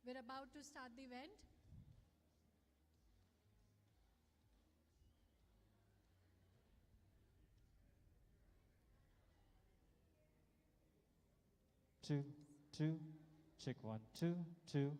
We're about to start the event. Two, two, check 1, 2, 2.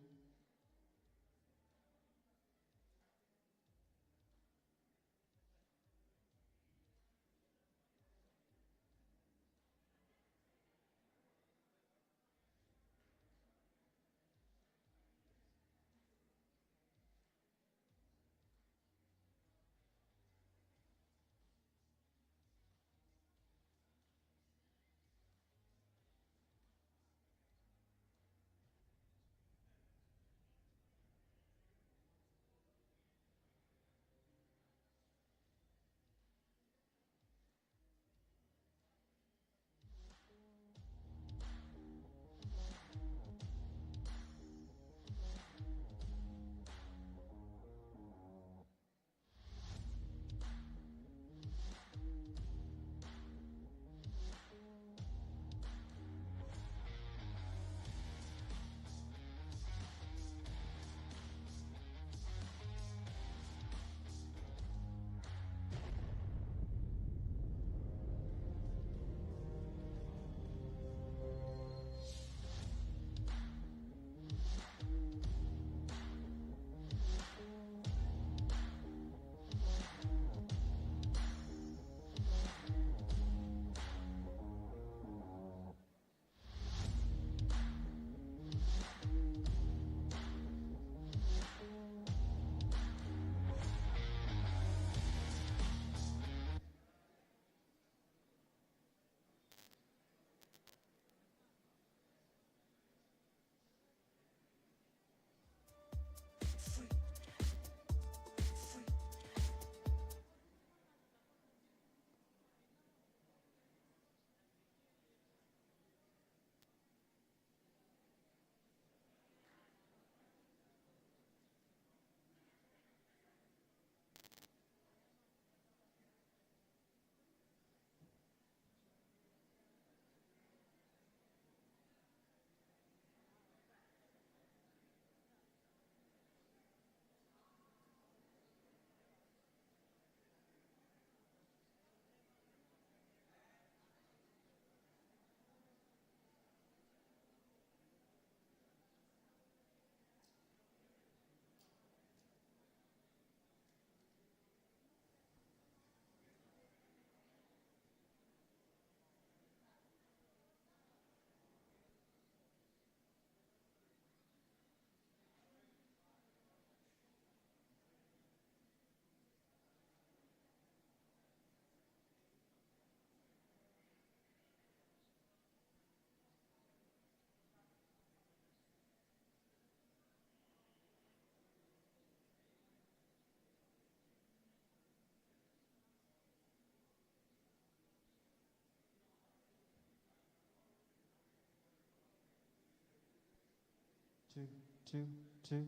Two, two, two,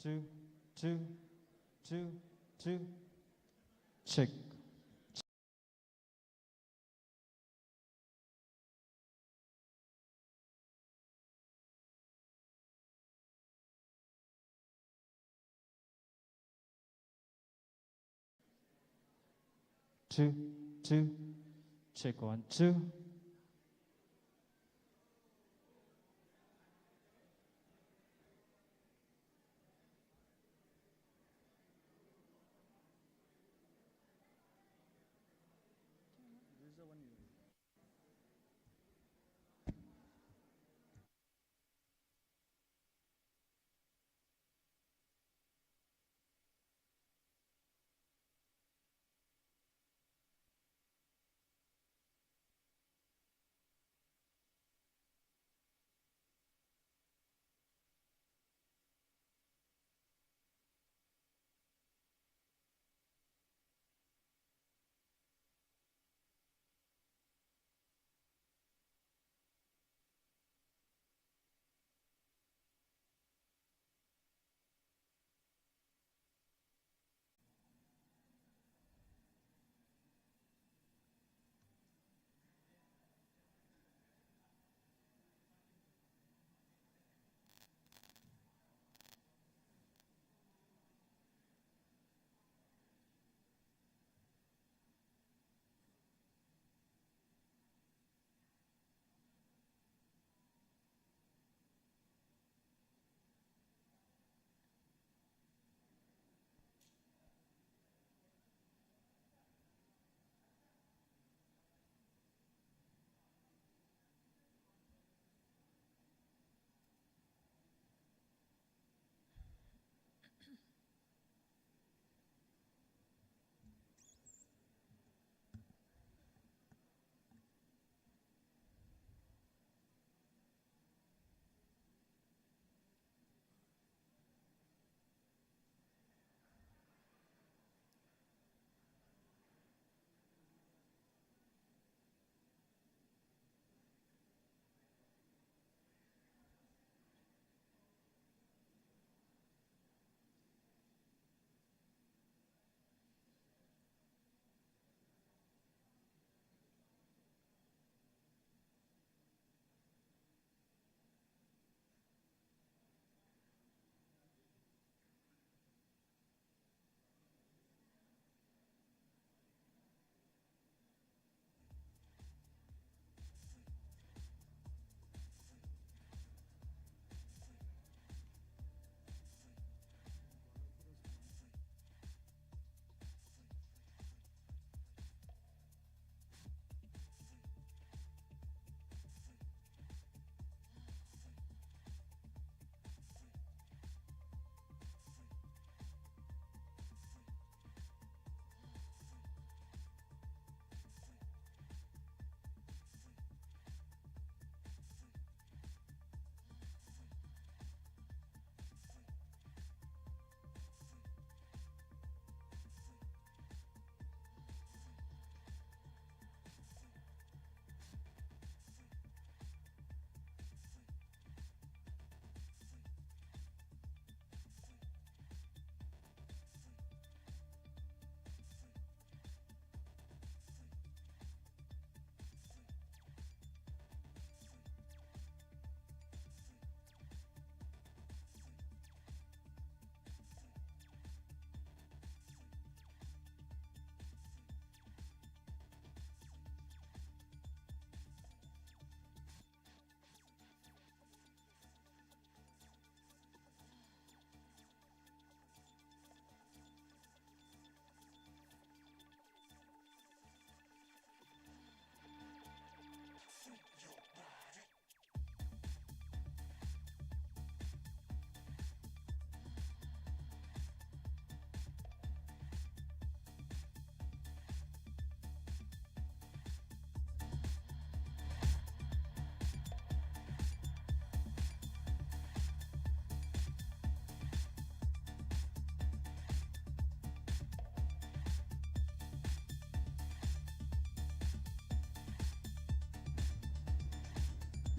two, two, two, two. Check. Two, two, check 1, 2.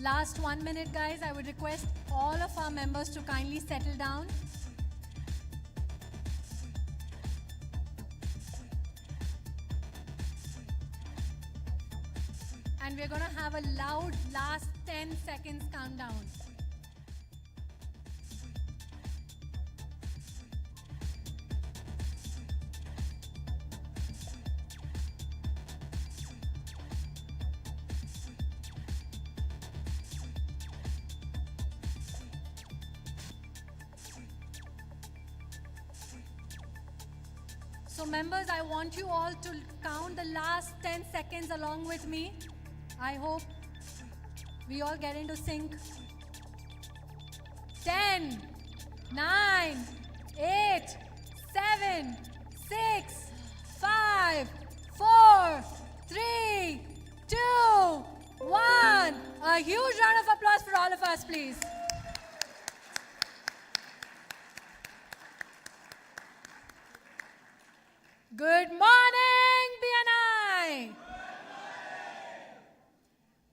Last 1 minute, guys. I would request all of our members to kindly settle down. And we're going to have a loud last 10 seconds countdown. So members, I want you all to count the last 10 seconds along with me. I hope we all get into sync. 10, 9, 8, 7, 6, 5, 4, 3, 2, 1. A huge round of applause for all of us, please. Good morning, BNI.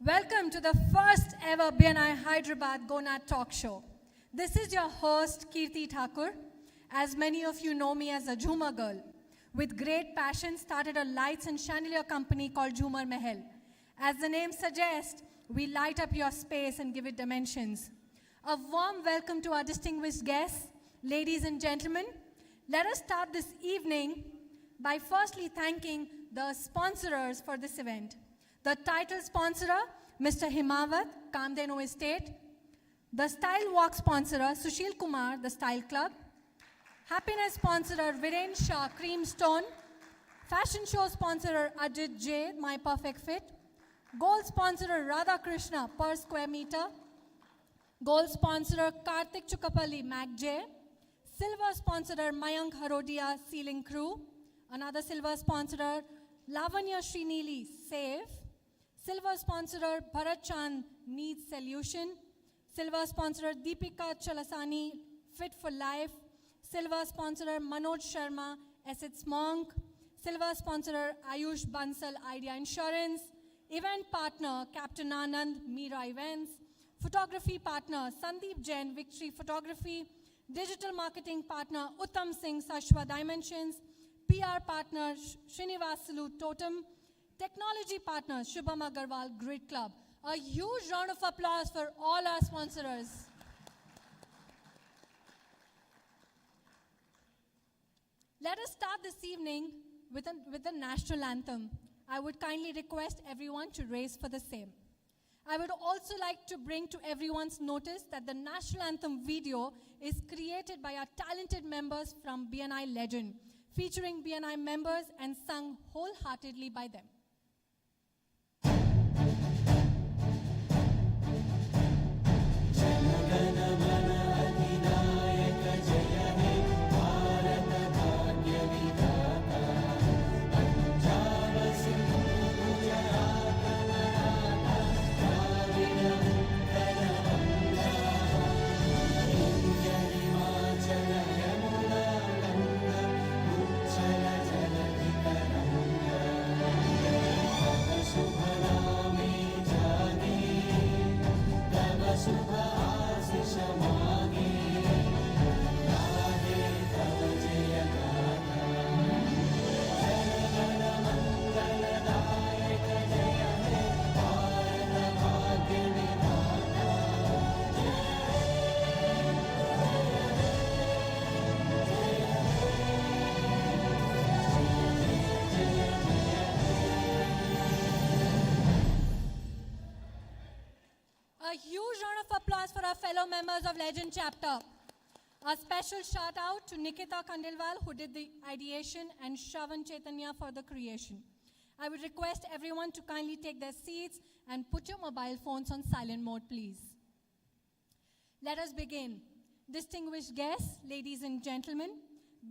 Welcome to the first ever BNI Hyderabad Gonad Talk Show. This is your host, Kirti Thakur. As many of you know me as a Jhumar girl. With great passion, started a lights and chandelier company called Jhumar Mahal. As the name suggests, we light up your space and give it dimensions. A warm welcome to our distinguished guests, ladies and gentlemen. Let us start this evening by firstly thanking the sponsors for this event. The title sponsor, Mr. Himawat, Kamadenu Estate. The Style Walk sponsor, Sushil Kumar, The Style Club. Happiness sponsor, Viren Shah, Creamstone. Fashion show sponsor, Ajit J, My Perfect Fit. Gold sponsor, Radha Krishna, Per Square Meter. Gold sponsor, Karthik Chukapalli, Mac J. Silver sponsor, Mayank Harodia, Ceiling Crew. Another silver sponsor, Lavanya Srinili, Save. Silver sponsor, Bharat Chand, Needs Solution. Silver sponsor, Deepika Chalasani, Fit for Life. Silver sponsor, Manoj Sharma, Assets Monk. Silver sponsor, Ayush Bansal, Idea Insurance. Event partner, Captain Anand, Mira Events. Photography partner, Sandeep Jain, Victory Photography. Digital marketing partner, Uttam Singh, Sashwa Dimensions. PR partner, Srinivasulu, Totem. Technology partner, Shubham Agarwal, Grid Club. A huge round of applause for all our sponsors. Let us start this evening with the national anthem. I would kindly request everyone to raise for the same. I would also like to bring to everyone's notice that the national anthem video is created by our talented members from BNI Legend, featuring BNI members and sung wholeheartedly by them. A huge round of applause for our fellow members of Legend Chapter. A special shout out to Nikita Khandelwal, who did the ideation, and Shravan Chaitanya for the creation. I would request everyone to kindly take their seats and put your mobile phones on silent mode, please. Let us begin. Distinguished guests, ladies and gentlemen,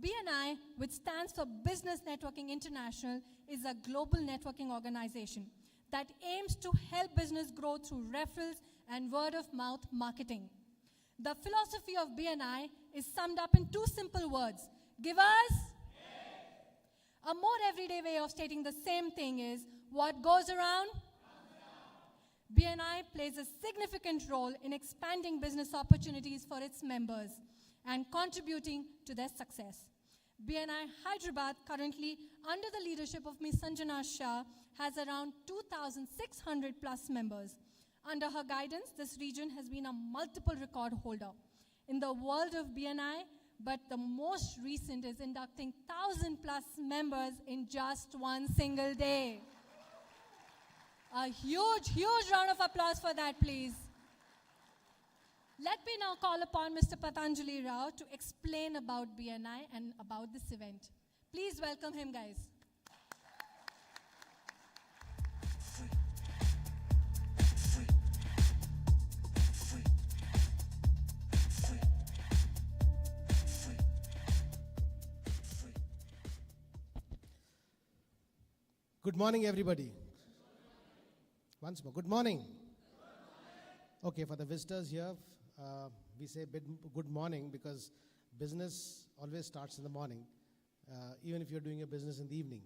BNI, which stands for Business Networking International, is a global networking organization that aims to help business grow through referrals and word-of-mouth marketing. The philosophy of BNI is summed up in two simple words: give us. A more everyday way of stating the same thing is, what goes around? BNI plays a significant role in expanding business opportunities for its members and contributing to their success. BNI Hyderabad, currently under the leadership of Ms. Sanjana Shah, has around 2,600 plus members. Under her guidance, this region has been a multiple record holder in the world of BNI, but the most recent is inducting 1,000 plus members in just one single day. A huge, huge round of applause for that, please. Let me now call upon Mr. Patanjali Rao to explain about BNI and about this event. Please welcome him, guys. Good morning, everybody. Once more, good morning. Okay, for the visitors here, we say good morning because business always starts in the morning, even if you're doing your business in the evening.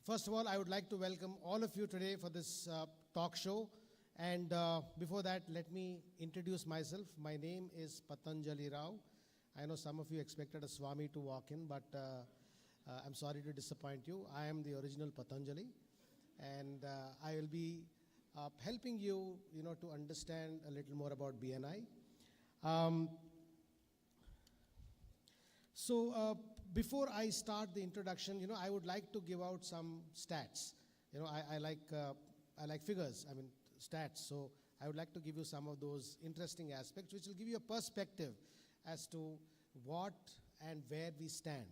First of all, I would like to welcome all of you today for this talk show. And before that, let me introduce myself. My name is Patanjali Rao. I know some of you expected a Swami to walk in, but I'm sorry to disappoint you. I am the original Patanjali, and I will be helping you, to understand a little more about BNI. Before I start the introduction, I would like to give out some stats. I like figures. I mean stats. So I would like to give you some of those interesting aspects, which will give you a perspective as to what and where we stand.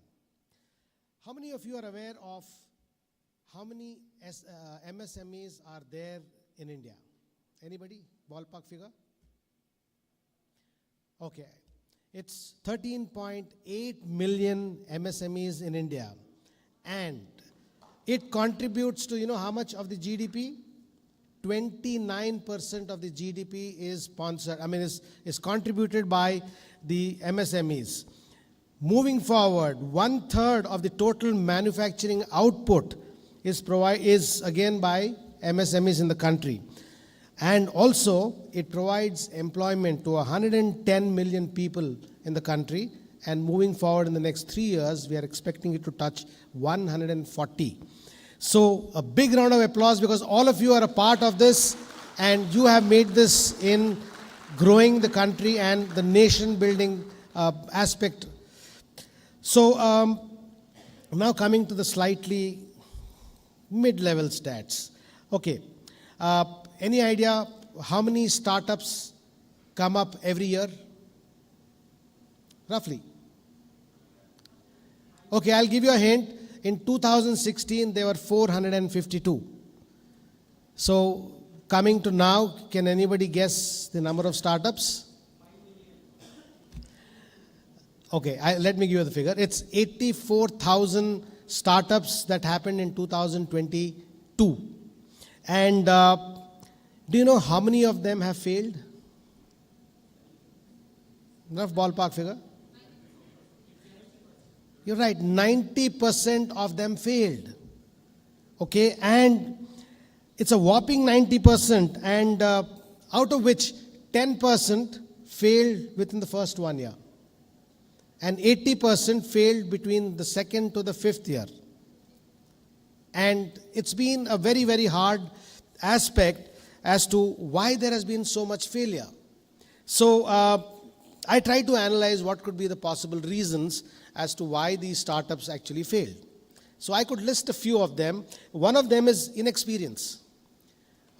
How many of you are aware of how many MSMEs are there in India? Anybody? Ballpark figure? Okay. It's 13.8 million MSMEs in India. And it contributes to, how much of the GDP? 29% of the GDP is sponsored, is contributed by the MSMEs. Moving forward, 1/3 of the total manufacturing output is again by MSMEs in the country. And also, it provides employment to 110 million people in the country. And moving forward in the next 3 years, we are expecting it to touch 140. So, a big round of applause because all of you are a part of this and you have made this in growing the country and the nation building aspect. So, now coming to the slightly mid-level stats. Okay, any idea how many startups come up every year? Roughly. Okay, I'll give you a hint. In 2016, there were 452. So, coming to now, can anybody guess the number of startups? Okay, let me give you the figure. It's 84,000 startups that happened in 2022. And do you know how many of them have failed? Rough ballpark figure? You're right, 90% of them failed. Okay, and it's a whopping 90%, and out of which 10% failed within the first 1 year. And 80% failed between the second to the fifth year. And it's been a very, very hard aspect as to why there has been so much failure. So I tried to analyze what could be the possible reasons as to why these startups actually failed. So I could list a few of them. One of them is inexperience.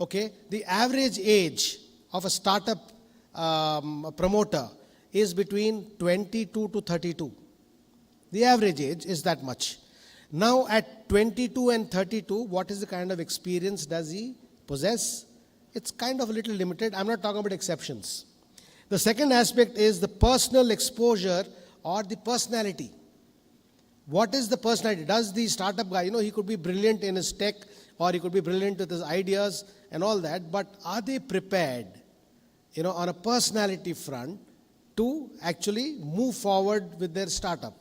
Okay, the average age of a startup promoter is between 22 to 32. The average age is that much. Now at 22 and 32, what is the kind of experience does he possess? It's kind of a little limited. I'm not talking about exceptions. The second aspect is the personal exposure or the personality. What is the personality? Does the startup guy, he could be brilliant in his tech or he could be brilliant with his ideas and all that, but are they prepared, on a personality front to actually move forward with their startup?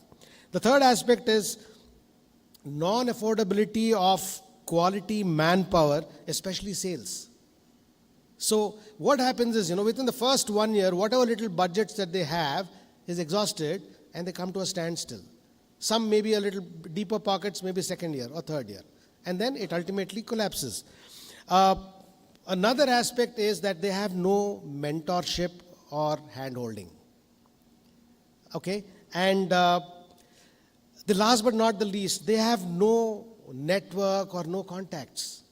The third aspect is non-affordability of quality manpower, especially sales. So what happens is, within the first 1 year, whatever little budgets that they have is exhausted and they come to a standstill. Some maybe a little deeper pockets, maybe second year or third year. And then it ultimately collapses. Another aspect is that they have no mentorship or hand-holding. Okay? And the last but not the least, they have no network or no contacts,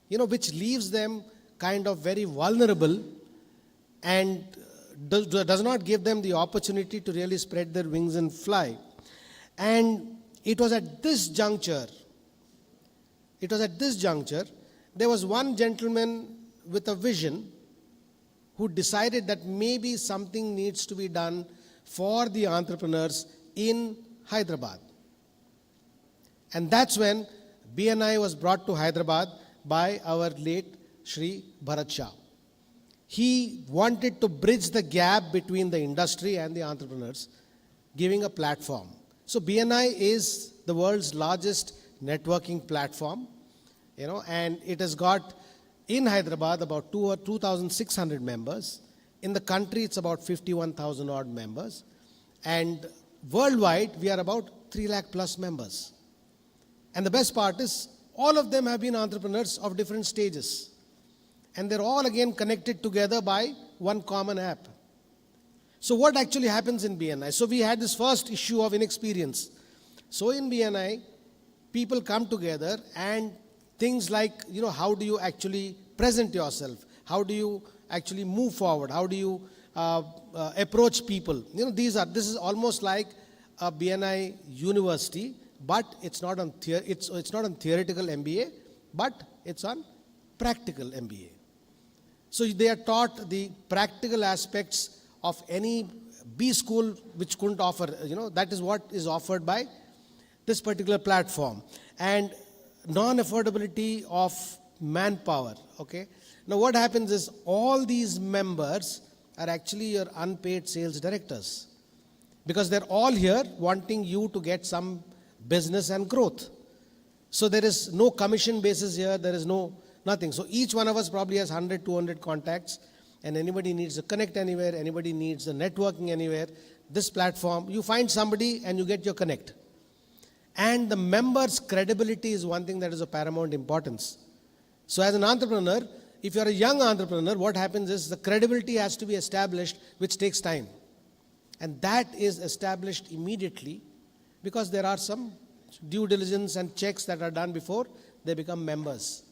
which leaves them kind of very vulnerable and does not give them the opportunity to really spread their wings and fly. And it was at this juncture, there was one gentleman with a vision who decided that maybe something needs to be done for the entrepreneurs in Hyderabad. And that's when BNI was brought to Hyderabad by our late Shri Bharat Shah. He wanted to bridge the gap between the industry and the entrepreneurs, giving a platform. So BNI is the world's largest networking platform, and it has got in Hyderabad about 2,600 members. In the country, it's about 51,000 odd members. And worldwide, we are about 3 lakh plus members. And the best part is, all of them have been entrepreneurs of different stages. And they're all again connected together by one common app. So what actually happens in BNI? So we had this first issue of inexperience. So in BNI, people come together and things like, how do you actually present yourself? How do you actually move forward? How do you approach people? This is almost like a BNI university, but it's not on theoretical MBA, but it's on practical MBA. So they are taught the practical aspects of any B school which couldn't offer, that is what is offered by this particular platform. And non-affordability of manpower, okay. Now what happens is all these members are actually your unpaid sales directors, because they're all here wanting you to get some business and growth. So there is no commission basis here, there is nothing. So each one of us probably has 100, 200 contacts, and anybody needs to connect anywhere, anybody needs the networking anywhere. This platform, you find somebody and you get your connect. And the members' credibility is one thing that is of paramount importance. So as an entrepreneur, if you're a young entrepreneur, what happens is the credibility has to be established, which takes time. And that is established immediately because there are some due diligence and checks that are done before they become members.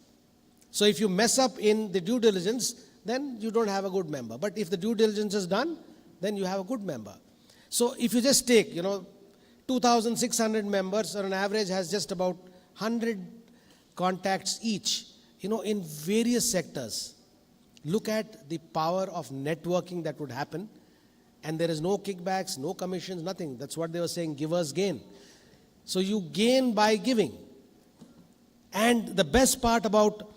So if you mess up in the due diligence, then you don't have a good member. But if the due diligence is done, then you have a good member. So if you just take, 2,600 members on an average has just about 100 contacts each, in various sectors. Look at the power of networking that would happen. And there is no kickbacks, no commissions, nothing. That's what they were saying, givers gain. So you gain by giving. And the best part about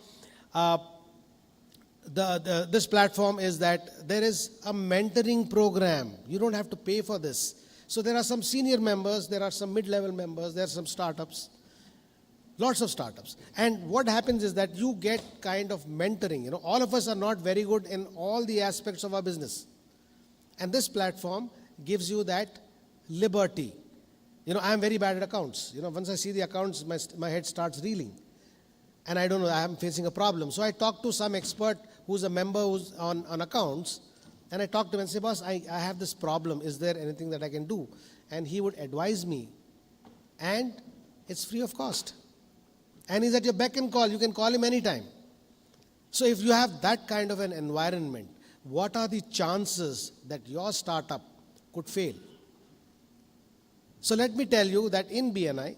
this platform is that there is a mentoring program. You don't have to pay for this. So there are some senior members, there are some mid-level members, there are some startups, lots of startups. And what happens is that you get kind of mentoring. All of us are not very good in all the aspects of our business. And this platform gives you that liberty. I am very bad at accounts. Once I see the accounts, my head starts reeling. And I don't know, I am facing a problem. So I talk to some expert who's a member who's on accounts. And I talk to him and say, boss, I have this problem. Is there anything that I can do? And he would advise me. And it's free of cost. And he's at your beck and call. You can call him anytime. So if you have that kind of an environment, what are the chances that your startup could fail? So let me tell you that in BNI,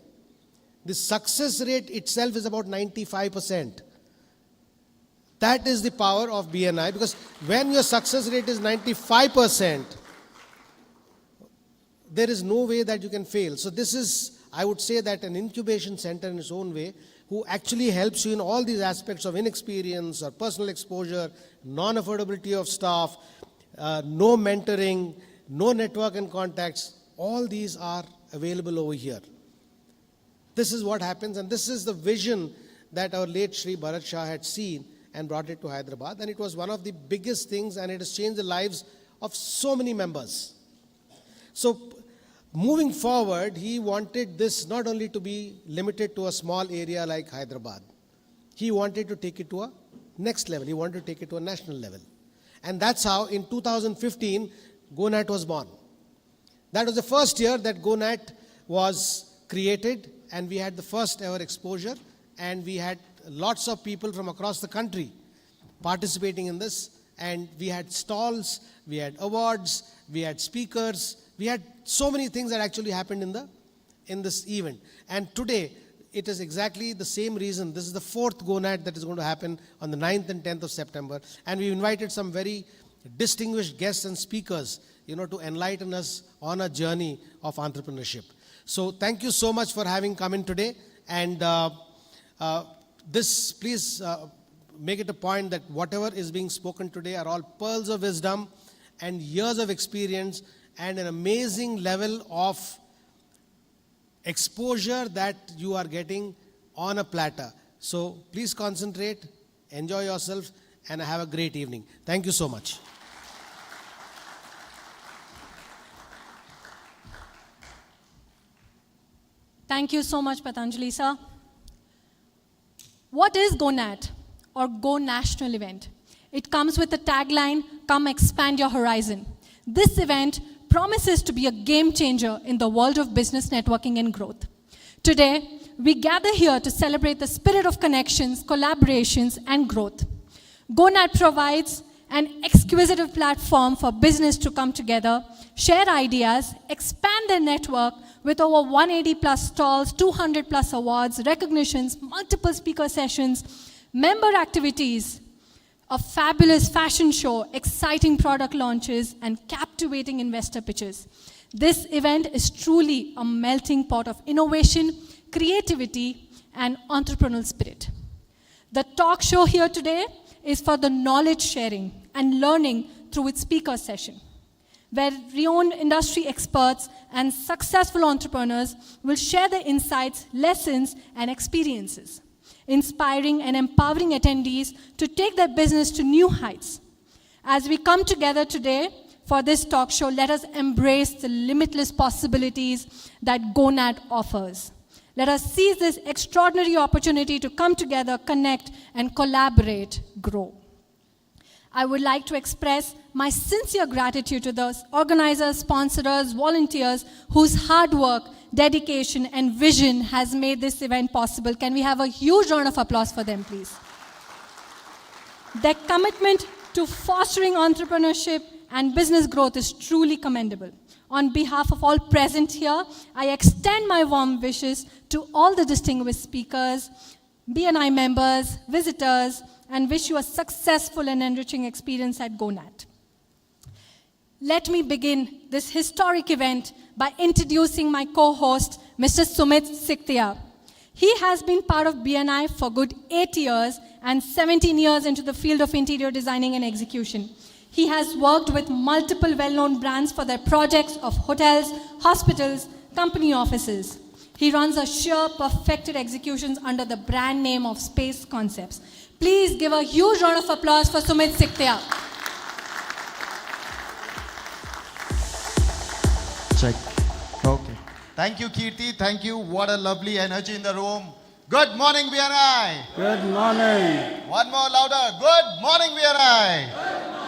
the success rate itself is about 95%. That is the power of BNI, because when your success rate is 95%, there is no way that you can fail. So this is, I would say, that an incubation center in its own way, who actually helps you in all these aspects of inexperience or personal exposure, non-affordability of staff, no mentoring, no network and contacts. All these are available over here. This is what happens, and this is the vision that our late Shri Bharat Shah had seen and brought it to Hyderabad. And it was one of the biggest things, and it has changed the lives of so many members. So moving forward, he wanted this not only to be limited to a small area like Hyderabad. He wanted to take it to a next level. He wanted to take it to a national level. And that's how in 2015, GoNat was born. That was the first year that GoNat was created, and we had the first ever exposure, and we had lots of people from across the country participating in this, and we had stalls, we had awards, we had speakers, we had so many things that actually happened in this event. And today, it is exactly the same reason. This is the fourth GoNat that is going to happen on the 9th and 10th of September. And we invited some very distinguished guests and speakers, to enlighten us on a journey of entrepreneurship. So thank you so much for having come in today. And please make it a point that whatever is being spoken today are all pearls of wisdom and years of experience and an amazing level of exposure that you are getting on a platter. So please concentrate, enjoy yourself, and have a great evening. Thank you so much. Thank you so much, Patanjali sir. What is GoNat, or Go National Event? It comes with a tagline, "Come expand your horizon." This event promises to be a game changer in the world of business networking and growth. Today, we gather here to celebrate the spirit of connections, collaborations, and growth. GoNat provides an exquisite platform for business to come together, share ideas, expand their network with over 180 plus stalls, 200 plus awards, recognitions, multiple speaker sessions, member activities, a fabulous fashion show, exciting product launches, and captivating investor pitches. This event is truly a melting pot of innovation, creativity, and entrepreneurial spirit. The talk show here today is for the knowledge sharing and learning through its speaker session, where renowned industry experts and successful entrepreneurs will share their insights, lessons, and experiences, inspiring and empowering attendees to take their business to new heights. As we come together today for this talk show, let us embrace the limitless possibilities that GoNat offers. Let us seize this extraordinary opportunity to come together, connect, and collaborate, grow. I would like to express my sincere gratitude to the organizers, sponsors, volunteers whose hard work, dedication, and vision has made this event possible. Can we have a huge round of applause for them, please? Their commitment to fostering entrepreneurship and business growth is truly commendable. On behalf of all present here, I extend my warm wishes to all the distinguished speakers, BNI members, visitors, and wish you a successful and enriching experience at GoNat. Let me begin this historic event by introducing my co-host, Mr. Sumit Siktia. He has been part of BNI for good 8 years and 17 years into the field of interior designing and execution. He has worked with multiple well-known brands for their projects of hotels, hospitals, company offices. He runs a sheer perfected executions under the brand name of Space Concepts. Please give a huge round of applause for Sumit Siktia. Check. Okay. Thank you, Kirti. Thank you. What a lovely energy in the room. Good morning, BNI. Good morning. One more louder. Good morning, BNI. Good morning.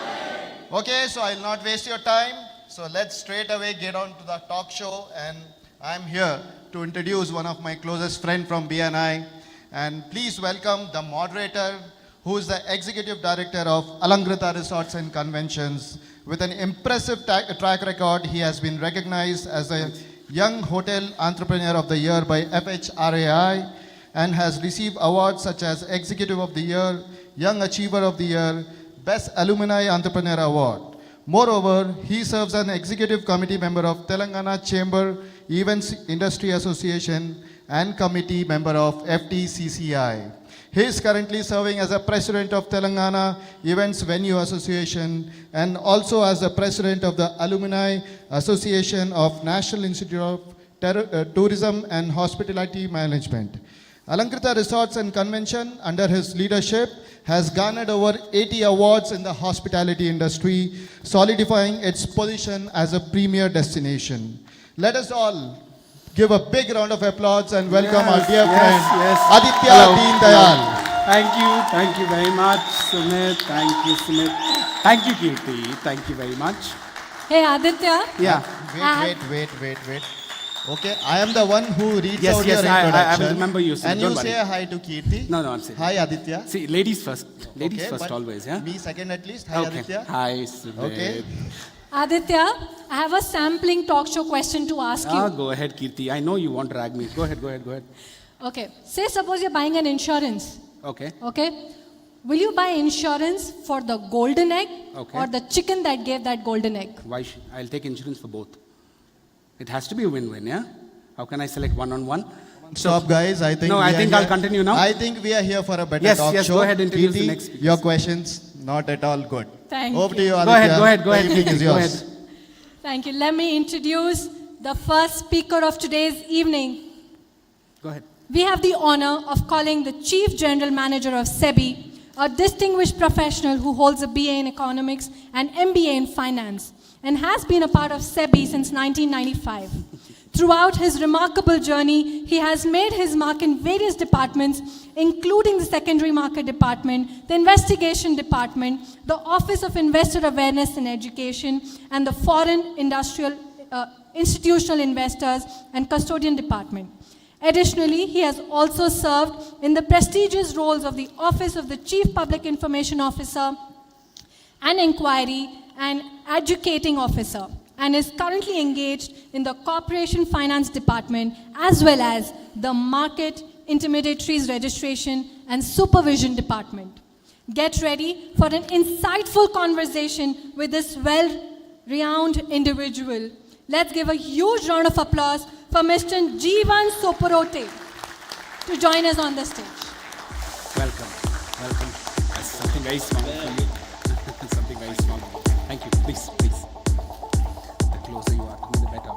Okay, so I'll not waste your time. So let's straight away get on to the talk show. And I'm here to introduce one of my closest friends from BNI. And please welcome the moderator, who is the Executive Director of Alangrita Resorts and Conventions. With an impressive track record, he has been recognized as a Young Hotel Entrepreneur of the Year by FHRAI and has received awards such as Executive of the Year, Young Achiever of the Year, Best Alumni Entrepreneur Award. Moreover, he serves as an Executive Committee member of Telangana Chamber Events Industry Association and Committee member of FTCCI. He is currently serving as a President of Telangana Events Venue Association and also as the President of the Alumni Association of National Institute of Tourism and Hospitality Management. Alankrita Resorts and Convention, under his leadership, has garnered over 80 awards in the hospitality industry, solidifying its position as a premier destination. Let us all give a big round of applause and welcome our dear friend Aditya Hello. Deen Dayal. Thank you very much, Sumit. Thank you, Sumit. Thank you, Kirti. Thank you very much. Hey, Aditya. Yeah. Wait. Okay, I am the one who reads Yes, out yes, your I introduction. remember you, sir. And Don't you worry. say hi to Kirti. No, I'm saying. Hi Aditya. See, ladies first. Ladies Okay, first but always, yeah? Me second at least. Hi Okay. Aditya. Hi, Sumit. Okay. Aditya, I have a sampling talk show question to ask you. Go ahead, Kirti. I know you won't drag me. Go ahead. Okay. Say suppose you're buying an insurance. Okay. Okay. Will you buy insurance for the golden egg Okay. or the chicken that gave that golden egg? I'll take insurance for both. It has to be a win-win, yeah? How can I select one-on-one? Stop, guys. I think. No, we I are think here- I'll continue now. I think we are here for a better Yes, talk yes, show. go ahead, introduce the Kirti, next speakers. your questions not at all good. Thank Over to you. you, Go Aditya. ahead, go ahead. The evening is Go yours. ahead. Thank you. Let me introduce the first speaker of today's evening. Go ahead. We have the honor of calling the Chief General Manager of SEBI, a distinguished professional who holds a BA in Economics and MBA in Finance, and has been a part of SEBI since 1995. Throughout his remarkable journey, he has made his mark in various departments, including the Secondary Market Department, the Investigation Department, the Office of Investor Awareness and Education, and the Foreign Institutional Investors and Custodian Department. Additionally, he has also served in the prestigious roles of the Office of the Chief Public Information Officer, an Inquiry and Adjudicating Officer, and is currently engaged in the Corporation Finance Department as well as the Market Intermediaries Registration and Supervision Department. Get ready for an insightful conversation with this well-renowned individual. Let's give a huge round of applause for Mr. Jeevan Soporote to join us on the stage. Welcome. That's something very small for you. Something very small. Thank you. Please. The closer you are to me, the better.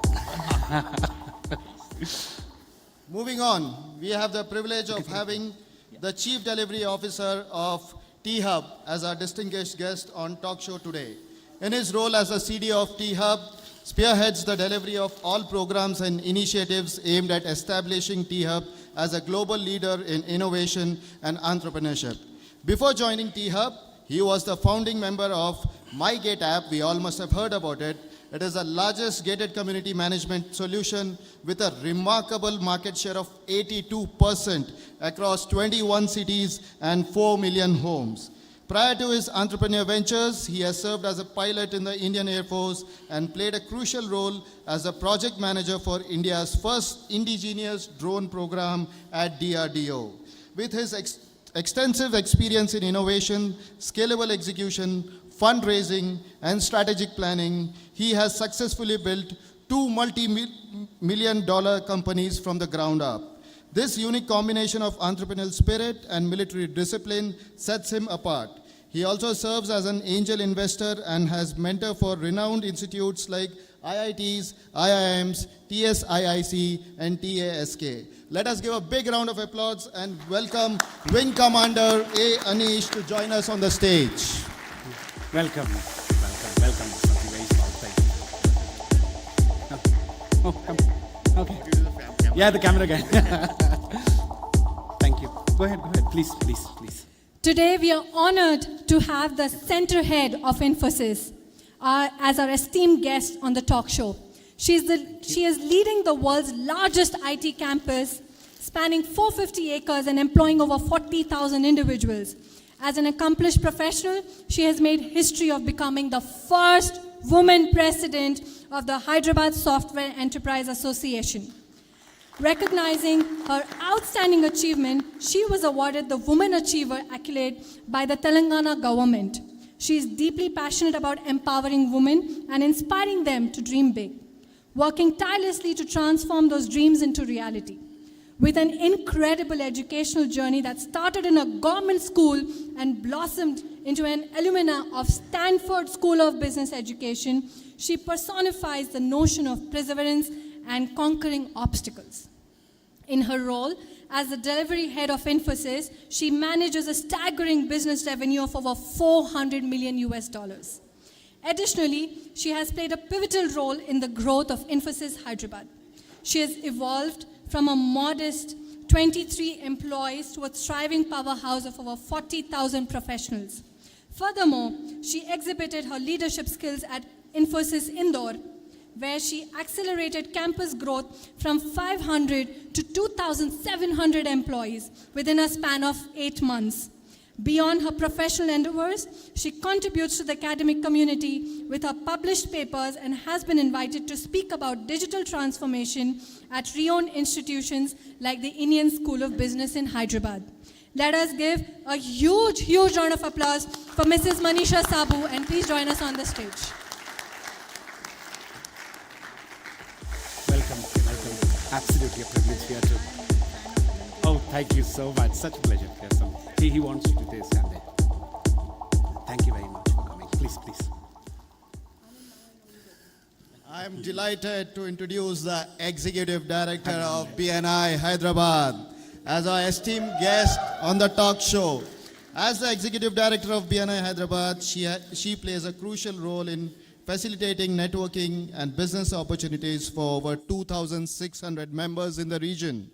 Moving on, we have the privilege of having the Chief Delivery Officer of T-Hub as our distinguished guest on talk show today. In his role as the CD of T-Hub, spearheads the delivery of all programs and initiatives aimed at establishing T-Hub as a global leader in innovation and entrepreneurship. Before joining T-Hub, he was the founding member of MyGate app. We all must have heard about it. It is the largest gated community management solution with a remarkable market share of 82% across 21 cities and 4 million homes. Prior to his entrepreneur ventures, he has served as a pilot in the Indian Air Force and played a crucial role as a project manager for India's first indigenous drone program at DRDO. With his extensive experience in innovation, scalable execution, fundraising, and strategic planning, he has successfully built 2 multi-million-dollar companies from the ground up. This unique combination of entrepreneurial spirit and military discipline sets him apart. He also serves as an angel investor and has mentored for renowned institutes like IITs, IIMs, TSIIC, and TASK. Let us give a big round of applause and welcome Wing Commander A. Anish to join us on the stage. Welcome. Something very small. Thank you. Oh, come. Okay. Yeah, the camera guy. Thank you. Go ahead. Please. Today, we are honored to have the center head of Infosys as our esteemed guest on the talk show. She is leading the world's largest IT campus, spanning 450 acres and employing over 40,000 individuals. As an accomplished professional, she has made history of becoming the first woman president of the Hyderabad Software Enterprise Association. Recognizing her outstanding achievement, she was awarded the Woman Achiever accolade by the Telangana government. She is deeply passionate about empowering women and inspiring them to dream big, working tirelessly to transform those dreams into reality. With an incredible educational journey that started in a government school and blossomed into an alumna of Stanford School of Business Education, she personifies the notion of perseverance and conquering obstacles. In her role as the delivery head of Infosys, she manages a staggering business revenue of over 400 million US dollars. Additionally, she has played a pivotal role in the growth of Infosys Hyderabad. She has evolved from a modest 23 employees to a thriving powerhouse of over 40,000 professionals. Furthermore, she exhibited her leadership skills at Infosys Indore, where she accelerated campus growth from 500 to 2,700 employees within a span of 8 months. Beyond her professional endeavors, she contributes to the academic community with her published papers and has been invited to speak about digital transformation at renowned institutions like the Indian School of Business in Hyderabad. Let us give a huge round of applause for Mrs. Manisha Sabu, and please join us on the stage. Welcome. Absolutely a privilege here too. Oh, thank you so much. Such a pleasure. Yes, he wants you to do this and that. Thank you very much for coming. Please. I am delighted to introduce the Executive Director of BNI Hyderabad as our esteemed guest on the talk show. As the Executive Director of BNI Hyderabad, she plays a crucial role in facilitating networking and business opportunities for over 2,600 members in the region.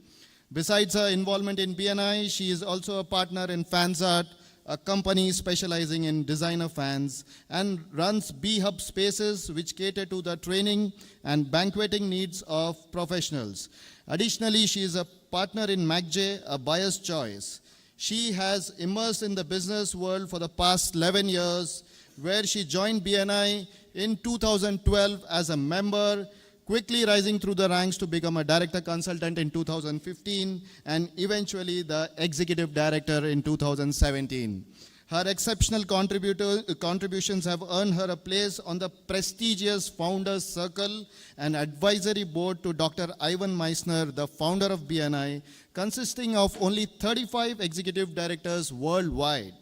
Besides her involvement in BNI, she is also a partner in FansArt, a company specializing in designer fans, and runs B-Hub spaces which cater to the training and banqueting needs of professionals. Additionally, she is a partner in MacJ, a buyer's choice. She has immersed in the business world for the past 11 years, where she joined BNI in 2012 as a member, quickly rising through the ranks to become a director consultant in 2015 and eventually the executive director in 2017. Her exceptional contributions have earned her a place on the prestigious Founders Circle and Advisory Board to Dr. Ivan Meissner, the founder of BNI, consisting of only 35 executive directors worldwide.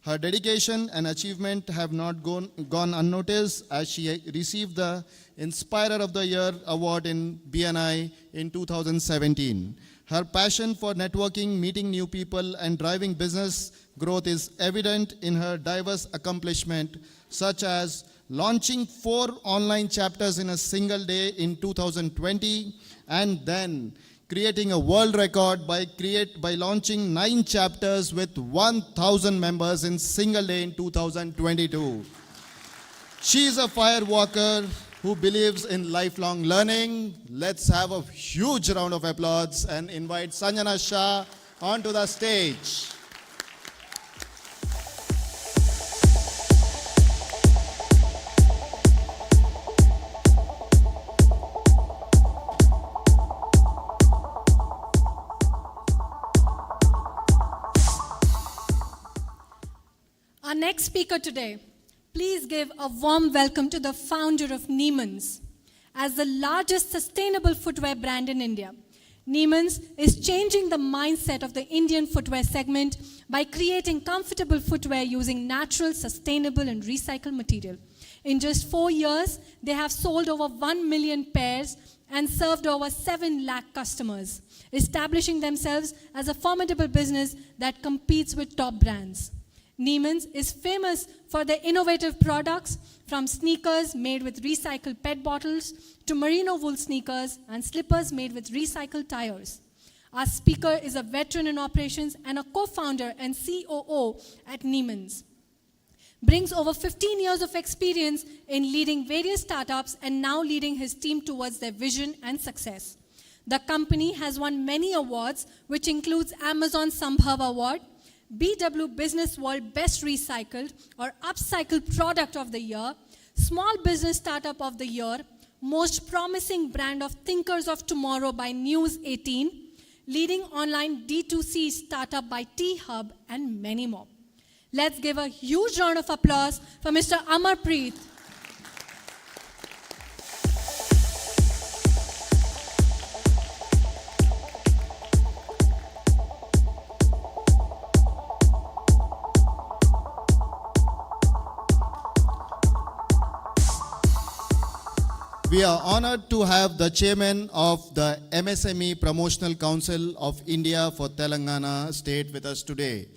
Her dedication and achievement have not gone unnoticed, as she received the Inspirer of the Year award in BNI in 2017. Her passion for networking, meeting new people, and driving business growth is evident in her diverse accomplishment, such as launching 4 online chapters in a single day in 2020, and then creating a world record by launching 9 chapters with 1,000 members in single day in 2022. She is a firewalker who believes in lifelong learning. Let's have a huge round of applause and invite Sanjana Shah onto the stage. Our next speaker today, please give a warm welcome to the founder of Neiman's. As the largest sustainable footwear brand in India, Neiman's is changing the mindset of the Indian footwear segment by creating comfortable footwear using natural, sustainable, and recycled material. In just 4 years, they have sold over 1 million pairs and served over 7 lakh customers, establishing themselves as a formidable business that competes with top brands. Neiman's is famous for their innovative products, from sneakers made with recycled PET bottles to merino wool sneakers and slippers made with recycled tires. Our speaker is a veteran in operations and a co-founder and COO at Neiman's. Brings over 15 years of experience in leading various startups and now leading his team towards their vision and success. The company has won many awards, which includes Amazon Sambhav Award, BW Business World Best Recycled or Upcycled Product of the Year, Small Business Startup of the Year, Most Promising Brand of Thinkers of Tomorrow by News 18, Leading Online D2C Startup by T-Hub, and many more. Let's give a huge round of applause for Mr. Amar Preet. We are honored to have the chairman of the MSME Promotional Council of India for Telangana state with us today.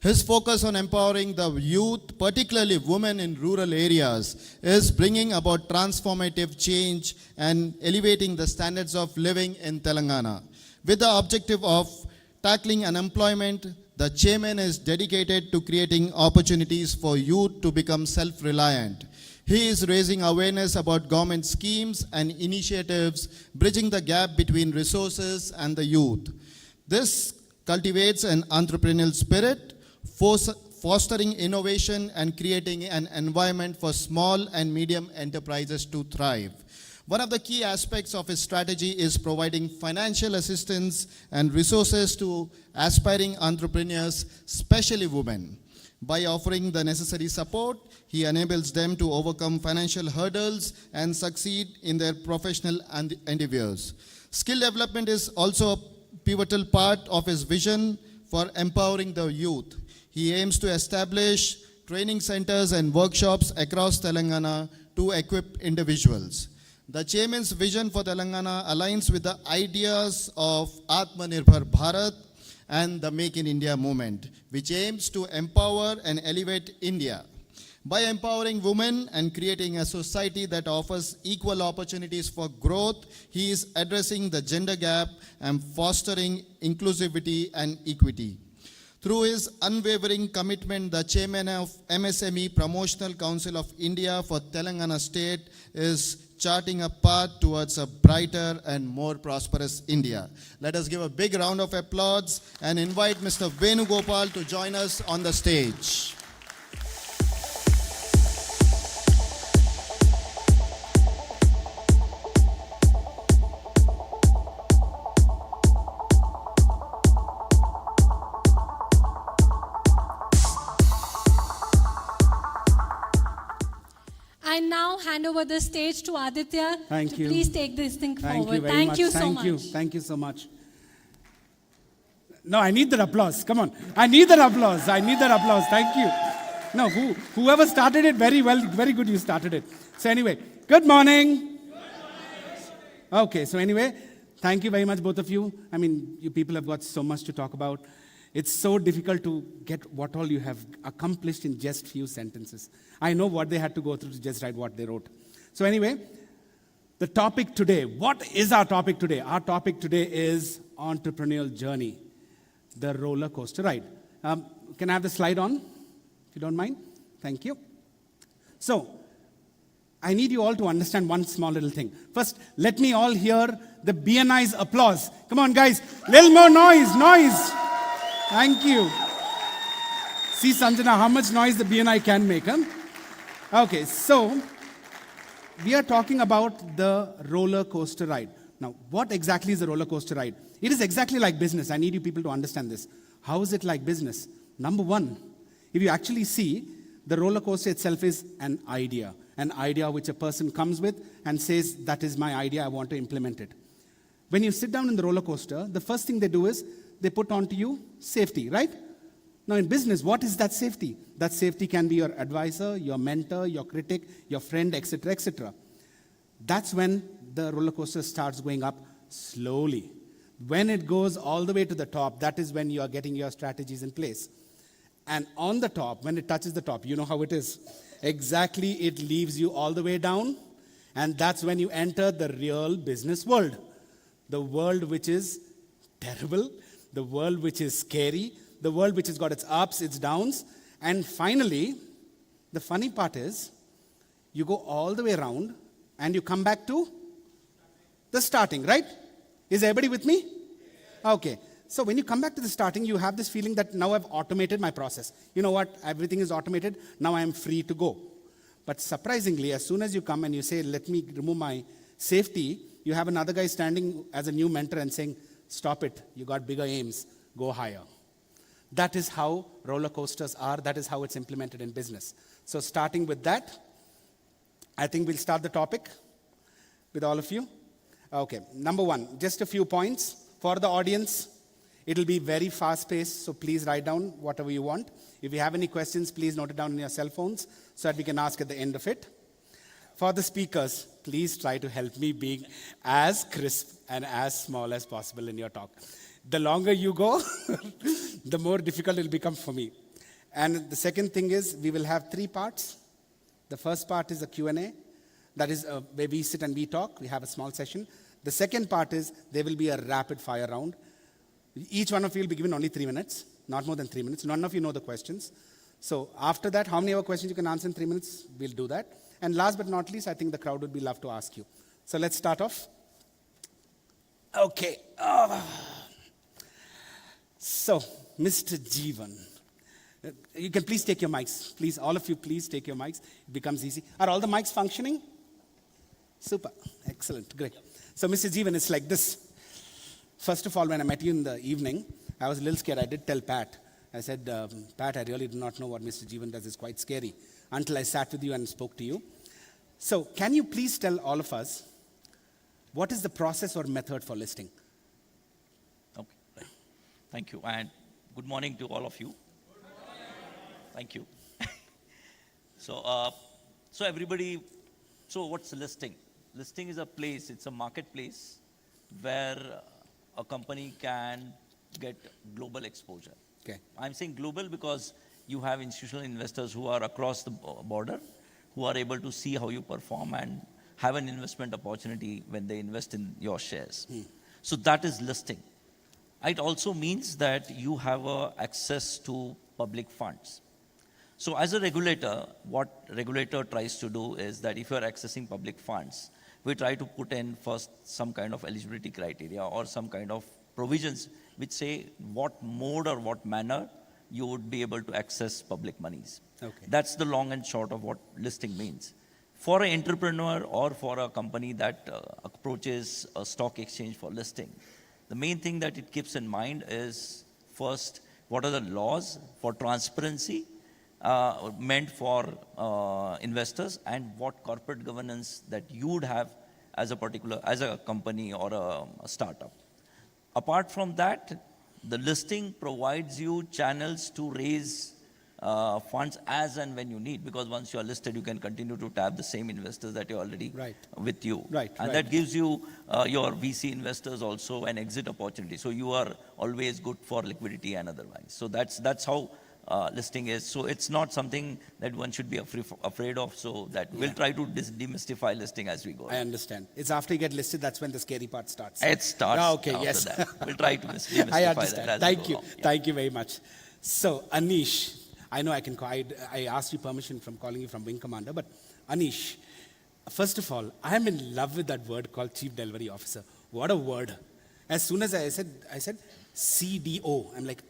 His focus on empowering the youth, particularly women in rural areas, is bringing about transformative change and elevating the standards of living in Telangana. With the objective of tackling unemployment, the chairman is dedicated to creating opportunities for youth to become self-reliant. He is raising awareness about government schemes and initiatives, bridging the gap between resources and the youth. This cultivates an entrepreneurial spirit, fostering innovation and creating an environment for small and medium enterprises to thrive. One of the key aspects of his strategy is providing financial assistance and resources to aspiring entrepreneurs, especially women. By offering the necessary support, he enables them to overcome financial hurdles and succeed in their professional endeavors. Skill development is also a pivotal part of his vision for empowering the youth. He aims to establish training centers and workshops across Telangana to equip individuals. The chairman's vision for Telangana aligns with the ideas of Atmanirbhar Bharat and the Make in India movement, which aims to empower and elevate India. By empowering women and creating a society that offers equal opportunities for growth, he is addressing the gender gap and fostering inclusivity and equity. Through his unwavering commitment, the chairman of MSME Promotional Council of India for Telangana State is charting a path towards a brighter and more prosperous India. Let us give a big round of applause and invite Mr. Venugopal to join us on the stage. I now hand over the stage to Aditya Thank to you. please take this thing Thank forward. you very Thank much. you so Thank much. you. Thank you so much. No, I need that applause. Come on. I need that applause. I need that applause. Thank you. No, whoever started it, very well, very good you started it. So anyway, good morning. Okay, so anyway, thank you very much, both of you. I mean, you people have got so much to talk about. It's so difficult to get what all you have accomplished in just few sentences. I know what they had to go through to just write what they wrote. So anyway, the topic today, what is our topic today? Our topic today is entrepreneurial journey, the roller coaster ride. Can I have the slide on, if you don't mind? Thank you. So, I need you all to understand one small little thing. First, let me all hear the BNI's applause. Come on, guys, little more noise. Thank you. See, Sanjana, how much noise the BNI can make, huh? Okay, so we are talking about the roller coaster ride. Now, what exactly is a roller coaster ride? It is exactly like business. I need you people to understand this. How is it like business? Number one, if you actually see, the roller coaster itself is an idea which a person comes with and says, that is my idea, I want to implement it. When you sit down in the roller coaster, the first thing they do is they put onto you safety, right? Now in business, what is that safety? That safety can be your advisor, your mentor, your critic, your friend, etc., etc. That's when the roller coaster starts going up slowly. When it goes all the way to the top, that is when you are getting your strategies in place. And on the top, when it touches the top, you know how it is. Exactly, it leaves you all the way down. And that's when you enter the real business world. The world which is terrible, the world which is scary, the world which has got its ups, its downs. And finally, the funny part is, you go all the way around and you come back to the starting, right? Is everybody with me? Okay. So when you come back to the starting, you have this feeling that now I've automated my process. You know what? Everything is automated. Now I am free to go. But surprisingly, as soon as you come and you say, let me remove my safety, you have another guy standing as a new mentor and saying, stop it. You got bigger aims. Go higher. That is how roller coasters are. That is how it's implemented in business. So starting with that, I think we'll start the topic with all of you. Okay, number one, just a few points for the audience. It'll be very fast-paced, so please write down whatever you want. If you have any questions, please note it down in your cell phones so that we can ask at the end of it. For the speakers, please try to help me being as crisp and as small as possible in your talk. The longer you go, the more difficult it will become for me. And the second thing is, we will have 3 parts. The first part is a Q&A. That is where we sit and we talk. We have a small session. The second part is, there will be a rapid fire round. Each one of you will be given only 3 minutes, not more than 3 minutes. None of you know the questions. So after that, how many other questions you can answer in 3 minutes, we'll do that. And last but not least, I think the crowd would be love to ask you. So let's start off. Okay. So, Mr. Jeevan, you can please take your mics. Please, all of you, please take your mics. It becomes easy. Are all the mics functioning? Super. Excellent. Great. So, Mr. Jeevan, it's like this. First of all, when I met you in the evening, I was a little scared. I did tell Pat. I said, Pat, I really do not know what Mr. Jeevan does. It's quite scary. Until I sat with you and spoke to you. So, can you please tell all of us, what is the process or method for listing? Okay, right. Thank you, and good morning to all of you. Thank you. So everybody, so what's listing? Listing is a place, it's a marketplace where a company can get global exposure. Okay. I'm saying global because you have institutional investors who are across the border, who are able to see how you perform and have an investment opportunity when they invest in your shares. So that is listing. It also means that you have access to public funds. So as a regulator, what regulator tries to do is that if you are accessing public funds, we try to put in first some kind of eligibility criteria or some kind of provisions which say what mode or what manner you would be able to access public monies. Okay. That's the long and short of what listing means. For an entrepreneur or for a company that approaches a stock exchange for listing, the main thing that it keeps in mind is first, what are the laws for transparency meant for investors, and what corporate governance that you would have as a company or a startup. Apart from that, the listing provides you channels to raise funds as and when you need, because once you are listed, you can continue to tap the same investors that are already with you. Right, and right. that gives you your VC investors also an exit opportunity. So you are always good for liquidity and otherwise. So that's how listing is. So it's not something that one should be afraid of. So that we'll try to demystify listing as we go. I understand. It's after you get listed, that's when the scary part starts. It starts. Okay, after yes. That. We'll try to demystify I understand. that as Thank we go you. along. Yeah. Thank you very much. So, Anish, I know I asked you permission from calling you from Wing Commander, but Anish, first of all, I'm in love with that word called Chief Delivery Officer. What a word. As soon as I said CDO, I'm like,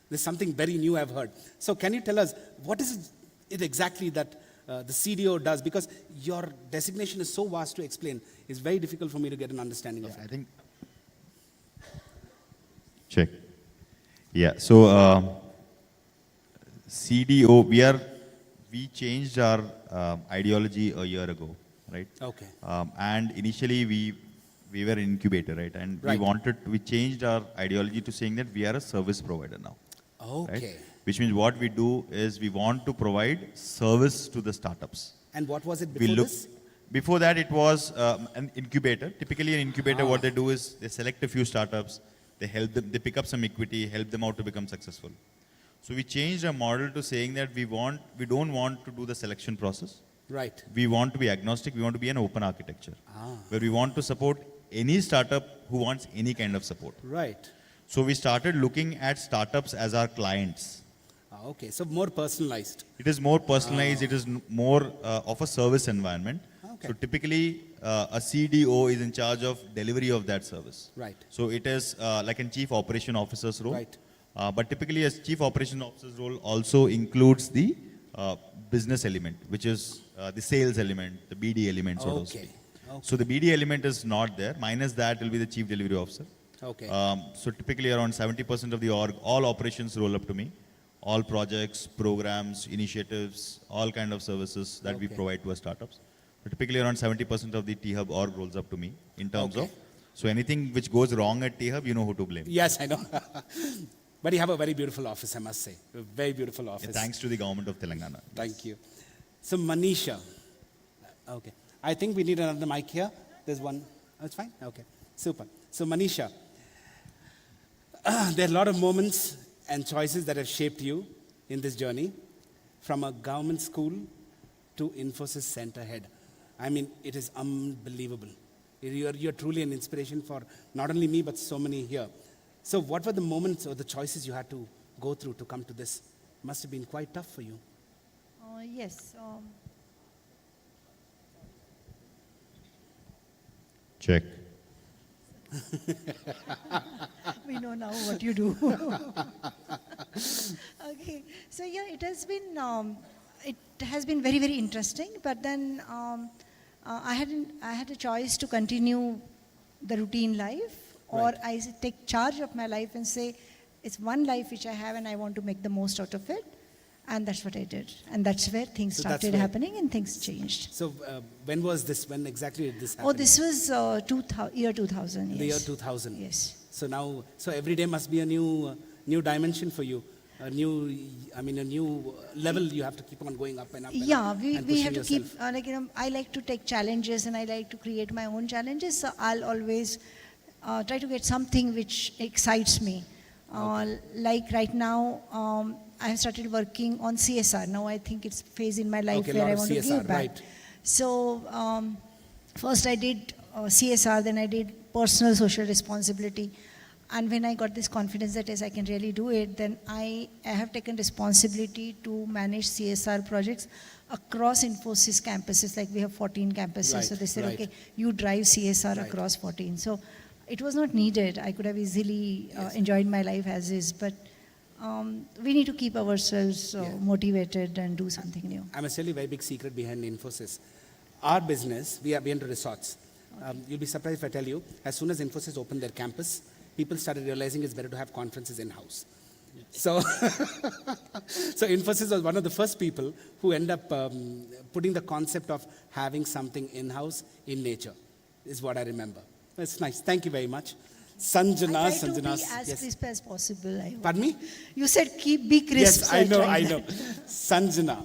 there's something very new I've heard. So can you tell us, what is it exactly that the CDO does? Because your designation is so vast to explain, it's very difficult for me to get an understanding of it. I think. Check. Yeah. So CDO, we changed our ideology a year ago, right? Okay. And initially we were an incubator, right? And we changed our ideology to saying that we are a service provider now. Okay. Right? Which means what we do is we want to provide service to the startups. And what was it before this? Before that, it was an incubator. Typically, an incubator, what they do is they select a few startups, they help them, they pick up some equity, help them out to become successful. So we changed our model to saying that we don't want to do the selection process. Right. We want to be agnostic. We want to be an open architecture, where we want to support any startup who wants any kind of support. Right. So we started looking at startups as our clients. Okay, so more personalized. It is more personalized. It is more of a service environment. Okay. So typically, a CDO is in charge of delivery of that service. Right. So it is like a chief operation officer's role. Right. But typically, a chief operation officer's role also includes the business element, which is the sales element, the BD element, so to speak. So the BD element is not there. Minus that will be the chief delivery officer. Okay. So typically around 70% of the org, all operations roll up to me. All projects, programs, initiatives, all kind of services that we provide to our startups. But typically around 70% of the T-Hub org rolls up to me in terms of, so anything which goes wrong at T-Hub, you know who to blame. Yes, I know. But you have a very beautiful office, I must say. A very beautiful office. Yeah, thanks to the government of Telangana. Thank you. So Manisha, Okay. I think we need another mic here. There's one. Oh, it's fine? Okay. Super. So, Manisha, there are a lot of moments and choices that have shaped you in this journey, from a government school to Infosys center head. I mean, it is unbelievable. You're truly an inspiration for not only me, but so many here. So what were the moments or the choices you had to go through to come to this? Must have been quite tough for you. Yes. Check. We know now what you do. Okay. So yeah, it has been very, very interesting. But then I had a choice to continue the routine life, or Right. I take charge of my life and say, it's one life which I have and I want to make the most out of it. And that's what I did. And that's where things So that's started where- happening and things changed. So when was this? When exactly did this happen? Oh, this was year 2000, yes. The year 2000. Yes. So now, so every day must be a new dimension for you. A new level you have to keep on going up and up. And Yeah, up we and have pushing to yourself. keep, I like to take challenges and I like to create my own challenges. So I'll always try to get something which excites me. Like right now, I have started working on CSR. Now I think it's a phase in my life Okay, where lot I of want to CSR, give back. right. So first I did CSR, then I did personal social responsibility. And when I got this confidence that yes, I can really do it, then I have taken responsibility to manage CSR projects across Infosys campuses. Like we have 14 campuses, Right, so they said, right. okay, you drive CSR Right. across 14. So it was not needed. I could have easily enjoyed my life as is, but we need to keep ourselves motivated and do something new. I must tell you a very big secret behind Infosys. Our business, we are into resorts. You'll be surprised if I tell you, as soon as Infosys opened their campus, people started realizing it's better to have conferences in-house. So, so Infosys was one of the first people who end up putting the concept of having something in-house in nature, is what I remember. That's nice. Thank you very much. Sanjana, I try to be as yes. crisp as possible. I hope. Pardon me? You said be crisp. Yes, so I know, tried I that. know. Sanjana,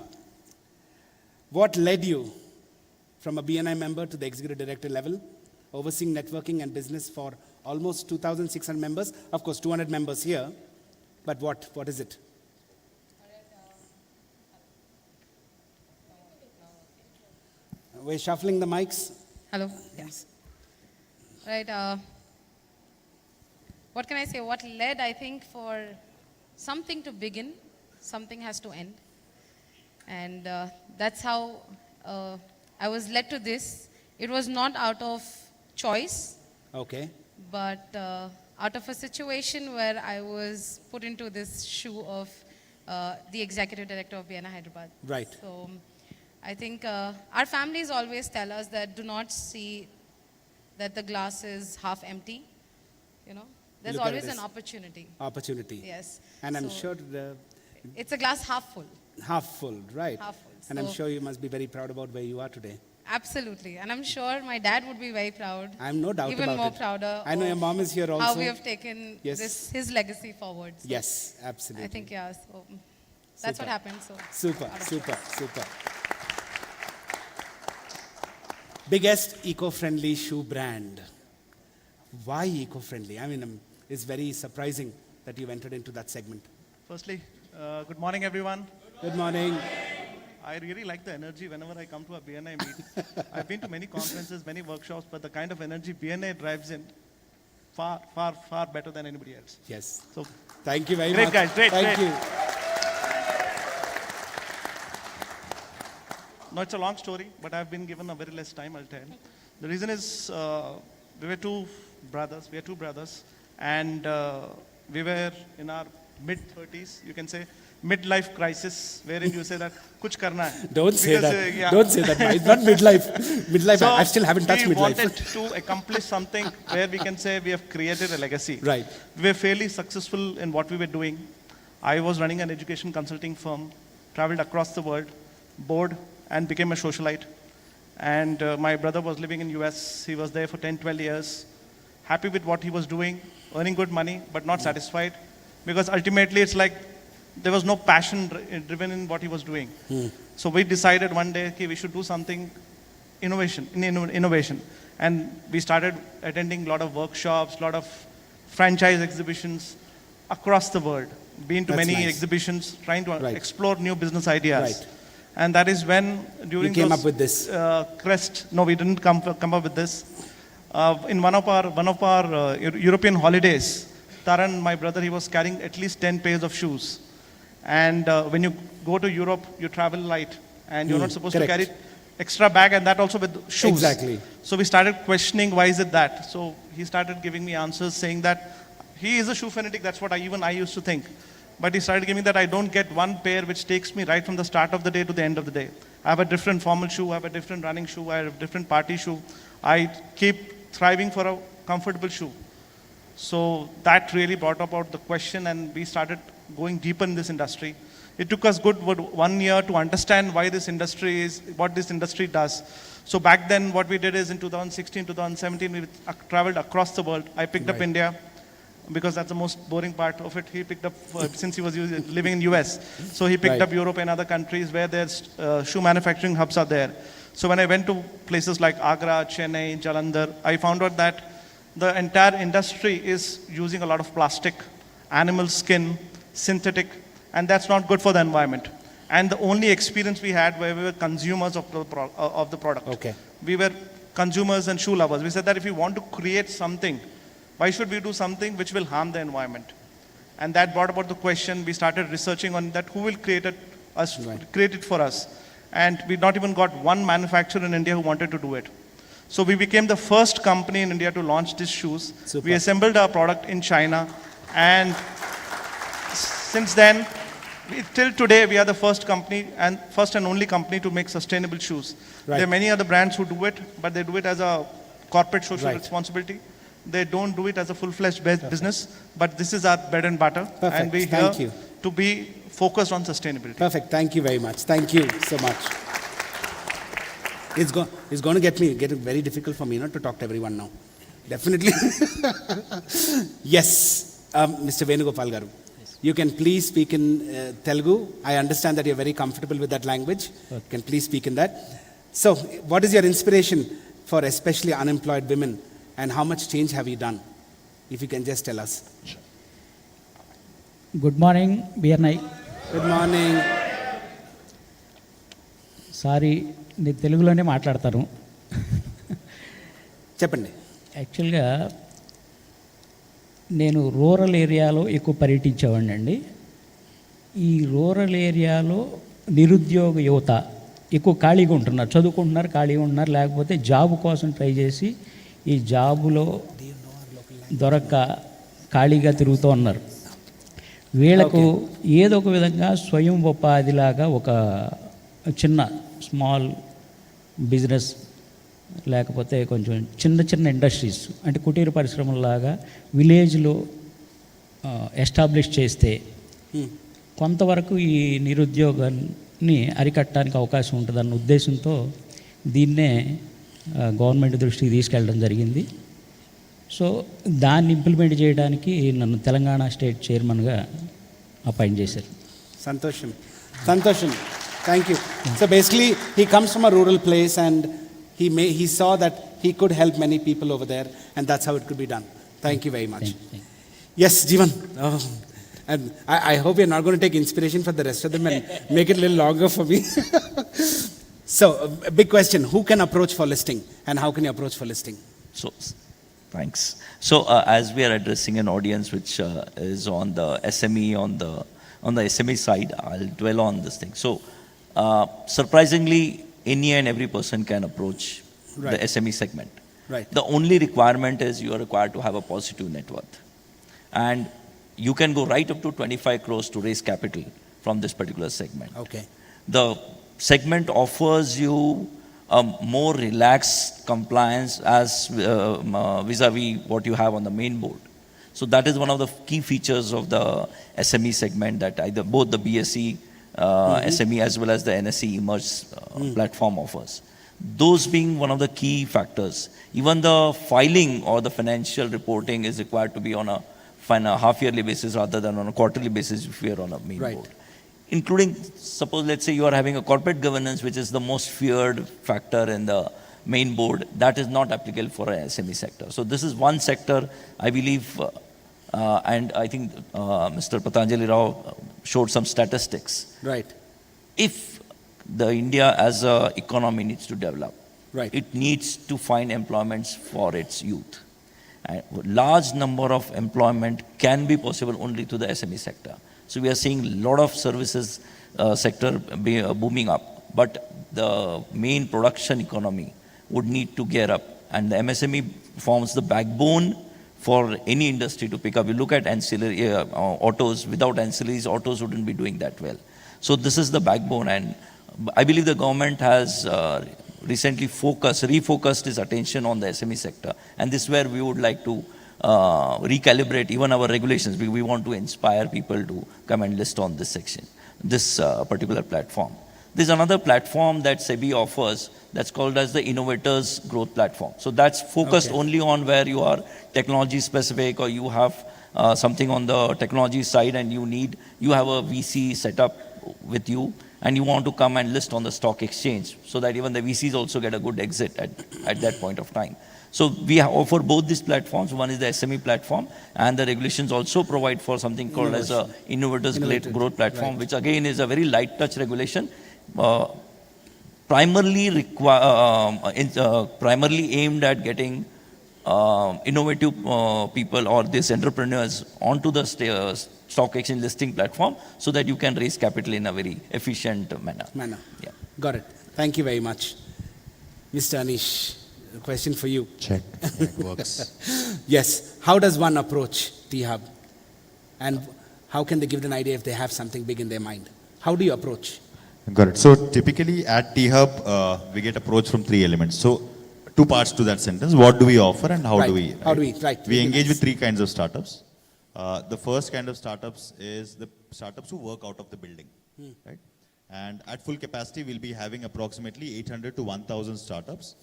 what led you from a BNI member to the executive director level, overseeing networking and business for almost 2,600 members? Of course, 200 members here, but what is it? We're shuffling the mics. Hello. Yes. Right. What can I say? What led, I think, for something to begin, something has to end. And that's how I was led to this. It was not out of choice, Okay. but out of a situation where I was put into this shoe of the executive director of BNI Hyderabad. Right. So I think our families always tell us that do not see that the glass is half empty. You know, there's Look at it always as an opportunity. Opportunity. Yes. And I'm So sure it's a glass half full. half full, right? Half full. And I'm So- sure you must be very proud about where you are today. Absolutely. And I'm sure my dad would be very proud. I'm no doubt Even about more it. prouder. I know your of mom is here also. How we have taken Yes. his legacy forward. So Yes, absolutely. I think, yeah, so that's Super. what happened. So Super, out of super, choice. super. Biggest eco-friendly shoe brand. Why eco-friendly? I mean, it's very surprising that you've entered into that segment. Firstly, good morning, everyone. Good morning. I really like the energy whenever I come to a BNI meet. I've been to many conferences, many workshops, but the kind of energy BNI drives in, far, far, far better than anybody else. Yes. So, Thank you very Great, much. guys, great, Thank great. you. no, it's a long story, but I've been given a very less time, I'll tell. The reason is, we were two brothers, and we were in our mid-30s, you can say, midlife crisis, wherein you say that, kuch karna hai. Don't say Because, that. yeah. Don't say that. It's not midlife. Midlife, So I still haven't touched we midlife. wanted to accomplish something where we can say we have created a legacy. Right. We were fairly successful in what we were doing. I was running an education consulting firm, traveled across the world, bored, and became a socialite. And my brother was living in US. He was there for 10, 12 years, happy with what he was doing, earning good money, but not satisfied. Because ultimately it's like there was no passion driven in what he was doing. So we decided one day, okay, we should do something innovation. And we started attending a lot of workshops, a lot of franchise exhibitions across the world. Been to That's many nice. exhibitions, trying to Right. explore new business ideas. Right. And that is when, during came those, up with this. Crest. No, we didn't come up with this. In one of our European holidays, Taran, my brother, he was carrying at least 10 pairs of shoes. And when you go to Europe, you travel light, and you're not supposed correct. to carry extra bag, and that also with shoes. Exactly. So we started questioning, why is it that? So he started giving me answers, saying that he is a shoe fanatic. That's what I used to think. But he started giving that I don't get one pair which takes me right from the start of the day to the end of the day. I have a different formal shoe, I have a different running shoe, I have a different party shoe. I keep thriving for a comfortable shoe. So that really brought about the question, and we started going deeper in this industry. It took us good 1 year to understand why this industry is, what this industry does. So back then, what we did is in 2016, 2017, we traveled across the world. I picked up Right. India, because that's the most boring part of it. He picked up, since he was living in US, so he picked Right. up Europe and other countries where there's shoe manufacturing hubs are there. So when I went to places like Agra, Chennai, Jalandhar, I found out that the entire industry is using a lot of plastic, animal skin, synthetic, and that's not good for the environment. And the only experience we had where we were consumers of the product. Okay. We were consumers and shoe lovers. We said that if we want to create something, why should we do something which will harm the environment? And that brought about the question. We started researching on that, who will create it for us? And we not even got one manufacturer in India who wanted to do it. So we became the first company in India to launch these shoes. Super. We assembled our product in China, and since then, till today, we are the first and only company to make sustainable shoes. Right. There are many other brands who do it, but they do it as a corporate social Right. responsibility. They don't do it as a full-fledged business, but this is our bread and butter. Perfect. And we're Thank here you. to be focused on sustainability. Perfect. Thank you very much. Thank you so much. It's going to get it very difficult for me not to talk to everyone now. Definitely. Yes, Mr. Venugopal Garu. You can please speak in Telugu. I understand that you're very comfortable with that language. You can please speak in that. So, what is your inspiration for especially unemployed women, and how much change have you done? If you can just tell us. Good morning BR Naik. Good morning. Sorry, నేను తెలుగులోనే మాట్లాడతాను. చెప్పండి. యాక్చువల్గా నేను rural ఏరియాలో ఎక్కువ పర్యటించేవాడిని అండి. ఈ రూరల్ ఏరియాలో నిరుద్యోగ యువత ఎక్కువ ఖాళీగా ఉంటున్నారు, చదువుకుంటున్నారు, ఖాళీగా ఉంటున్నారు, లేకపోతే జాబ్ కోసం ట్రై చేసి ఈ జాబులో దొరక్క ఖాళీగా తిరుగుతూ ఉన్నారు. వీళ్ళకు ఏదో ఒక విధంగా స్వయం ఉపాధిలాగా ఒక చిన్న స్మాల్ బిజినెస్, లేకపోతే కొంచెం చిన్న ఇండస్ట్రీస్ అంటే కుటీర పరిశ్రమలాగా విలేజ్లో ఎస్టాబ్లిష్ చేస్తే కొంతవరకు ఈ నిరుద్యోగాన్ని అరికట్టడానికి అవకాశం ఉంటుందన్న ఉద్దేశంతో దీన్నే గవర్నమెంట్ దృష్టికి తీసుకెళ్ళడం జరిగింది. సో దాన్ని ఇంప్లిమెంట్ చేయడానికి నన్ను తెలంగాణ స్టేట్ చైర్మన్గా అపాయింట్ చేశారు. Santosham. Thank you. So basically, he comes from a rural place, and he saw that he could help many people over there, and that's how it could be done. Thank you very much. Thank you. Yes, Jeevan. Oh, and I hope you're not going to take inspiration for the rest of them and make it a little longer for me. So, a big question: who can approach for listing, and how can you approach for listing? So, thanks. So, as we are addressing an audience which is on the SME, on the SME side, I'll dwell on this thing. So, surprisingly, any and every person can approach the Right. SME segment. Right. The only requirement is you are required to have a positive net worth. And you can go right up to 25 crores to raise capital from this particular segment. Okay. The segment offers you a more relaxed compliance as vis-a-vis what you have on the main board. So that is one of the key features of the SME segment, that either both the BSE SME as well as the NSE emerge platform offers. Those being one of the key factors. Even the filing or the financial reporting is required to be on a half-yearly basis rather than on a quarterly basis if we are on a main Right. board. Including, suppose let's say you are having a corporate governance, which is the most feared factor in the main board, that is not applicable for a SME sector. So this is one sector, I believe, and I think Mr. Patanjali Rao showed some statistics. Right. If the India as a economy needs to develop, Right. it needs to find employments for its youth. And large number of employment can be possible only to the SME sector. So we are seeing a lot of services sector booming up, but the main production economy would need to gear up, and the MSME forms the backbone for any industry to pick up. You look at ancillary autos, without ancillaries, autos wouldn't be doing that well. So this is the backbone, and I believe the government has recently refocused its attention on the SME sector, and this is where we would like to recalibrate even our regulations. We want to inspire people to come and list on this section, this particular platform. There's another platform that SEBI offers that's called as the Innovators Growth Platform. So that's focused only on where you are technology specific, or you have something on the technology side and you have a VC set up with you, and you want to come and list on the stock exchange, so that even the VCs also get a good exit at that point of time. So we offer both these platforms. One is the SME platform, and the regulations also provide for something called as a Innovators Growth Platform, which again is a very light touch regulation, primarily aimed at getting innovative people or these entrepreneurs onto the stock exchange listing platform, so that you can raise capital in a very efficient manner. Yeah. Got it. Thank you very much. Mr. Anish, a question for you. Check. Works. Yes. How does one approach T-Hub? And how can they give an idea if they have something big in their mind? How do you approach? Got it. So typically at T-Hub, we get approach from three elements. So two parts to that sentence. What do we offer and how do we? How do we? We engage with three kinds of startups. The first kind of startups is the startups who work out of the building, right? And at full capacity, we'll be having approximately 800 to 1,000 startups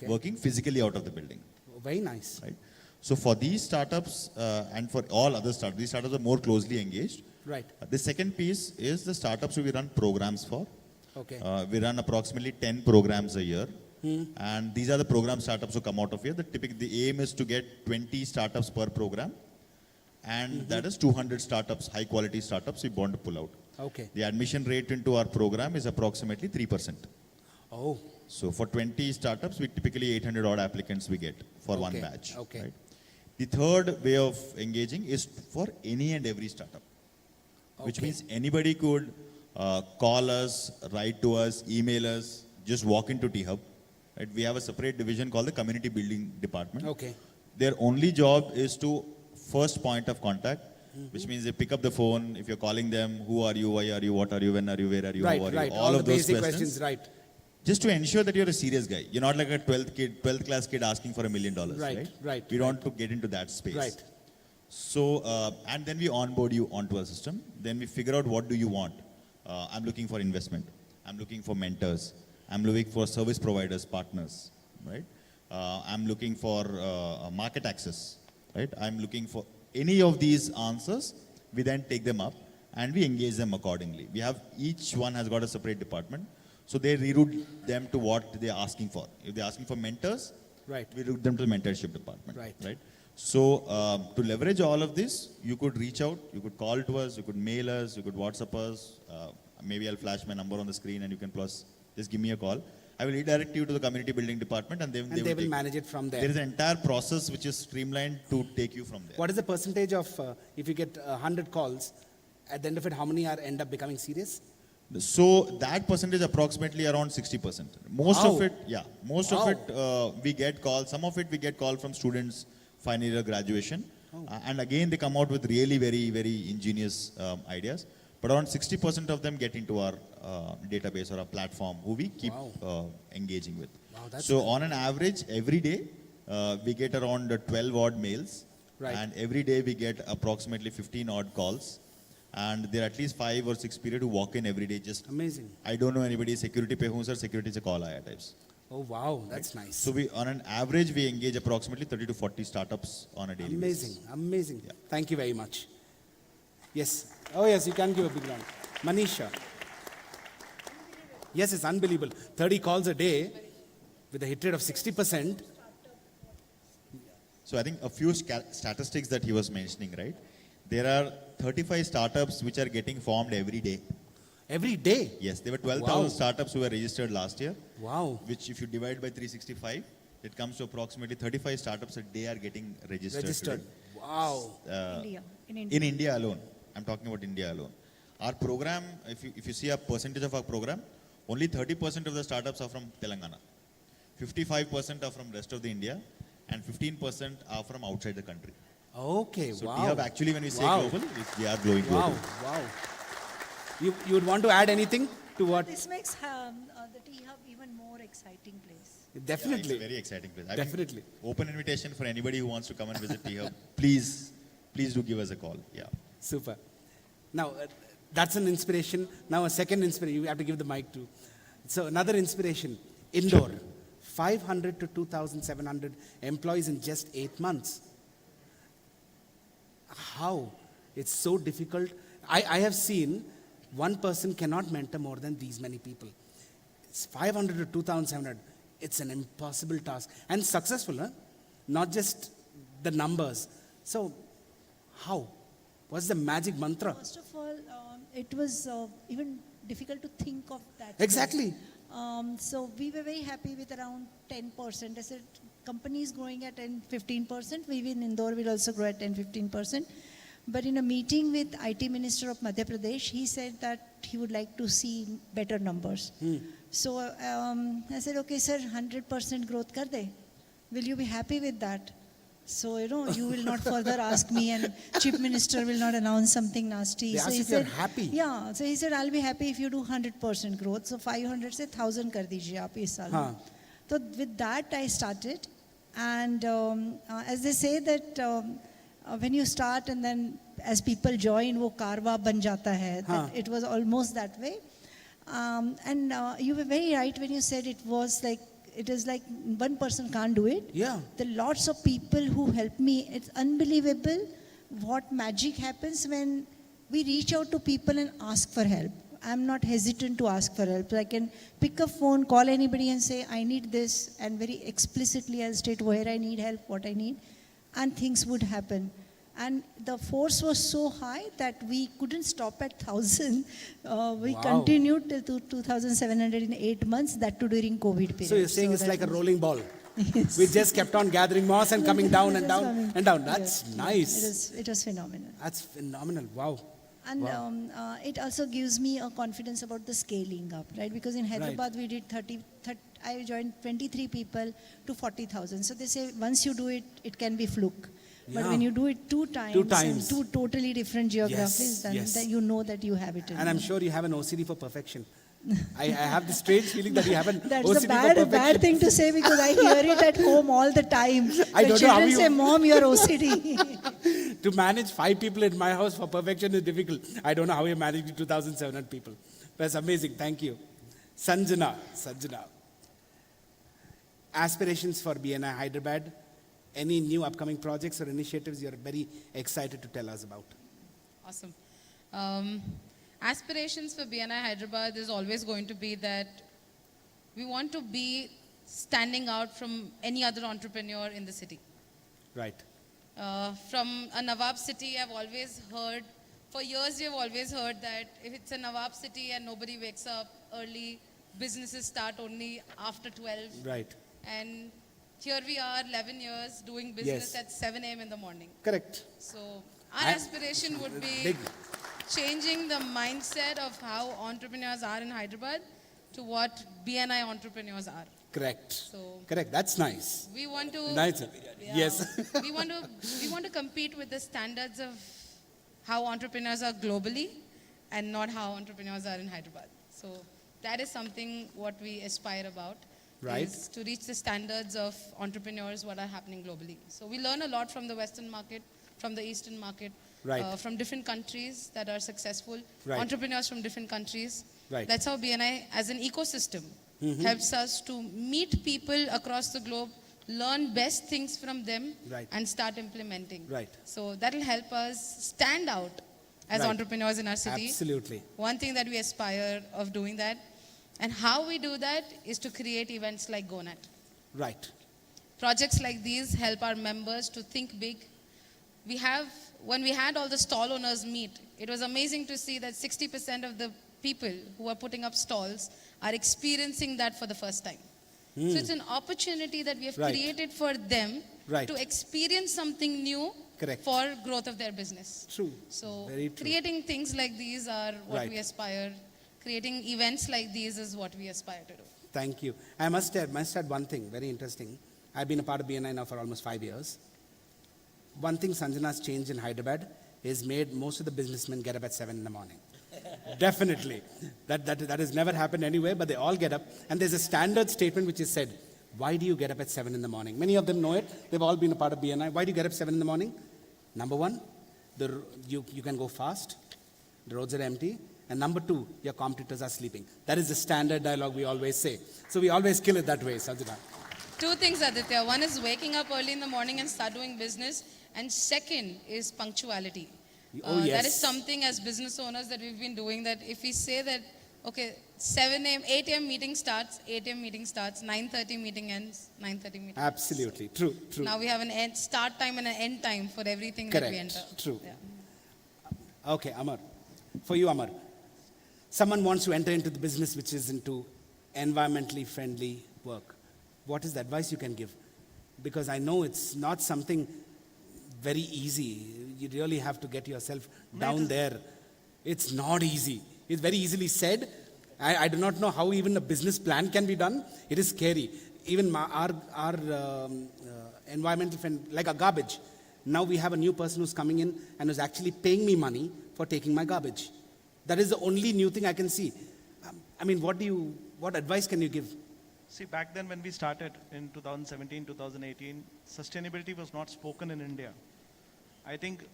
working physically out of the building. Oh, very nice. Right? So for these startups and for all other startups, these startups are more closely engaged. Right. The second piece is the startups who we run programs for. Okay. We run approximately 10 programs a year. And these are the program startups who come out of here. The aim is to get 20 startups per program. And that is 200 startups, high quality startups we want to pull out. Okay. The admission rate into our program is approximately 3%. Oh. So for 20 startups, we typically 800 odd applicants we get for one batch. Okay. Right? The third way of engaging is for any and every startup, which means anybody could call us, write to us, email us, just walk into T-Hub. Right? We have a separate division called the Community Building Department. Okay. Their only job is to first point of contact, which means they pick up the phone. If you're calling them, who are you, why are you, what are you, when are you, where are you, how are you, all of the those basic questions, right. Just to ensure that you're a serious guy. You're not like a 12th class kid asking for $1 million, Right. We don't want to get into that space. Right. So, and then we onboard you onto our system. Then we figure out what do you want. I'm looking for investment. I'm looking for mentors. I'm looking for service providers, partners, right? I'm looking for market access, right? I'm looking for any of these answers. We then take them up and we engage them accordingly. We have, each one has got a separate department. So they reroute them to what they're asking for. If they're asking for mentors, Right. we route them to the mentorship department, Right. So to leverage all of this, you could reach out, you could call to us, you could mail us, you could WhatsApp us. Maybe I'll flash my number on the screen and you can plus just give me a call. I will redirect you to the community building department and they will manage it from there. There is an entire process which is streamlined to take you from there. What is the percentage of, if you get 100 calls, at the end of it, how many end up becoming serious? So that percentage approximately around 60%. Most of it, we get calls. Some of it we get call from students final year graduation. And again, they come out with really very, very ingenious ideas. But around 60% of them get into our database or our platform who we keep engaging with. Wow, So on an average, every day, we get around 12 odd mails. Right. And every day we get approximately 15 odd calls. And there are at least 5 or 6 people who walk in every day just... Amazing. I don't know anybody, security pe hoon sir, security se call aaya types. Oh, wow, that's nice. So we, on an average, we engage approximately 30 to 40 startups on a daily basis. Amazing. Thank you very much. Yes. Oh, yes, you can give a big round. Manisha. Yes, it's unbelievable. 30 calls a day. with a hit rate of 60%. So I think a few statistics that he was mentioning, right? There are 35 startups which are getting formed every day. Every day? Yes, there were 12,000 Wow. startups who were registered last year. Wow. Which if you divide by 365, it comes to approximately 35 startups a day are getting registered. Registered. Today. Wow. India. In India. In India alone. I'm talking about India alone. Our program, if you see a percentage of our program, only 30% of the startups are from Telangana. 55% are from rest of the India and 15% are from outside the country. Okay, So wow. T-Hub actually when we say Wow. global, we are growing global. Wow, wow. You would want to add anything to what? This makes the Tea Hub even more exciting place. Definitely. Yeah, it's a very exciting place. I think Definitely. open invitation for anybody who wants to come and visit T-Hub. Please do give us a call. Yeah. Super. Now, that's an inspiration. Now, a second inspiration. You have to give the mic to. So, another inspiration. Indore. 500 to 2,700 employees in just 8 months. How? It's so difficult. I have seen one person cannot mentor more than these many people. It's 500 to 2,700. It's an impossible task. And successful, huh? Not just the numbers. So, how? What's the magic mantra? First of all, it was even difficult to think of that. Exactly. So we were very happy with around 10%. I said, company is growing at 10-15%. We in Indore will also grow at 10-15%. But in a meeting with IT Minister of Madhya Pradesh, he said that he would like to see better numbers. So I said, okay, sir, 100% growth kar de. Will you be happy with that? So, you will not further ask me and Chief Minister will not announce something nasty. They So asked he if you're said, happy. Yeah. So he said, I'll be happy if you do 100% growth. So 500 se 1,000 kar dijiye aap is saal. Haan. So with that I started. And as they say that when you start and then as people join, wo karwa ban jata hai. Haan. That it was almost that way. And you were very right when you said it is like one person can't do it. Yeah. The lots of people who help me. It's unbelievable what magic happens when we reach out to people and ask for help. I'm not hesitant to ask for help. I can pick a phone, call anybody and say, I need this, and very explicitly I'll state where I need help, what I need, and things would happen. And the force was so high that we couldn't stop at 1,000. We Wow. continued till 2,700 in 8 months, that too during COVID period. So, you're saying it's that like a was- rolling ball. Yes. We just kept on gathering moss and coming down and Just down coming. and down. That's Yes. nice. It was phenomenal. That's phenomenal. Wow. And it also gives me a confidence about the scaling up, right? Because in Hyderabad we did 30 I joined 23 people to 40,000. So they say once you do it, it can be fluke. But Yeah. when you do it two times times. and two totally different geographies, Yes, then yes. you know that you have it in And I'm you. sure you have an OCD for perfection. I have the strange feeling that you have an That's OCD a for perfection. bad thing to say because I hear it at home all the time. I The don't know how children you- say, Mom, you're OCD. To manage 5 people in my house for perfection is difficult. I don't know how you managed 2,700 people. That's amazing. Thank you. Sanjana. Aspirations for BNI Hyderabad. Any new upcoming projects or initiatives you're very excited to tell us about? Awesome. Aspirations for BNI Hyderabad is always going to be that we want to be standing out from any other entrepreneur in the city. Right. From a Nawab city, I've always heard, for years we have always heard that if it's a Nawab city and nobody wakes up early, businesses start only after 12. Right. And here we are, 11 years, doing business Yes. at 7 a.m. in the morning. Correct. So our And- aspiration would be Big. changing the mindset of how entrepreneurs are in Hyderabad to what BNI entrepreneurs are. Correct. So- Correct. That's nice. We want to Nice. yeah, Yes. we want to compete with the standards of how entrepreneurs are globally and not how entrepreneurs are in Hyderabad. So that is something what we aspire about. Right. Is to reach the standards of entrepreneurs what are happening globally. So we learn a lot from the Western market, from the Eastern market, Right. from different countries that are successful, Right. entrepreneurs from different countries. Right. That's how BNI as an ecosystem helps us to meet people across the globe, learn best things from them, Right. and start implementing. Right. So that will help us stand out as Right. entrepreneurs in our city. Absolutely. One thing that we aspire of doing that, and how we do that is to create events like GoNet. Right. Projects like these help our members to think big. When we had all the stall owners meet, it was amazing to see that 60% of the people who are putting up stalls are experiencing that for the first time. So it's an opportunity that we have Right. created for them Right. to experience something new Correct. for growth of their business. True. So Very true. creating things like these are what Right. we aspire. Creating events like these is what we aspire to do. Thank you. I must add one thing, very interesting. I've been a part of BNI now for almost 5 years. One thing Sanjana's changed in Hyderabad is made most of the businessmen get up at 7 in the morning. Definitely. That has never happened anywhere, but they all get up. And there's a standard statement which is said, why do you get up at 7 in the morning? Many of them know it. They've all been a part of BNI. Why do you get up 7 in the morning? Number one, you can go fast. The roads are empty. And number two, your competitors are sleeping. That is the standard dialogue we always say. So we always kill it that way, Sanjana. Two things, Aditya. One is waking up early in the morning and start doing business. And second is punctuality. Oh, yes. That is something as business owners that we've been doing, that if we say that, okay, 7 a.m., 8 a.m. meeting starts, 8 a.m. meeting starts, 9:30 meeting ends, 9:30 meeting Absolutely. True. Now we have an start time and an end time for everything that we enter. Correct. True. Yeah. Okay, Amar. For you, Amar. Someone wants to enter into the business which is into environmentally friendly work. What is the advice you can give? Because I know it's not something very easy. You really have to get yourself down there. It's not easy. It's very easily said. I do not know how even a business plan can be done. It is scary. Even our environmental friend, like a garbage. Now we have a new person who's coming in and who's actually paying me money for taking my garbage. That is the only new thing I can see. I mean, what advice can you give? See, back then when we started in 2017, 2018, sustainability was not spoken in India. I think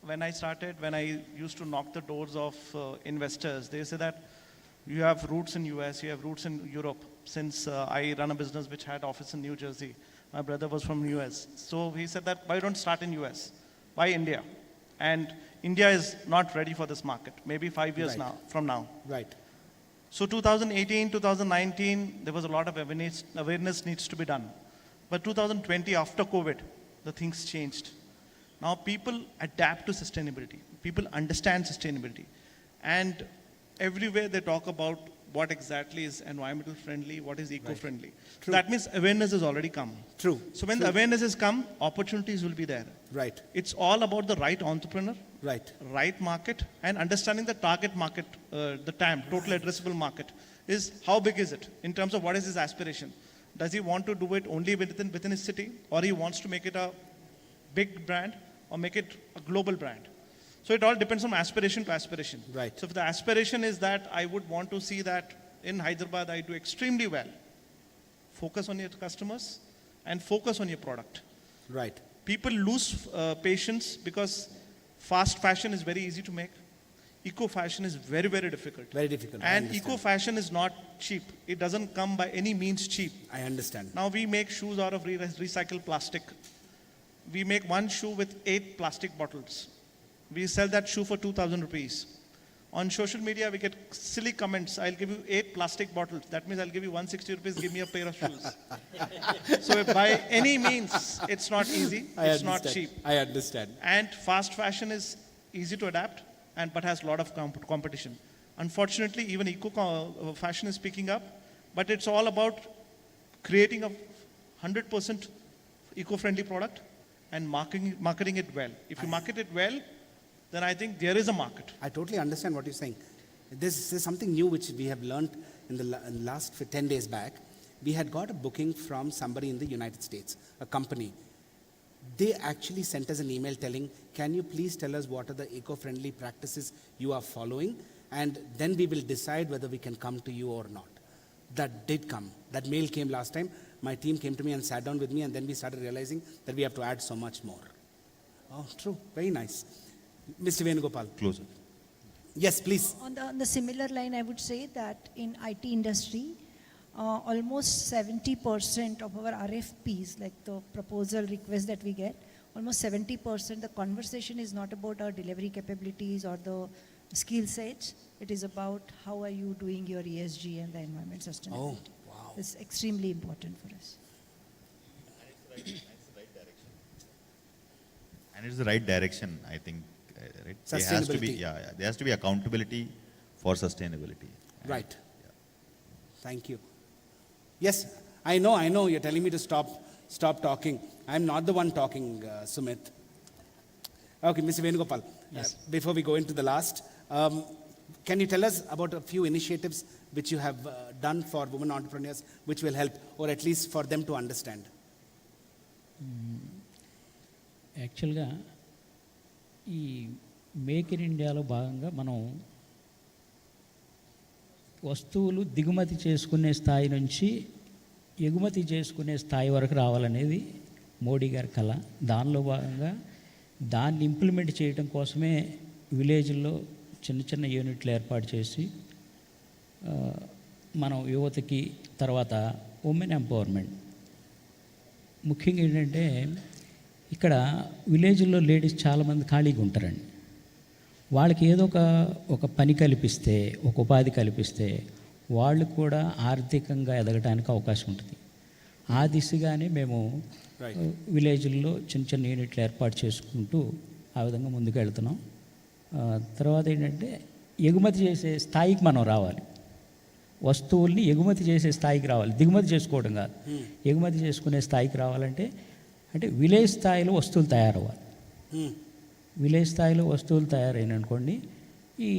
when I started, when I used to knock the doors of investors, they say that you have roots in US, you have roots in Europe. Since I run a business which had office in New Jersey, my brother was from US. So he said that, why don't start in US? Why India? And India is not ready for this market, maybe 5 years Right. from now. Right. So 2018, 2019, there was a lot of awareness needs to be done. But 2020, after COVID, the things changed. Now people adapt to sustainability. People understand sustainability. And everywhere they talk about what exactly is environmental friendly, what is eco-friendly. So that means awareness has already come. True. So when the awareness has come, opportunities will be there. Right. It's all about the right entrepreneur, Right. right market, and understanding the target market, the TAM, total addressable market, is how big is it in terms of what is his aspiration. Does he want to do it only within his city, or he wants to make it a big brand, or make it a global brand? So it all depends on aspiration to aspiration. Right. So if the aspiration is that I would want to see that in Hyderabad I do extremely well, focus on your customers and focus on your product. Right. People lose patience because fast fashion is very easy to make. Eco fashion is very, very difficult. Very difficult. I And understand. eco fashion is not cheap. It doesn't come by any means cheap. I understand. Now we make shoes out of recycled plastic. We make one shoe with 8 plastic bottles. We sell that shoe for 2,000 rupees. On social media, we get silly comments. I'll give you 8 plastic bottles. That means I'll give you 160 rupees, give me a pair of shoes. So by any means, it's not easy. It's not cheap. I understand. And fast fashion is easy to adapt, but has a lot of competition. Unfortunately, even fashion is picking up, but it's all about creating a 100% eco-friendly product and marketing it well. If you market it well, then I think there is a market. I totally understand what you're saying. This is something new which we have learned in the last 10 days back. We had got a booking from somebody in the United States, a company. They actually sent us an email telling, can you please tell us what are the eco-friendly practices you are following, and then we will decide whether we can come to you or not. That did come. That mail came last time. My team came to me and sat down with me, and then we started realizing that we have to add so much more. Oh, true. Very nice. Mr. Venugopal. Closer. Yes, please. On the similar line, I would say that in IT industry, almost 70% of our RFPs, like the proposal requests that we get, almost 70%, the conversation is not about our delivery capabilities or the skill sets. It is about how are you doing your ESG and the environment sustainability. Oh, wow. It's extremely important for us. And it's the right direction, I think. Right? There has to be, Sustainability. there has to be accountability for sustainability. And Right. Thank you. Yes, I know, you're telling me to stop talking. I'm not the one talking, Sumit. Okay, Mr. Venugopal, before we go into the last, can you tell us about a few initiatives which you have done for women entrepreneurs, which will help, or at least for them to understand? యాక్చువల్గా ఈ make in ఇండియాలో భాగంగా మనం వస్తువులు దిగుమతి చేసుకునే స్థాయి నుంచి ఎగుమతి చేసుకునే స్థాయి వరకు రావాలనేది మోడీ గారి కళ. దానిలో భాగంగా దాన్ని ఇంప్లిమెంట్ చేయడం కోసమే విలేజ్లో చిన్న చిన్న యూనిట్లు ఏర్పాటు చేసి మనం యువతకి, తర్వాత ఉమెన్ ఎంపవర్మెంట్, ముఖ్యంగా ఏంటంటే ఇక్కడ విలేజ్లో లేడీస్ చాలామంది ఖాళీగా ఉంటారండి. వాళ్ళకి ఏదో ఒక పని కల్పిస్తే, ఒక ఉపాధి కల్పిస్తే వాళ్ళు కూడా ఆర్థికంగా ఎదగడానికి అవకాశం ఉంటుంది. ఆ దిశగానే మేము విలేజ్ల్లో చిన్న చిన్న యూనిట్లు ఏర్పాటు చేసుకుంటూ ఆ విధంగా ముందుకు వెళ్తున్నాం. తర్వాత ఏంటంటే ఎగుమతి చేసే స్థాయికి మనం రావాలి. వస్తువుల్ని ఎగుమతి చేసే స్థాయికి రావాలి, దిగుమతి చేసుకోవడం కాదు. ఎగుమతి చేసుకునే స్థాయికి రావాలంటే అంటే విలేజ్ స్థాయిలో వస్తువులు తయారవ్వాలి. విలేజ్ స్థాయిలో వస్తువులు తయారైననుకోండి ఈ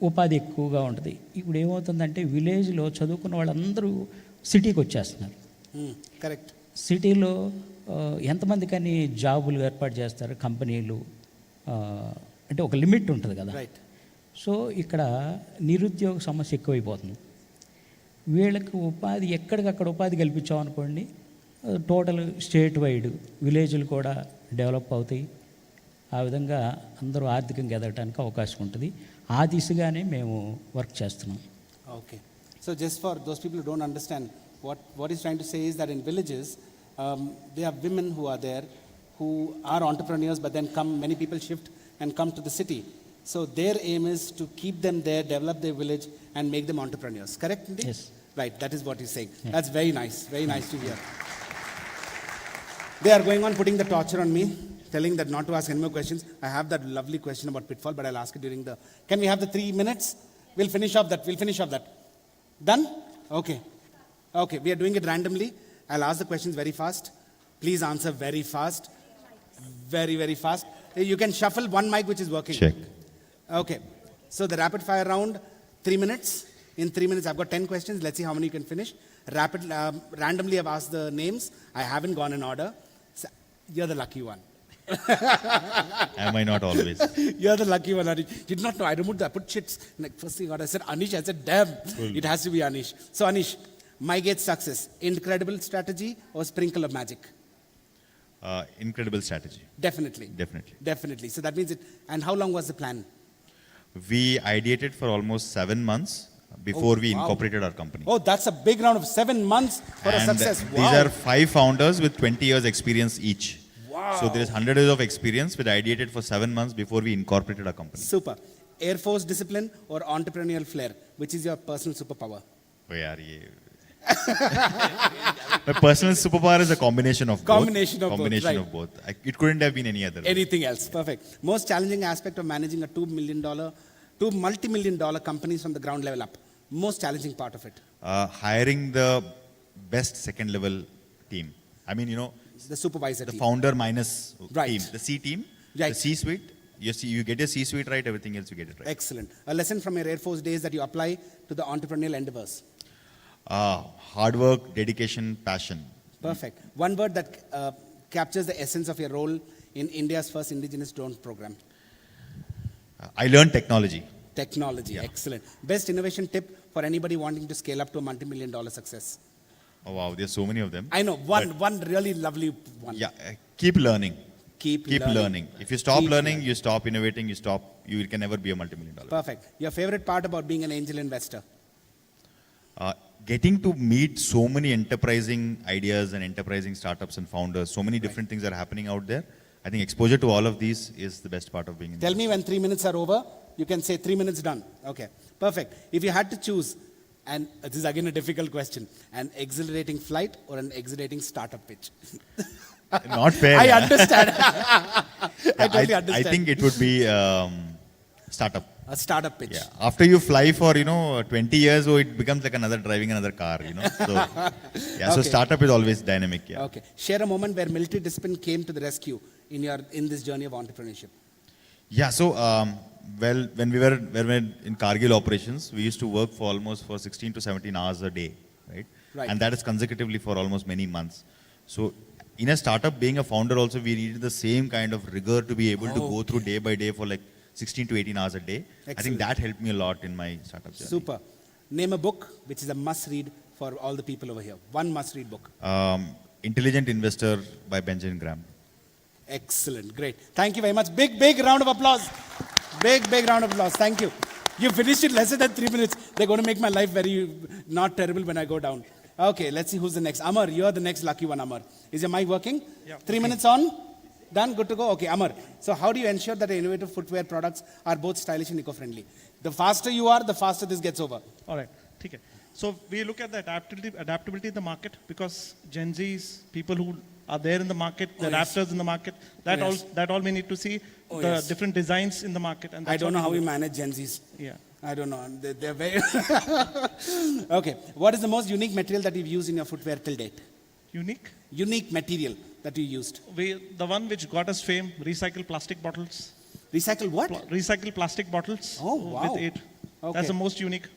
ఉపాధి ఎక్కువగా ఉంటుంది. ఇప్పుడు ఏమవుతుందంటే విలేజ్లో చదువుకున్న వాళ్ళందరూ సిటీకి వచ్చేస్తున్నారు. కరెక్ట్. సిటీలో ఎంతమందికని జాబులు ఏర్పాటు చేస్తారు కంపెనీలు, అంటే ఒక లిమిట్ ఉంటుంది కదా. రైట్. సో ఇక్కడ నిరుద్యోగ సమస్య ఎక్కువైపోతుంది. వీళ్ళకి ఉపాధి ఎక్కడికక్కడ ఉపాధి కల్పించామనుకోండి, టోటల్ స్టేట్ వైడ్ విలేజ్లు కూడా డెవలప్ అవుతాయి. ఆ విధంగా అందరూ ఆర్థికంగా ఎదగడానికి అవకాశం ఉంటుంది. ఆ దిశగానే మేము వర్క్ చేస్తున్నాం. Okay. So just for those people who don't understand, what he's trying to say is that in villages, there are women who are there who are entrepreneurs, but then many people shift and come to the city. So their aim is to keep them there, develop their village, and make them entrepreneurs. Correct, Nidhi? Yes. Right, that is what he's saying. That's very nice to hear. They are going on putting the torture on me, telling that not to ask any more questions. I have that lovely question about pitfall, but I'll ask it during the... Can we have the 3 minutes? We'll finish off that. Done? Okay. Okay, we are doing it randomly. I'll ask the questions very fast. Please answer very fast. Very, very fast. You can shuffle one mic which is working. Check. Okay. So the rapid fire round, 3 minutes. In 3 minutes, I've got 10 questions. Let's see how many you can finish. Randomly, I've asked the names. I haven't gone in order. So, you're the lucky one. Am I not always? You're the lucky one, Anish. Did not know. I removed that. I put shits. Like, first thing I said, Anish. I said, damn. Cool. It has to be Anish. So, Anish, my gate success. Incredible strategy or sprinkle of magic? Incredible strategy. Definitely. Definitely. So that means it. And how long was the plan? We ideated for almost 7 months before we incorporated our company. Oh, that's a big round of 7 months for a And success. Wow. these are 5 founders with 20 years experience each. Wow. So there is 100 years of experience with ideated for 7 months before we incorporated our company. Super. Air Force discipline or entrepreneurial flair? Which is your personal superpower? Oh, yaar, my personal superpower is a combination of Combination both. of both, right. Of both. It couldn't have been any other way. Anything else? Perfect. Most challenging aspect of managing a $2 multi-million-dollar companies from the ground level up. Most challenging part of it. Hiring the best second level team. I mean, The supervisor the team. founder minus Right. team, the C team, Right. the C-suite. You get your C-suite right, everything else you get it right. Excellent. A lesson from your Air Force days that you apply to the entrepreneurial endeavors. Hard work, dedication, passion. Perfect. One word that captures the essence of your role in India's first indigenous drone program. I learned technology. Technology. Yeah. Excellent. Best innovation tip for anybody wanting to scale up to a multi-million-dollar success. Oh wow, there's so many of them. I know. One really lovely one. Yeah, keep learning. Keep learning. If you stop Keep learning, you stop innovating, you can never be a multi-million-dollar. Perfect. Your favorite part about being an angel investor? Getting to meet so many enterprising ideas and enterprising startups and founders, so many different things are happening out there. I think exposure to all of these is the best part of being in Tell me when 3 minutes are over, you can say 3 minutes done. Okay, perfect. If you had to choose, and this is again a difficult question, an exhilarating flight or an exhilarating startup pitch? Not fair. I yeah. understand. I totally I understand. think it would be startup. A startup pitch. Yeah. After you fly for 20 years, it becomes like driving another car. So yeah. So Okay. startup is always dynamic. Yeah. Okay. Share a moment where military discipline came to the rescue in this journey of entrepreneurship. Yeah. So well, when we were in Kargil operations, we used to work for almost 16 to 17 hours a day, right? Right. And that is consecutively for almost many months. So in a startup, being a founder also, we needed the same kind of rigor to be able to go through day by day for like 16 to 18 hours a day. I Excellent. think that helped me a lot in my startup journey. Super. Name a book which is a must read for all the people over here. One must read book. Intelligent Investor by Benjamin Graham. Excellent. Great. Thank you very much. Big round of applause. Big round of applause. Thank you. You finished it less than 3 minutes. They're going to make my life very not terrible when I go down. Okay, let's see who's the next. Amar, you're the next lucky one, Amar. Is your mic working? Yeah. 3 minutes on? Done? Good to go? Okay, Amar. So how do you ensure that the innovative footwear products are both stylish and eco-friendly? The faster you are, the faster this gets over. All right. Okay. So we look at the adaptability in the market, because Gen Zs, people who are there in the market, the adapters in the market, that all we need to see, the different designs in the market. And I don't know how we we manage Gen Zs. Yeah. I don't know. They're very... Okay. What is the most unique material that you've used in your footwear till date? Unique. Unique material that you used. The one which got us fame, recycled plastic bottles. Recycle what? Recycled plastic bottles. Oh, wow. With 8. Okay. That's the most unique.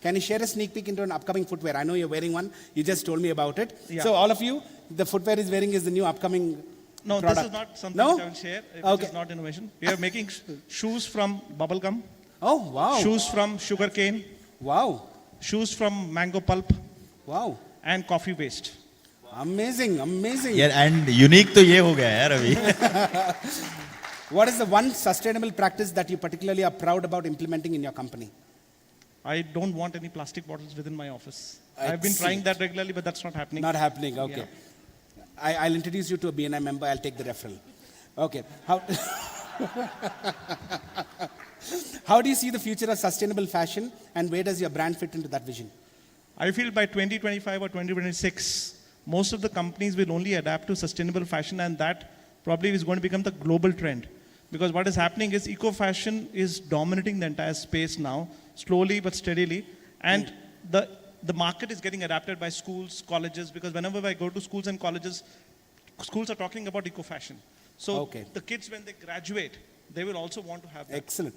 Can you share a sneak peek into an upcoming footwear? I know you're wearing one. You just told me about it. Yeah. So all of you, the footwear is wearing is the new upcoming No, product. this is not something No? which I will share. Okay. It is not innovation. We are making shoes from bubble gum, Oh, wow. shoes from sugar cane, Wow. shoes from mango pulp, Wow. and coffee waste. Amazing. Amazing. Yeah, and unique to ye ho gaya yaar abhi. What is the one sustainable practice that you particularly are proud about implementing in your company? I don't want any plastic bottles within my office. I've been trying that regularly, but that's not happening. Not happening. Okay. I'll introduce you to a BNI member. I'll take the referral. Okay. How do you see the future of sustainable fashion, and where does your brand fit into that vision? I feel by 2025 or 2026, most of the companies will only adapt to sustainable fashion, and that probably is going to become the global trend. Because what is happening is eco-fashion is dominating the entire space now, slowly but steadily. And the market is getting adapted by schools, colleges, because whenever I go to schools and colleges, schools are talking about eco-fashion. So the kids, when they graduate, they will also want to have that. Excellent.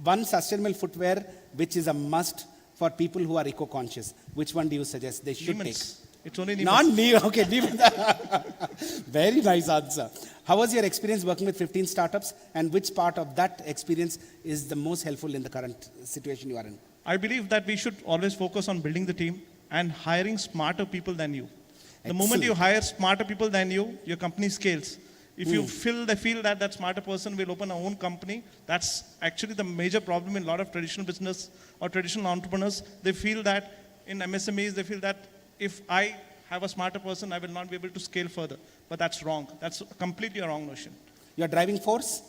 One sustainable footwear which is a must for people who are eco-conscious. Which one do you suggest they should Niemann's. take? It's only Not Niemann's. me. Okay, Niemann's. Very nice answer. How was your experience working with 15 startups, and which part of that experience is the most helpful in the current situation you are in? I believe that we should always focus on building the team and hiring smarter people than you. The moment you hire smarter people than you, your company scales. If you feel that smarter person will open a own company, that's actually the major problem in a lot of traditional business or traditional entrepreneurs. They feel that in MSMEs, they feel that if I have a smarter person, I will not be able to scale further. But that's wrong. That's completely a wrong notion. Your driving force?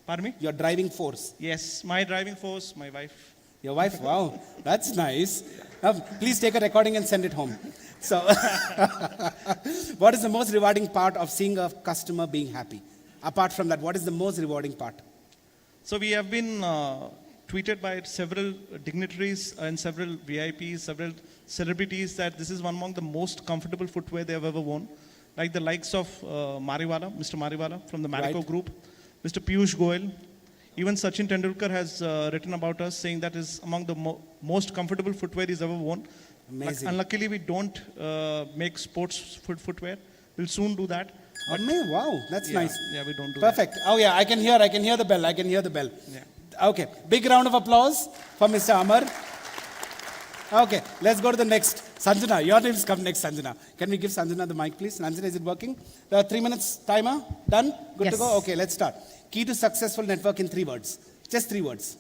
Pardon me? Your driving force. Yes, my driving force, my wife. Your wife? Wow, that's nice. Please take a recording and send it home. So, what is the most rewarding part of seeing a customer being happy? Apart from that, what is the most rewarding part? So we have been tweeted by several dignitaries and several VIPs, several celebrities that this is one among the most comfortable footwear they have ever worn. Like the likes of Mariwala, Mr. Mariwala from the Marico Group, Mr. Piyush Goyal. Even Sachin Tendulkar has written about us saying that is among the most comfortable footwear he's ever worn. Amazing. Unluckily, we don't make sports footwear. We'll soon do that. Wow, that's nice. Yeah, we don't do Perfect. Oh yeah, I can hear the bell. I can hear the bell. Yeah. Okay, big round of applause for Mr. Amar. Okay, let's go to the next. Sanjana, your name's come next, Sanjana. Can we give Sanjana the mic, please? Sanjana, is it working? 3 minutes timer? Done? Good to go? Okay, let's start. Key to successful network in 3 words. Just 3 words.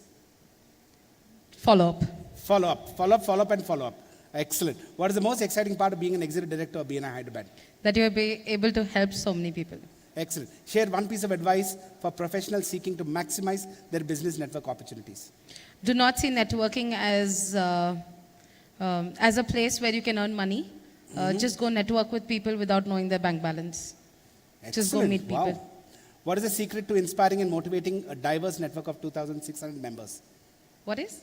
Follow up. Follow up, and follow up. Excellent. What is the most exciting part of being an executive director of BNI Hyderabad? That you will be able to help so many people. Excellent. Share one piece of advice for professionals seeking to maximize their business network opportunities. Do not see networking as a place where you can earn money. Just go network with people without knowing their bank balance. Just go meet people. Wow. What is the secret to inspiring and motivating a diverse network of 2,600 members? What is?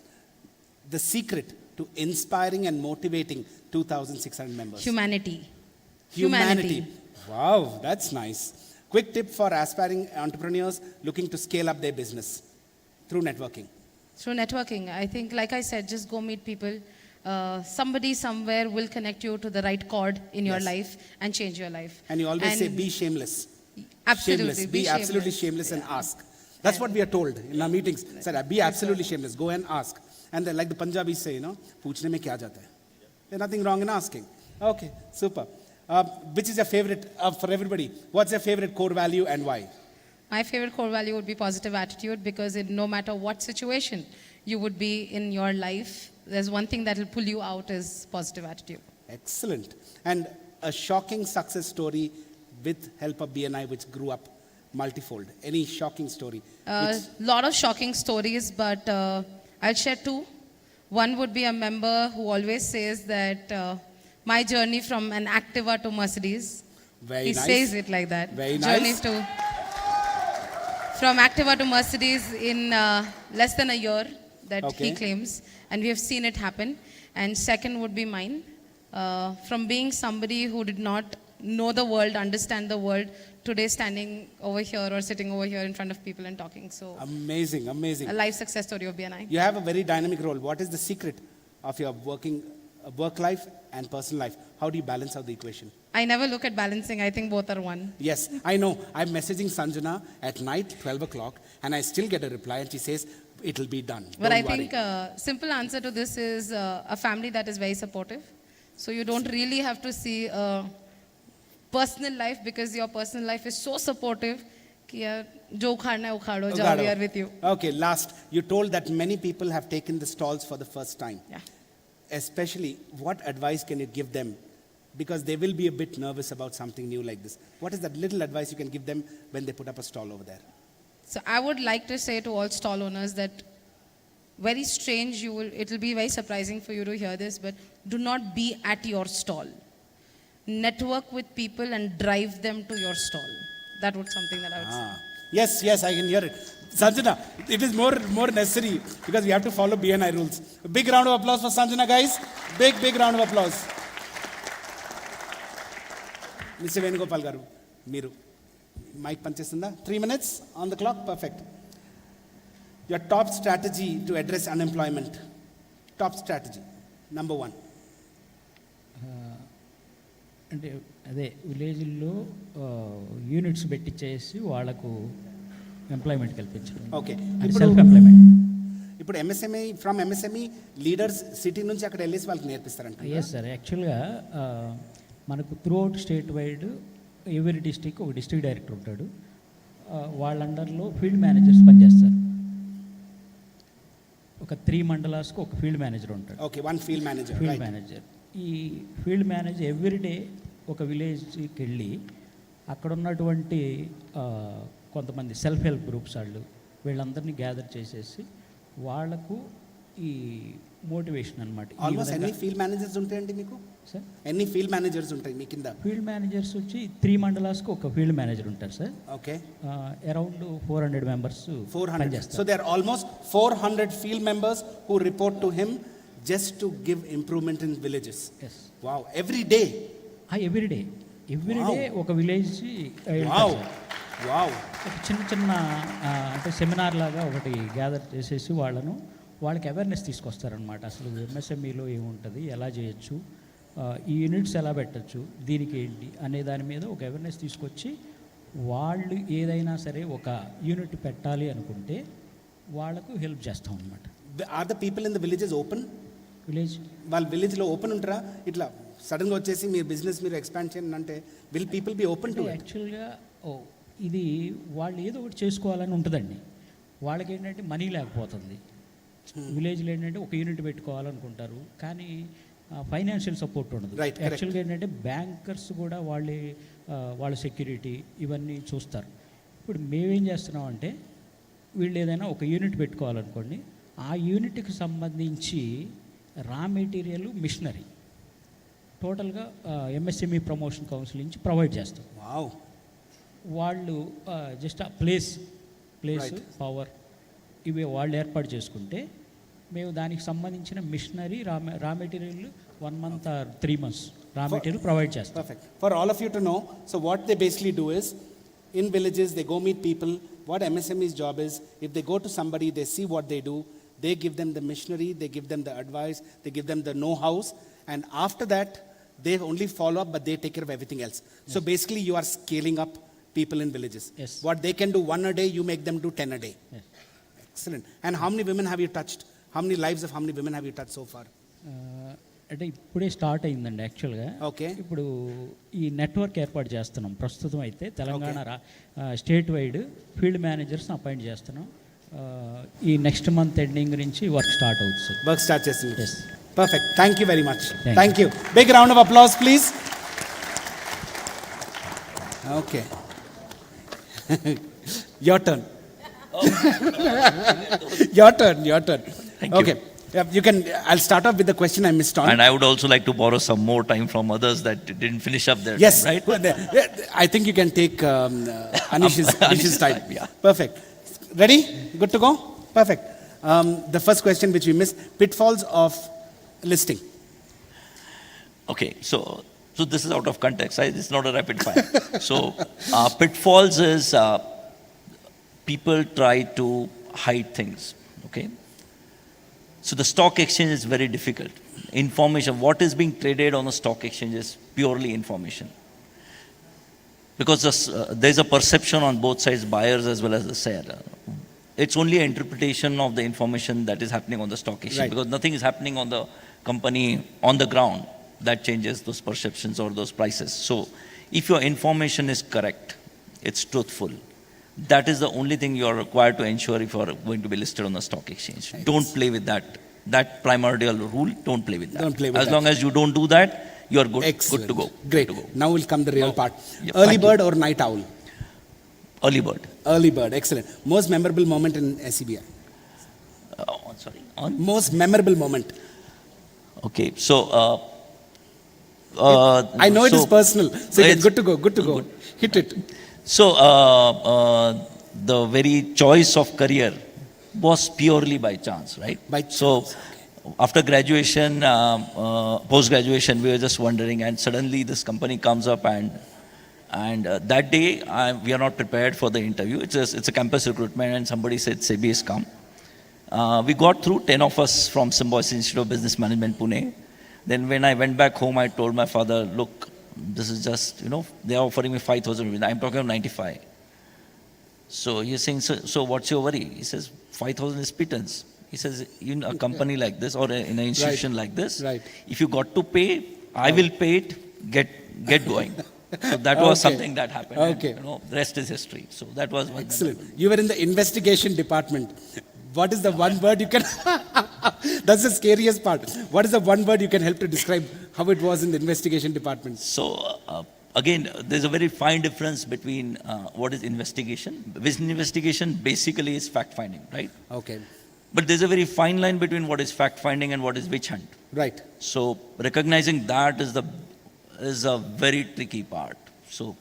The secret to inspiring and motivating 2,600 members. Humanity. Humanity. Wow, that's nice. Quick tip for aspiring entrepreneurs looking to scale up their business through networking. Through networking, I think, like I said, just go meet people. Somebody somewhere will connect you to the right chord in your Yes. life and change your life. And you always say, And be shameless. Absolutely, Shameless. be absolutely shameless. shameless and ask. That's what we are told in our meetings. Said, be absolutely shameless. Go and ask. And then, like the Punjabis say, पूछने में क्या जाता है? There's nothing wrong in asking. Okay, super. Which is your favorite for everybody? What's your favorite core value and why? My favorite core value would be positive attitude, because no matter what situation you would be in your life, there's one thing that will pull you out is positive attitude. Excellent. And a shocking success story with help of BNI which grew up multifold. Any shocking story? Lot of shocking stories, but I'll share two. One would be a member who always says that my journey from an Activa to Mercedes. Very He nice. says it like that. Very Journey nice. from Activa to Mercedes in less than a year that Okay. he claims, and we have seen it happen. And second would be mine. From being somebody who did not know the world, understand the world, today standing over here or sitting over here in front of people and talking. So Amazing, amazing. a life success story of BNI. You have a very dynamic role. What is the secret of your work life and personal life? How do you balance out the equation? I never look at balancing. I think both are one. Yes, I know. I'm messaging Sanjana at night, 12 o'clock, and I still get a reply, and she says, it'll be done. But Don't I worry. think simple answer to this is a family that is very supportive. So you don't really have to see a personal life, because your personal life is so supportive. कि यार, जो उखाड़ना है उखाड़ो, जाओ, we are with you. Okay, last. You told that many people have taken the stalls for the first time. Yeah. Especially, what advice can you give them? Because they will be a bit nervous about something new like this. What is that little advice you can give them when they put up a stall over there? So I would like to say to all stall owners that very strange, it will be very surprising for you to hear this, but do not be at your stall. Network with people and drive them to your stall. That would something that I would say. Yes, I can hear it. Sanjana, it is more necessary because we have to follow BNI rules. A big round of applause for Sanjana, guys. Big round of applause. Mr. Venugopal garu, Miru. Mic panchesunda. 3 minutes on the clock. Perfect. Your top strategy to address unemployment. Top strategy. Number 1. అంటే అదే విలేజ్లో units పెట్టించేసి వాళ్ళకు employment కల్పించడం. Okay. Self employment. ఇప్పుడు from MSME leaders city నుంచి అక్కడ వెళ్ళేసి వాళ్ళకి నేర్పిస్తారంట. ఎస్ సార్, యాక్చువల్గా మనకు throughout state wide every district ఒక డిస్ట్రిక్ట్ డైరెక్టర్ ఉంటాడు. వాళ్ళ అండర్లో ఫీల్డ్ మేనేజర్స్ పనిచేస్తారు. ఒక 3 మండలాస్కి ఒక ఫీల్డ్ మేనేజర్ ఉంటాడు. Okay, 1 field manager. Field manager. ఈ ఫీల్డ్ మేనేజర్ ఎవ్రీడే ఒక విలేజ్కి వెళ్ళి అక్కడ ఉన్నటువంటి కొంతమంది సెల్ఫ్ హెల్ప్ గ్రూప్స్ వీళ్ళందరినీ గ్యాదర్ చేసేసి వాళ్లకు ఈ మోటివేషన్ అనమాట. ఆల్మోస్ట్ ఎన్ని ఫీల్డ్ మేనేజర్స్ ఉంటాయండి మీకు? సార్, ఎన్ని ఫీల్డ్ మేనేజర్స్ ఉంటాయి మీ కింద? ఫీల్డ్ మేనేజర్స్ వచ్చి 3 మండలాస్కి ఒక ఫీల్డ్ మేనేజర్ ఉంటారు సార్. ఓకే. Around 400 members 400. పనిచేస్తారు. So they are almost 400 field members who report to him just to give improvement in villages. Yes. Wow, every day. Everyday ఒక village. Wow. ఒక చిన్న అంటే seminar లాగా ఒకటి గ్యాదర్ చేసేసి వాళ్ళకి అవేర్నెస్ తీసుకొస్తారనమాట. అసలు ఎంఎస్ఎంఈలో ఏముంటుంది, ఎలా చేయొచ్చు, ఈ యూనిట్స్ ఎలా పెట్టచ్చు, దీనికి ఏంటి అనే దాని మీద ఒక అవేర్నెస్ తీసుకొచ్చి వాళ్ళు ఏదైనా సరే ఒక యూనిట్ పెట్టాలి అనుకుంటే వాళ్ళకు హెల్ప్ చేస్తాం అనమాట. Are the people in the villages open? వాళ్ళ విలేజ్లో ఓపెన్ ఉంటారా? ఇట్లా సడన్గా వచ్చేసి మీరు బిజినెస్ మీరు ఎక్స్పాండ్ చేయండి అంటే will people be open to? యాక్చువల్గా ఇది వాళ్ళు ఏదో ఒకటి చేసుకోవాలని ఉంటుందండి. వాళ్ళకి ఏంటంటే మనీ లేకపోతుంది. విలేజ్లో ఏంటంటే ఒక యూనిట్ పెట్టుకోవాలనుకుంటారు, కానీ ఫైనాన్షియల్ సపోర్ట్ ఉండదు. యాక్చువల్గా ఏంటంటే బ్యాంకర్స్ కూడా వాళ్ళ సెక్యూరిటీ ఇవన్నీ చూస్తారు. ఇప్పుడు మేమేం చేస్తున్నామంటే వీళ్ళు ఏదైనా ఒక యూనిట్ పెట్టుకోవాలనుకోండి, ఆ యూనిట్కి సంబంధించి రా మెటీరియల్, మిషనరీ టోటల్గా ఎంఎస్ఎంఈ ప్రమోషన్ కౌన్సిల్ నుంచి ప్రొవైడ్ చేస్తాం. వావ్, వాళ్ళు జస్ట్ ఆ ప్లేస్ Right. పవర్ ఇవి వాళ్ళు ఏర్పాటు చేసుకుంటే మేము దానికి సంబంధించిన machinery raw material 1 month or 3 months raw material provide చేస్తాం. Perfect. For all of you to know, so what they basically do is, in villages, they go meet people. What MSME's job is, if they go to somebody, they see what they do, they give them the machinery, they give them the advice, they give them the know-hows, and after that, they only follow up, but they take care of everything else. So basically, you are scaling up people in villages. Yes. What they can do 1 a day, you make them do 10 a day. Yes. Excellent. And how many women have you touched? How many lives of how many women have you touched so far? అంటే ఇప్పుడే start అయిందండి యాక్చువల్గా. Okay. ఇప్పుడు ఈ network ఏర్పాటు చేస్తున్నాం. ప్రస్తుతం అయితే తెలంగాణ స్టేట్ వైడ్ ఫీల్డ్ మేనేజర్స్ని అపాయింట్ చేస్తున్నాం. ఈ నెక్స్ట్ మంత్ ఎండింగ్ నుంచి వర్క్ స్టార్ట్ అవుతుంది సార్. Work start చేస్తుంది. Yes. Perfect. Thank you very much. Thank Thank you. Big round of applause, please. Okay. Your turn. Your turn. Thank you. Okay. Yeah, you can. I'll start off with the question I missed on. And I would also like to borrow some more time from others that didn't finish up their Yes. time, right? I think you can take Anish's time. Yeah. Perfect. Ready? Good to go? Perfect. The first question which we missed, pitfalls of listing. Okay, so this is out of context, right? It's not a rapid fire. So pitfalls is people try to hide things, okay? So the stock exchange is very difficult. Information, what is being traded on the stock exchange is purely information. Because there's a perception on both sides, buyers as well as the seller. It's only an interpretation of the information that is happening on the stock exchange, Right. because nothing is happening on the company on the ground that changes those perceptions or those prices. So if your information is correct, it's truthful, that is the only thing you are required to ensure if you are going to be listed on the stock exchange. Don't play with that primordial rule. Don't play with that. Don't play with as that. long as you don't do that, you are good. Excellent. Good to go. Great. Good to go. Now will come the real part. Yeah, Early thank bird or night owl? Early bird. Early bird. Excellent. Most memorable moment in SCBI? Sorry. On. Most memorable moment. Okay. So. I know it is personal. So it's good to go. Good to go. Hit it. So, the very choice of career was purely by chance, right? By So, after graduation, post-graduation, we were just wondering, and suddenly this company comes up, and that day, we are not prepared for the interview. It's a campus recruitment, and somebody said, SEBI has come. We got through, 10 of us from Symbiosis Institute of Business Management, Pune. Then when I went back home, I told my father, look, this is just, they are offering me 5,000 rupees. I'm talking of 95. So he's saying, so what's your worry? He says, 5,000 is pittance. He says, in a company like this or in an institution like this, Right. if you got to pay, I will pay it, get going. So that was Okay. something that happened. Okay. And, the rest is history. So that was one. Excellent. You were in the investigation department. What is the one word you can... That's the scariest part. What is the one word you can help to describe how it was in the investigation department? So, again, there's a very fine difference between what is investigation. Investigation basically is fact-finding, right? Okay. But there's a very fine line between what is fact-finding and what is witch hunt. Right. So, recognizing that is a very tricky part. So,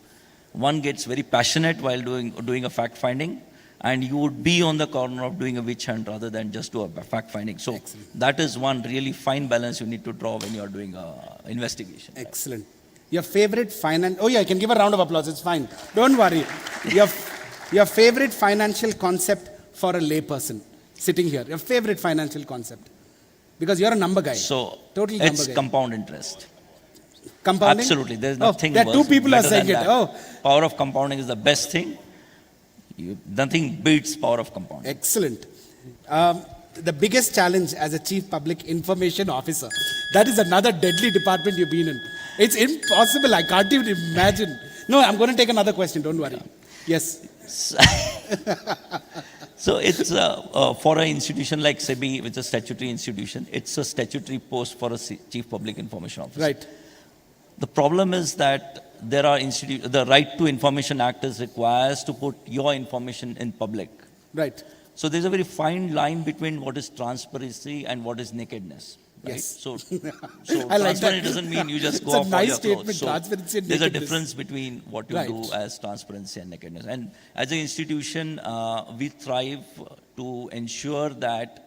one gets very passionate while doing a fact-finding, and you would be on the corner of doing a witch hunt rather than just do a fact-finding. So, that is one really fine balance you need to draw when you are doing an investigation. Excellent. Your favorite finance... Oh yeah, I can give a round of applause. It's fine. Don't worry. Your favorite financial concept for a layperson sitting here. Your favorite financial concept. Because you're a number guy. So, Total number it's guy. compound interest. Compounding? Absolutely. There's Oh, nothing there are two worse, people are better saying than it. that. Oh. Power of compounding is the best thing. Nothing beats power of compounding. Excellent. The biggest challenge as a chief public information officer. That is another deadly department you've been in. It's impossible. I can't even imagine. No, I'm going to take another question. Don't worry. Yes. So it's for an institution like SEBI, which is a statutory institution, it's a statutory post for a chief public information officer. Right. The problem is that there are the Right to Information Act is requires to put your information in public. Right. So there's a very fine line between what is transparency and what is nakedness. Right? Yes. So I like transparent that. doesn't mean you just go It's a off all nice your clothes. statement, So transparency and there's a nakedness. difference between what you Right. do as transparency and nakedness. And as an institution, we thrive to ensure that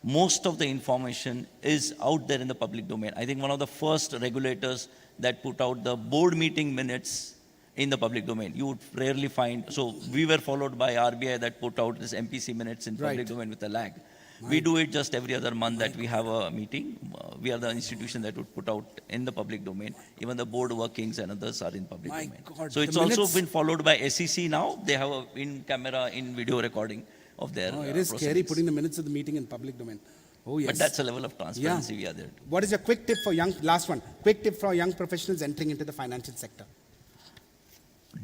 most of the information is out there in the public domain. I think one of the first regulators that put out the board meeting minutes in the public domain. You would rarely find, so we were followed by RBI that put out this MPC minutes in public Right. domain with a lag. We do it just every other month that we have a meeting. We are the institution that would put out in the public domain. Even the board workings and others are in public My domain. God, So it's the also minutes- been followed by SEC now. They have a in-camera, in-video recording of their Oh, it is scary proceedings. putting the minutes of the meeting in public domain. Oh, yes. But that's a level of transparency we are there. What is your quick tip for last one, quick tip for young professionals entering into the financial sector?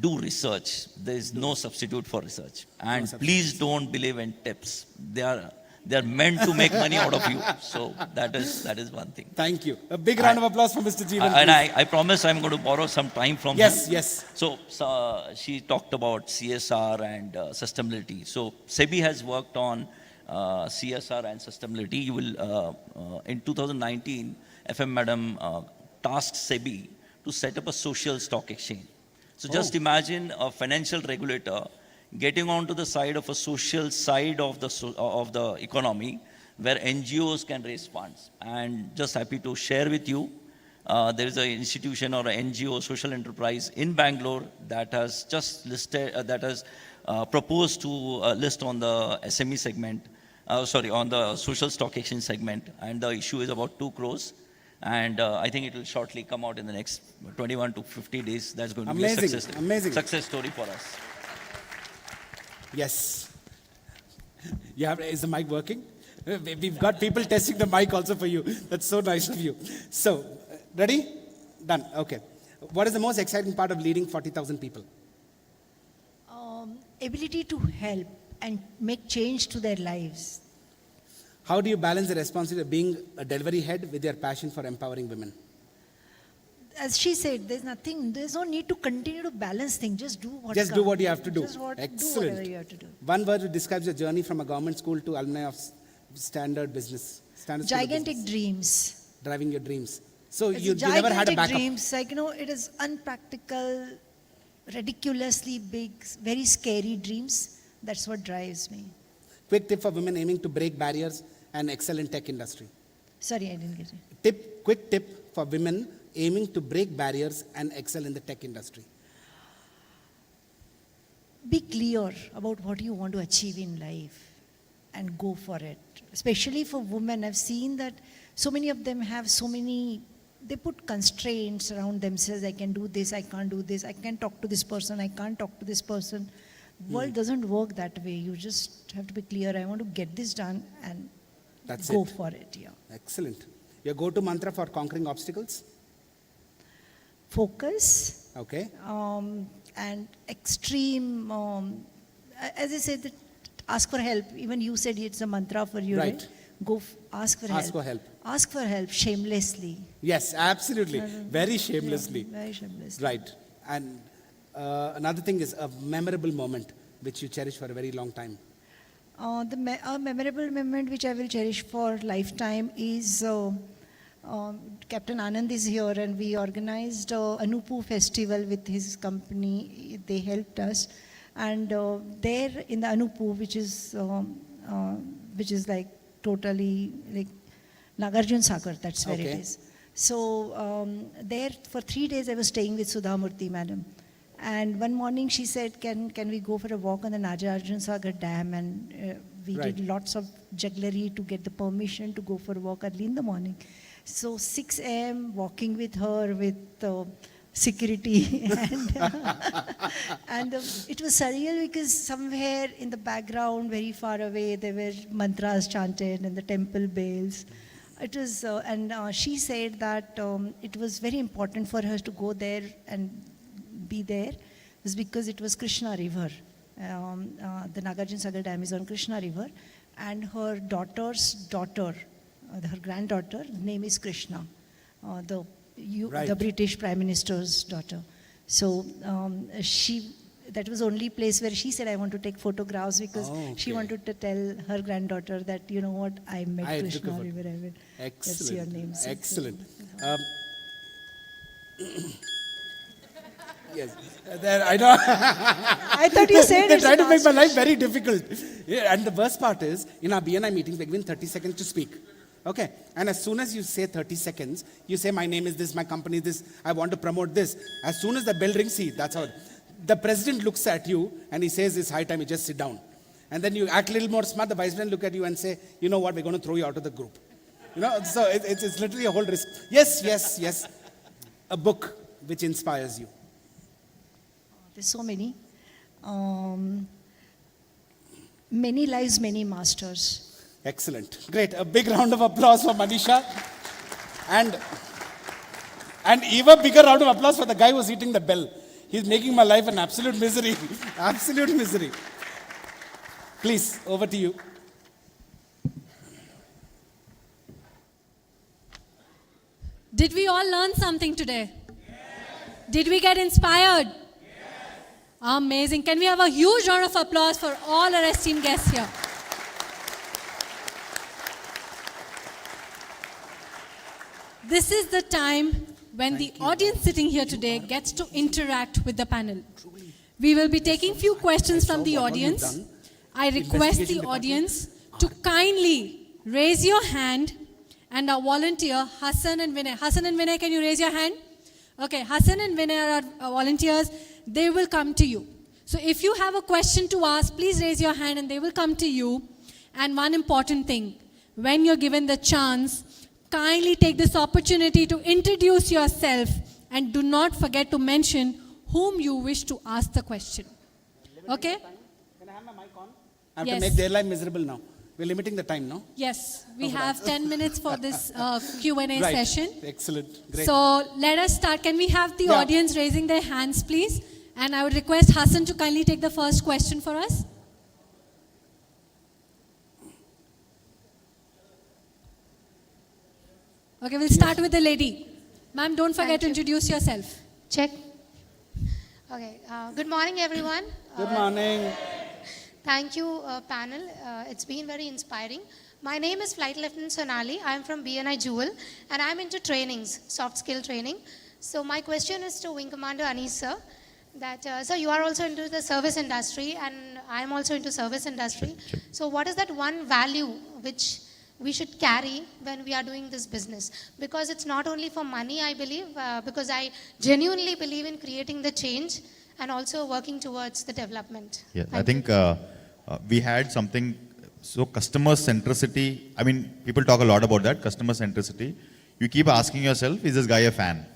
Do research. There is no substitute for research. And substitute. please don't believe in tips. They are meant to make money out of you. So that is one thing. Thank you. A big round of applause for Mr. Jeevan. And please. I promise I'm going to borrow some time from Yes, him. yes. So she talked about CSR and sustainability. So SEBI has worked on CSR and sustainability. You will in 2019, FM Madam tasked SEBI to set up a social stock exchange. So just imagine a financial regulator getting onto the side of a social side of the economy where NGOs can raise funds. And just happy to share with you, there is an institution or an NGO social enterprise in Bangalore that has just listed, that has proposed to list on the SME segment, on the social stock exchange segment, and the issue is about 2 crores. And I think it will shortly come out in the next 21 to 50 days. That's going to be a success story for us. Yes. Is the mic working? We've got people testing the mic also for you. That's so nice of you. So, ready? Done. Okay. What is the most exciting part of leading 40,000 people? Ability to help and make change to their lives. How do you balance the responsibility of being a delivery head with your passion for empowering women? As she said, there's no need to continue to balance things. Just do what Just do what you have to do. Just do Excellent. whatever you have to do. One word that describes your journey from a government school to alumni of standard business. Standard school of Gigantic business. dreams. Driving your dreams. So It's you never had a gigantic backup. dreams. It is unpractical, ridiculously big, very scary dreams. That's what drives me. Quick tip for women aiming to break barriers and excel in tech industry. Sorry, I didn't get it. Quick tip for women aiming to break barriers and excel in the tech industry. Be clear about what you want to achieve in life and go for it. Especially for women, I've seen that so many of them have they put constraints around themselves. I can do this, I can't do this, I can talk to this person, I can't talk to this person. World doesn't work that way. You just have to be clear, I want to get this done and That's go it. for it. Yeah. Excellent. Your go-to mantra for conquering obstacles? Focus. Okay. And extreme, as I said, that ask for help. Even you said it's a mantra for you, right? Go ask for help. Ask for help. Ask for help shamelessly. Yes, absolutely. Very shamelessly. Yeah, very shamelessly. Right. And another thing is a memorable moment which you cherish for a very long time. A memorable moment which I will cherish for lifetime is Captain Anand is here and we organized Anupu festival with his company. They helped us, and there in the Anupu, which is like totally like Nagarjun Sagar, that's where Okay. it is. So there for 3 days I was staying with Sudha Murthy madam. And one morning she said, can we go for a walk on the Nagarjun Sagar Dam? And we Right. did lots of jugglery to get the permission to go for a walk early in the morning. So 6 a.m. walking with her with security and it was surreal because somewhere in the background, very far away, there were mantras chanted and the temple bells. It was, she said that it was very important for her to go there and be there, was because it was Krishna River. The Nagarjun Sagar Dam is on Krishna River, and her daughter's daughter, her granddaughter, name is Krishna, the Right. British Prime Minister's daughter. So that was only place where she said I want to take photographs because she Okay. wanted to tell her granddaughter that, you know what, I met I took a Krishna photo. River. That's your Excellent. name. So- Excellent. Yes. There, I know. I thought you said They it's try to an make my ask life very difficult. Yeah, and the worst part is, in our BNI meetings, they give 30 seconds to speak. Okay? And as soon as you say 30 seconds, you say, my name is this, my company is this, I want to promote this. As soon as the bell rings, see, that's how. The president looks at you and he says, it's high time you just sit down. And then you act a little more smart, the vice president look at you and say, you know what, we're going to throw you out of the group. You know, so it's literally a whole risk. Yes. A book which inspires you. There's so many. Many lives, many masters. Excellent. Great. A big round of applause for Manisha. And even bigger round of applause for the guy who's eating the bell. He's making my life an absolute misery. Absolute misery. Please, over to you. Did we all learn something today? Did we get inspired? Amazing. Can we have a huge round of applause for all our esteemed guests here? This is the time when the audience sitting here today gets to interact with the panel. We will be taking few questions from the audience. I request the audience to kindly raise your hand, and our volunteer, Hassan and Vinay. Hassan and Vinay, can you raise your hand? Okay, Hassan and Vinay are our volunteers. They will come to you. So if you have a question to ask, please raise your hand and they will come to you. And one important thing, when you're given the chance, kindly take this opportunity to introduce yourself and do not forget to mention whom you wish to ask the question. Okay? Can I have my mic on? I have Yes. to make their life miserable now. We're limiting the time, no? Yes, we have 10 minutes for this Q&A Right. session. Excellent. Great. So let us start. Can we have the Yeah. audience raising their hands, please? And I would request Hassan to kindly take the first question for us. Okay, we'll start with the lady. Ma'am, don't forget to introduce yourself. Check. Okay. Good morning, everyone. Good morning. Thank you, panel. It's been very inspiring. My name is Flight Lieutenant Sonali. I'm from BNI Jewel, and I'm into trainings, soft skill training. So my question is to Wing Commander Anis sir. Sir, you are also into the service industry, and I'm also into service industry. So what is that one value which we should carry when we are doing this business? Because it's not only for money, I believe, because I genuinely believe in creating the change and also working towards the development. Yeah, I Thank think we had something, so customer centricity, I mean, people talk a lot about that, customer centricity. You keep asking yourself, is this guy a fan?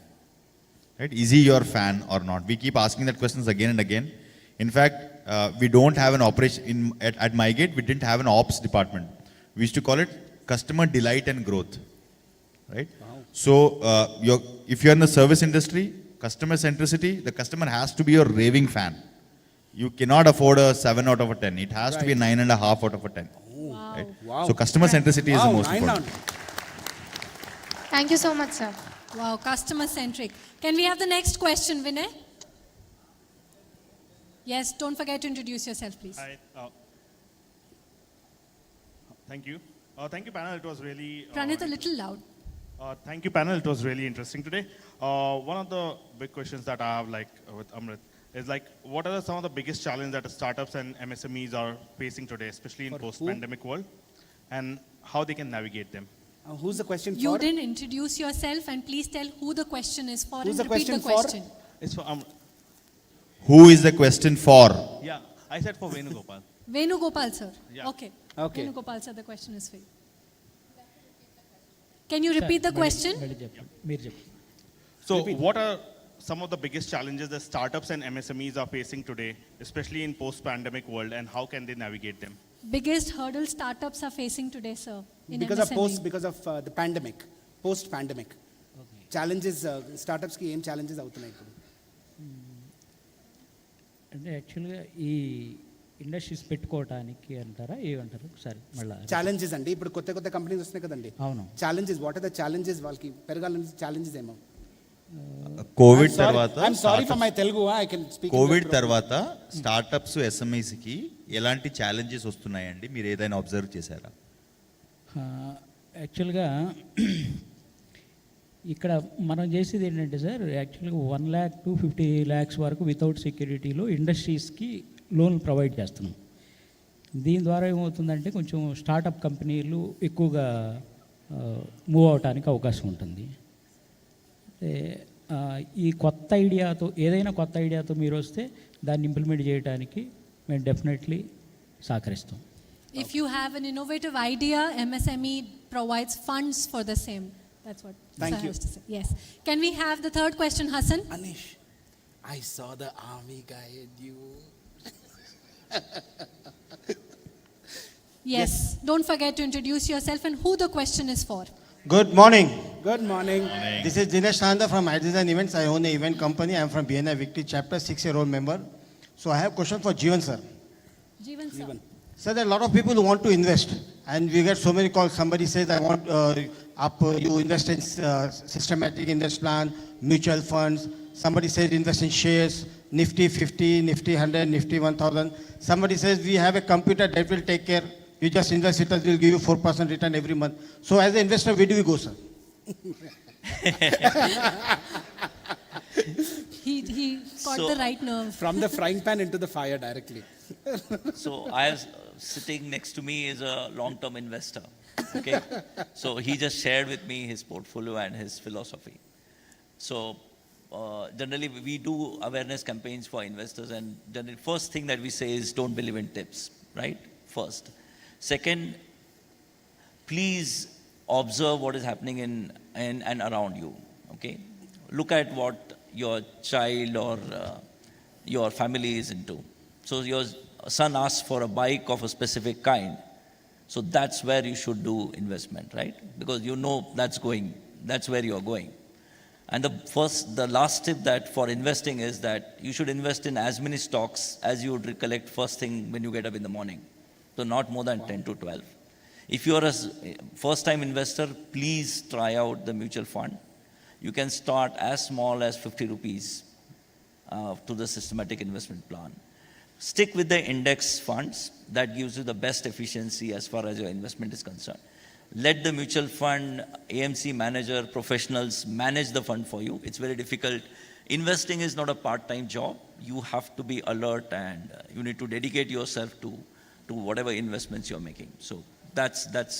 Right? Is he your fan or not? We keep asking that questions again and again. In fact, we don't have an operation, at MyGate, we didn't have an ops department. We used to call it customer delight and growth. Right? Wow. So, if you're in the service industry, customer centricity, the customer has to be your raving fan. You cannot afford a 7 out of a 10. It has to be a 9.5 out of a 10. Wow. Right? Wow. So customer centricity is the most 9 important. Thank you so much, sir. Wow, customer centric. Can we have the next question, Vinay? Yes, don't forget to introduce yourself, please. Hi. Thank you. Thank you, panel. It was really. Run it a little loud. Thank you, panel. It was really interesting today. One of the big questions that I have, with Amrit, is what are some of the biggest challenges that startups and MSMEs are facing today, especially in post-pandemic world, and how they can navigate them? Who's the question You for? didn't introduce yourself, and please tell who the question is for Who's and the repeat the question for? question. It's for Who is the question for? yeah. I said for Venugopal. Venugopal, sir. Yeah. Okay. Okay. Venugopal, sir, the question is for you. Can you repeat the question? So, what are some of the biggest challenges that startups and MSMEs are facing today, especially in post-pandemic world, and how can they navigate them? Biggest hurdle startups are facing today, sir, in Because MSME. because of the pandemic, post-pandemic. Challenges, startups ki em challenges అవుతున్నాయి ఇప్పుడు? అంటే యాక్చువల్గా ఈ industries పెట్టుకోవటానికి అంటారా ఏమంటారు ఒకసారి మళ్ళీ challenges అండి, ఇప్పుడు కొత్త కొత్త కంపెనీస్ వస్తున్నాయి కదండి. అవును. Challenges, what are the challenges వాళ్ళకి పెరగాలని ఛాలెంజెస్ ఏమో? కోవిడ్ తర్వాత I'm sorry for my Telugu. I can speak. Covid తర్వాత స్టార్టప్స్ ఎస్ఎంఈస్కి ఎలాంటి ఛాలెంజెస్ వస్తున్నాయండి? మీరు ఏదైనా అబ్జర్వ్ చేశారా? యాక్చువల్గా ఇక్కడ మనం చేసేది ఏంటంటే సార్, యాక్చువల్గా 1 lakh to 50 lakhs వరకు వితౌట్ సెక్యూరిటీలో ఇండస్ట్రీస్కి లోన్లు ప్రొవైడ్ చేస్తున్నాం. దీని ద్వారా ఏమవుతుందంటే కొంచెం స్టార్టప్ కంపెనీలు ఎక్కువగా మూవ్ అవడానికి అవకాశం ఉంటుంది. ఈ కొత్త ఐడియాతో, ఏదైనా కొత్త ఐడియాతో మీరు వస్తే దాన్ని ఇంప్లిమెంట్ చేయడానికి మేము డెఫినెట్లీ సహకరిస్తాం. If you have an innovative idea, MSME provides funds for the same. That's what Thank Sir you. has to say. Yes. Can we have the third question, Hassan? Anish, I saw the army guy in you. Yes. Don't forget to introduce yourself and who the question is for. Good morning. Good morning. This is Dinesh Nanda from Hydrogen Events. I own an event company. I am from BNI Victory Chapter, 6-year-old member. So I have a question for Jeevan sir. Jeevan sir. Sir, there are a lot of people who want to invest, and we get so many calls. Somebody says, I want you invest in systematic invest plan, mutual funds. Somebody says invest in shares, Nifty 50, Nifty 100, Nifty 1000. Somebody says we have a computer that will take care. You just invest it, we'll give you 4% return every month. So as an investor, where do we go, sir? He got So- the right nerve. From the frying pan into the fire directly. So I was sitting next to me is a long-term investor. Okay, so he just shared with me his portfolio and his philosophy. So generally we do awareness campaigns for investors, and generally first thing that we say is don't believe in tips, right? First. Second, please observe what is happening in and around you. Okay, look at what your child or your family is into. So your son asks for a bike of a specific kind. So that's where you should do investment, right? Because you know that's where you're going. And the last tip that for investing is that you should invest in as many stocks as you would recollect first thing when you get up in the morning. So not more than 10 to 12. If you're a first time investor, please try out the mutual fund. You can start as small as 50 rupees to the systematic investment plan. Stick with the index funds. That gives you the best efficiency as far as your investment is concerned. Let the mutual fund, AMC manager, professionals manage the fund for you. It's very difficult. Investing is not a part-time job. You have to be alert, and you need to dedicate yourself to whatever investments you're making. So that's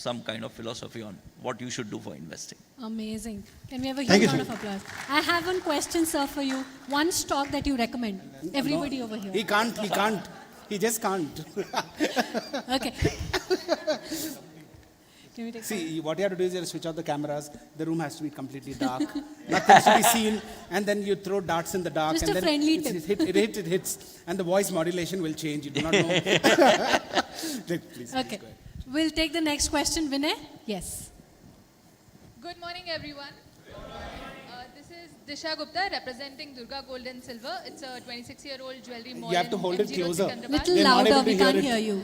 some kind of philosophy on what you should do for investing. Amazing. Can we have a Thank huge you, round of applause? I have one question, sir, for you. One stock that you recommend. Everybody over here. He can't. He just can't. Okay. Can we take See, what you have to do is you have to switch off the cameras. The room has to be completely dark. Nothing's to be seen. And then you throw darts in the dark. Just and a then friendly it hits. And the voice modulation will change. You do not know. Please, Okay. go ahead. We'll take the next question, Vinay. Yes. Good morning, everyone. This is Disha Gupta representing Durga Gold and Silver. It's a 26-year-old jewelry mall. You have to in hold it MG Road, closer. Secunderabad. Little They're not louder, able to we hear can't it. hear you.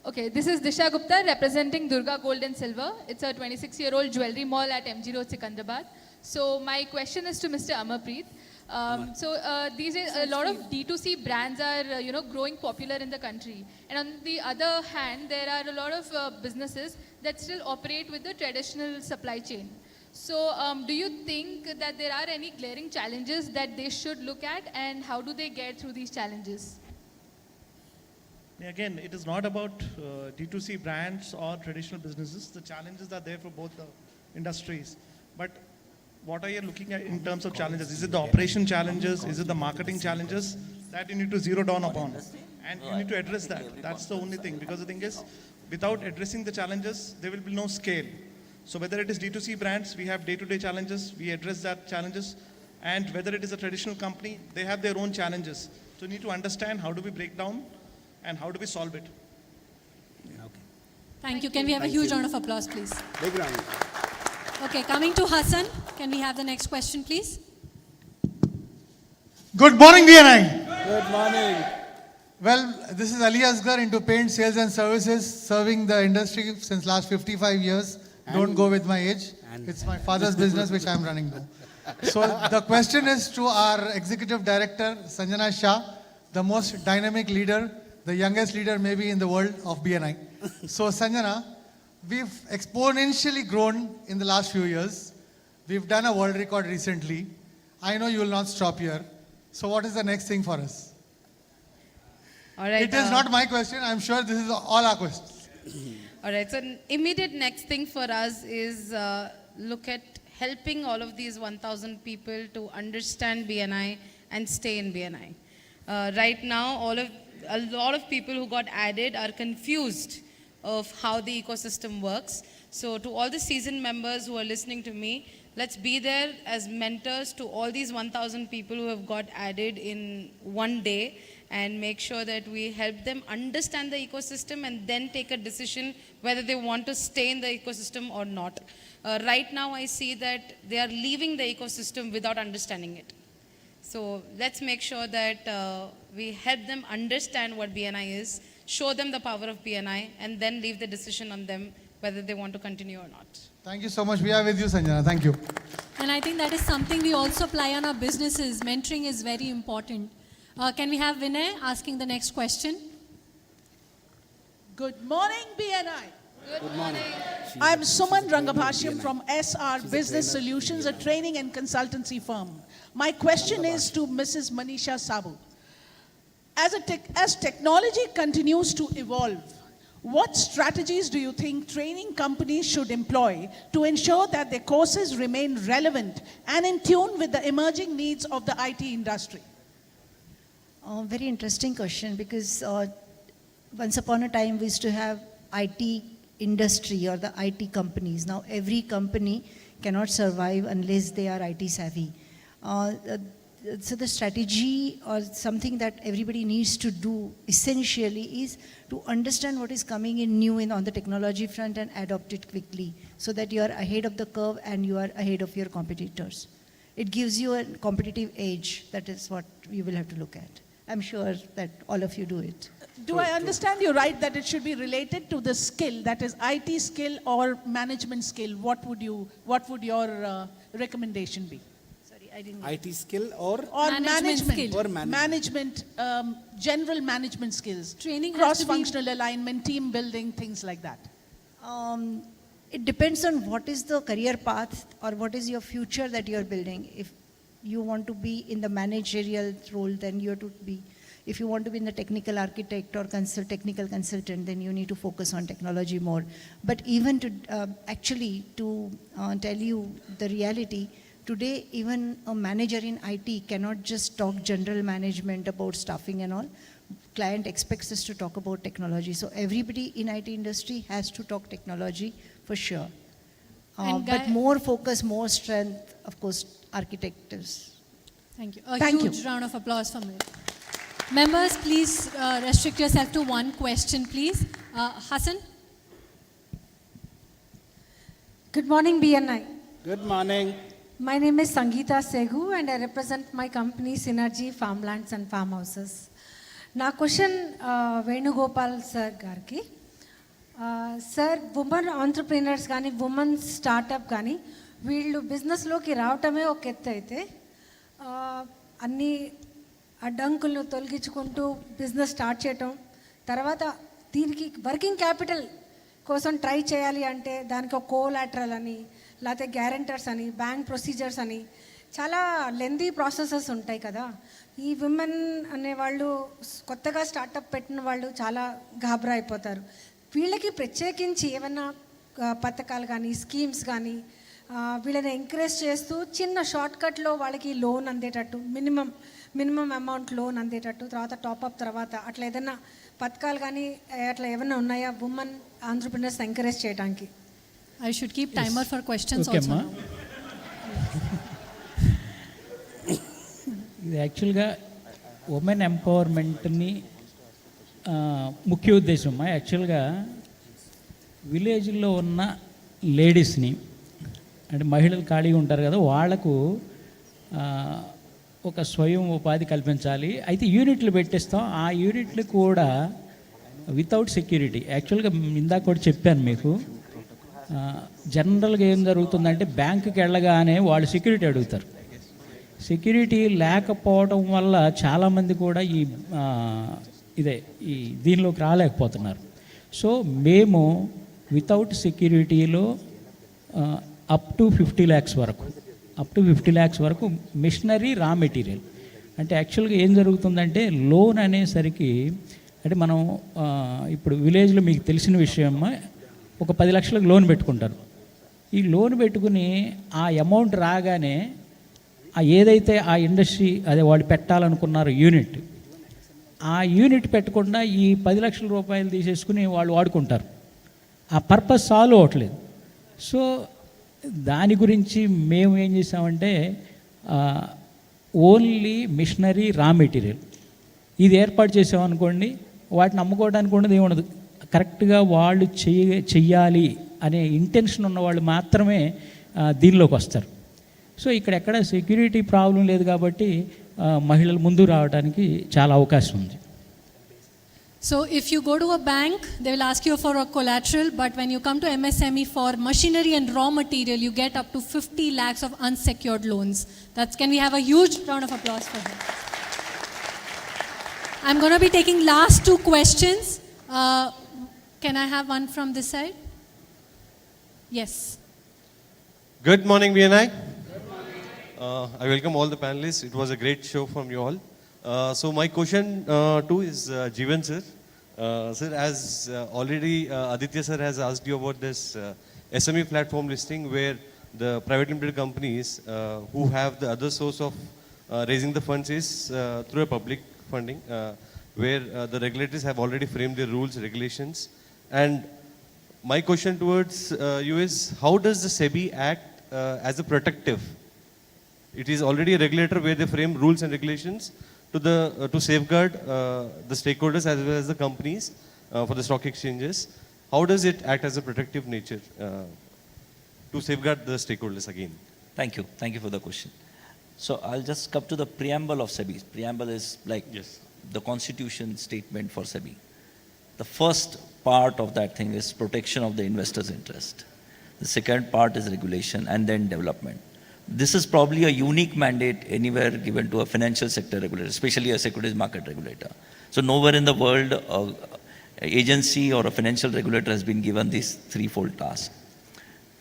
Okay, this is Disha Gupta representing Durga Gold and Silver. It's a 26-year-old jewelry mall at MG Road, Secunderabad. So my question is to Mr. Amarpreet. These days, a lot of D2C brands are, growing popular in the country. And on the other hand, there are a lot of businesses that still operate with the traditional supply chain. So do you think that there are any glaring challenges that they should look at, and how do they get through these challenges? Again, it is not about D2C brands or traditional businesses. The challenges are there for both the industries. But what are you looking at in terms of challenges? Is it the operation challenges? Is it the marketing challenges? That you need to zero down upon. And you need to address that. That's the only thing. Because the thing is, without addressing the challenges, there will be no scale. So whether it is D2C brands, we have day-to-day challenges. We address that challenges. And whether it is a traditional company, they have their own challenges. So you need to understand how do we break down and how do we solve it. Thank you. Can we have a huge round of applause, please? Big round. Okay, coming to Hassan. Can we have the next question, please? Good morning, BNI. Good morning. Well, this is Ali Asgar into paint sales and services, serving the industry since last 55 years. Don't go with my age. It's my father's business which I'm running though. So the question is to our Executive Director, Sanjana Shah, the most dynamic leader, the youngest leader maybe in the world of BNI. So Sanjana, we've exponentially grown in the last few years. We've done a world record recently. I know you will not stop here. So what is the next thing for us? All right. It is not my question. I'm sure this is all our questions. All right. So immediate next thing for us is look at helping all of these 1,000 people to understand BNI and stay in BNI. Right now, a lot of people who got added are confused of how the ecosystem works. So to all the seasoned members who are listening to me, let's be there as mentors to all these 1,000 people who have got added in one day, and make sure that we help them understand the ecosystem and then take a decision whether they want to stay in the ecosystem or not. Right now, I see that they are leaving the ecosystem without understanding it. So let's make sure that we help them understand what BNI is, show them the power of BNI, and then leave the decision on them whether they want to continue or not. Thank you so much. We are with you, Sanjana. Thank you. And I think that is something we also apply on our businesses. Mentoring is very important. Can we have Vinay asking the next question? Good morning, BNI. Good morning. I'm Suman Rangabhashyam from SR Business Solutions, a training and consultancy firm. My question is to Mrs. Manisha Sabu. As technology continues to evolve, what strategies do you think training companies should employ to ensure that their courses remain relevant and in tune with the emerging needs of the IT industry? Very interesting question, because once upon a time we used to have IT industry or the IT companies. Now every company cannot survive unless they are IT savvy. So the strategy or something that everybody needs to do essentially is to understand what is coming in new on the technology front and adopt it quickly, so that you are ahead of the curve and you are ahead of your competitors. It gives you a competitive edge. That is what you will have to look at. I'm sure that all of you do it. Do I understand you right that it should be related to the skill, that is IT skill or management skill? What would your recommendation be? Sorry, I didn't. IT skill or Management skill. Or management. General management skills. Training has to be- Cross-functional alignment, team building, things like that. It depends on what is the career path or what is your future that you're building. If you want to be in the managerial role, then you have to be. If you want to be in the technical architect or technical consultant, then you need to focus on technology more. But even to tell you the reality, today even a manager in IT cannot just talk general management about staffing and all. Client expects us to talk about technology. So everybody in IT industry has to talk technology for sure. But more focus, more strength, of course, architects. Thank you. A Thank huge round of applause for me. Members, please restrict yourself to one question, please. Hassan? Good morning, BNI. Good morning. My name is Sangeeta Segu and I represent my company Synergy Farmlands and Farmhouses. Na question Venugopal sir garki. Sir, women entrepreneurs gaani, women startup gaani, వీళ్ళు బిజినెస్లోకి రావటమే ఒక ఎత్తు అయితే అన్ని అడ్డంకులను తొలగించుకుంటూ business start చేయటం, తర్వాత దీనికి వర్కింగ్ క్యాపిటల్ కోసం ట్రై చేయాలి అంటే దానికి ఒక కోలాటరల్ అని, లేకపోతే గ్యారెంటర్స్ అని, బ్యాంక్ ప్రొసీజర్స్ అని చాలా లెందీ ప్రాసెసెస్ ఉంటాయి కదా. ఈ విమెన్ అనేవాళ్ళు కొత్తగా స్టార్టప్ పెట్టిన వాళ్ళు చాలా గాబరా అయిపోతారు. వీళ్ళకి ప్రత్యేకించి ఏమైనా పథకాలు కానీ స్కీమ్స్ కానీ వీళ్ళని ఎంకరేజ్ చేస్తూ చిన్న షార్ట్కట్లో వాళ్ళకి లోన్ అందేటట్టు, మినిమం అమౌంట్ లోన్ అందేటట్టు, తర్వాత టాప్అప్ తర్వాత అట్లా ఏదైనా పథకాలు కానీ అట్లా ఏమైనా ఉన్నాయా ఉమెన్ ఆంట్రప్రెనర్స్ ఎంకరేజ్ చేయడానికి? I should keep timer for questions Okay, also. ఇది యాక్చువల్గా ఉమెన్ ఎంపవర్మెంట్ని ముఖ్య ఉద్దేశం యాక్చువల్గా విలేజ్లో ఉన్న లేడీస్ని, అంటే మహిళలు ఖాళీగా ఉంటారు కదా, వాళ్లకు ఒక స్వయం ఉపాధి కల్పించాలి. అయితే యూనిట్లు పెట్టిస్తాం. ఆ యూనిట్లు కూడా వితౌట్ సెక్యూరిటీ. యాక్చువల్గా ఇందాక కూడా చెప్పాను మీకు, జనరల్గా ఏం జరుగుతుందంటే బ్యాంకుకి వెళ్ళగానే వాళ్ళు సెక్యూరిటీ అడుగుతారు. సెక్యూరిటీ లేకపోవడం వల్ల చాలామంది కూడా ఈ దీనిలోకి రాలేకపోతున్నారు. సో మేము వితౌట్ సెక్యూరిటీలో అప్ టు 50 lakhs వరకు మిషనరీ రా మెటీరియల్. అంటే యాక్చువల్గా ఏం జరుగుతుందంటే లోన్ అనేసరికి అంటే మనం ఇప్పుడు విలేజ్లో మీకు తెలిసిన విషయం, ఒక 10 లక్షలకు లోన్ పెట్టుకుంటారు. ఈ లోన్ పెట్టుకుని ఆ అమౌంట్ రాగానే ఏదైతే ఆ ఇండస్ట్రీ అదే వాళ్ళు పెట్టాలనుకున్నారు యూనిట్, ఆ యూనిట్ పెట్టకుండా ఈ 10 లక్షల రూపాయలు తీసేసుకుని వాళ్ళు వాడుకుంటారు. ఆ పర్పస్ సాల్వ్ అవ్వట్లేదు. సో దాని గురించి మేము ఏం చేసామంటే ఓన్లీ మిషనరీ రా మెటీరియల్ ఇది ఏర్పాటు చేసామనుకోండి, వాటిని అమ్ముకోవడానికి ఉండదు, ఏముండదు. కరెక్ట్గా వాళ్ళు చెయ్యాలి అనే ఇంటెన్షన్ ఉన్న వాళ్ళు మాత్రమే దీనిలోకి వస్తారు. సో ఇక్కడ ఎక్కడ సెక్యూరిటీ ప్రాబ్లం లేదు కాబట్టి మహిళలు ముందు రావడానికి చాలా అవకాశం ఉంది. So if you go to a bank, they will ask you for a collateral, but when you come to MSME for machinery and raw material, you get up to 50 lakhs of unsecured loans. Can we have a huge round of applause for them? I'm going to be taking last 2 questions. Can I have one from this side? Yes. Good morning, BNI. I welcome all the panelists. It was a great show from you all. So my question too is Jeevan sir. Sir, as already Aditya sir has asked you about this SME platform listing where the private limited companies who have the other source of raising the funds is through a public funding where the regulators have already framed their rules, regulations. And my question towards you is how does the SEBI act as a protective? It is already a regulator where they frame rules and regulations to safeguard the stakeholders as well as the companies for the stock exchanges. How does it act as a protective nature to safeguard the stakeholders again? Thank you for the question. So I'll just come to the preamble of SEBI. Preamble is like the constitution statement for SEBI. The first part of that thing is protection of the investor's interest. The second part is regulation and then development. This is probably a unique mandate anywhere given to a financial sector regulator, especially a securities market regulator. So nowhere in the world an agency or a financial regulator has been given this threefold task.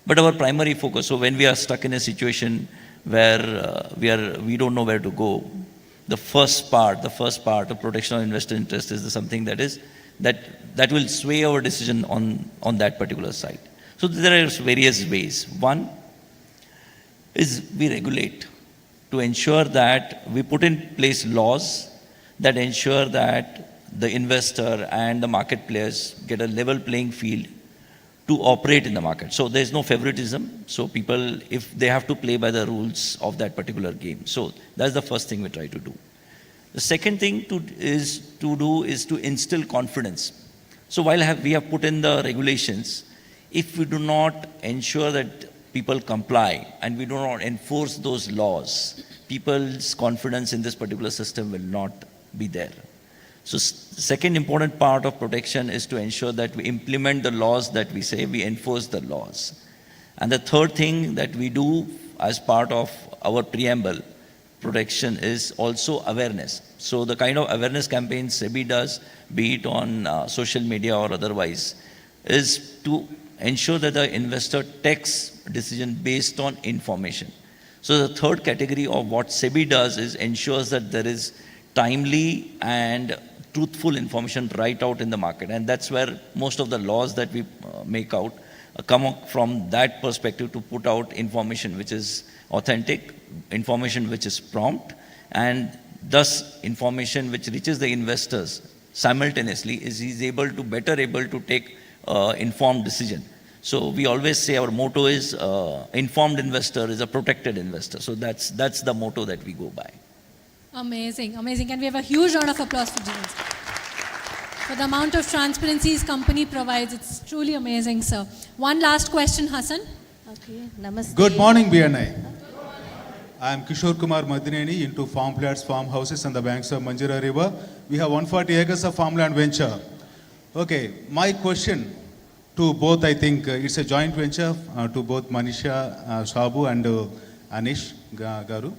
But our primary focus, so when we are stuck in a situation where we don't know where to go, the first part of protection of investor interest is something that will sway our decision on that particular side. So there are various ways. One is we regulate to ensure that we put in place laws that ensure that the investor and the market players get a level playing field to operate in the market. So there's no favoritism. So people, if they have to play by the rules of that particular game. So that's the first thing we try to do. The second thing is to instill confidence. So while we have put in the regulations, if we do not ensure that people comply and we do not enforce those laws, people's confidence in this particular system will not be there. So second important part of protection is to ensure that we implement the laws that we say, we enforce the laws. And the third thing that we do as part of our preamble protection is also awareness. So the kind of awareness campaigns SEBI does, be it on social media or otherwise, is to ensure that the investor takes decision based on information. So the third category of what SEBI does is ensures that there is timely and truthful information right out in the market. And that's where most of the laws that we make out come from that perspective, to put out information which is authentic, information which is prompt, and thus information which reaches the investors simultaneously is better able to take informed decision. So we always say our motto is informed investor is a protected investor. So that's the motto that we go by. Amazing. Can we have a huge round of applause for Jeevan sir? For the amount of transparency his company provides, it's truly amazing, sir. One last question, Hassan. Okay, namaste. Good morning, BNI. I am Kishore Kumar Madineni into farmlands, farmhouses on the banks of Manjira River. We have 140 acres of farmland venture. Okay, my question to both, I think it's a joint venture to both Manisha Sabu and Anish Garu.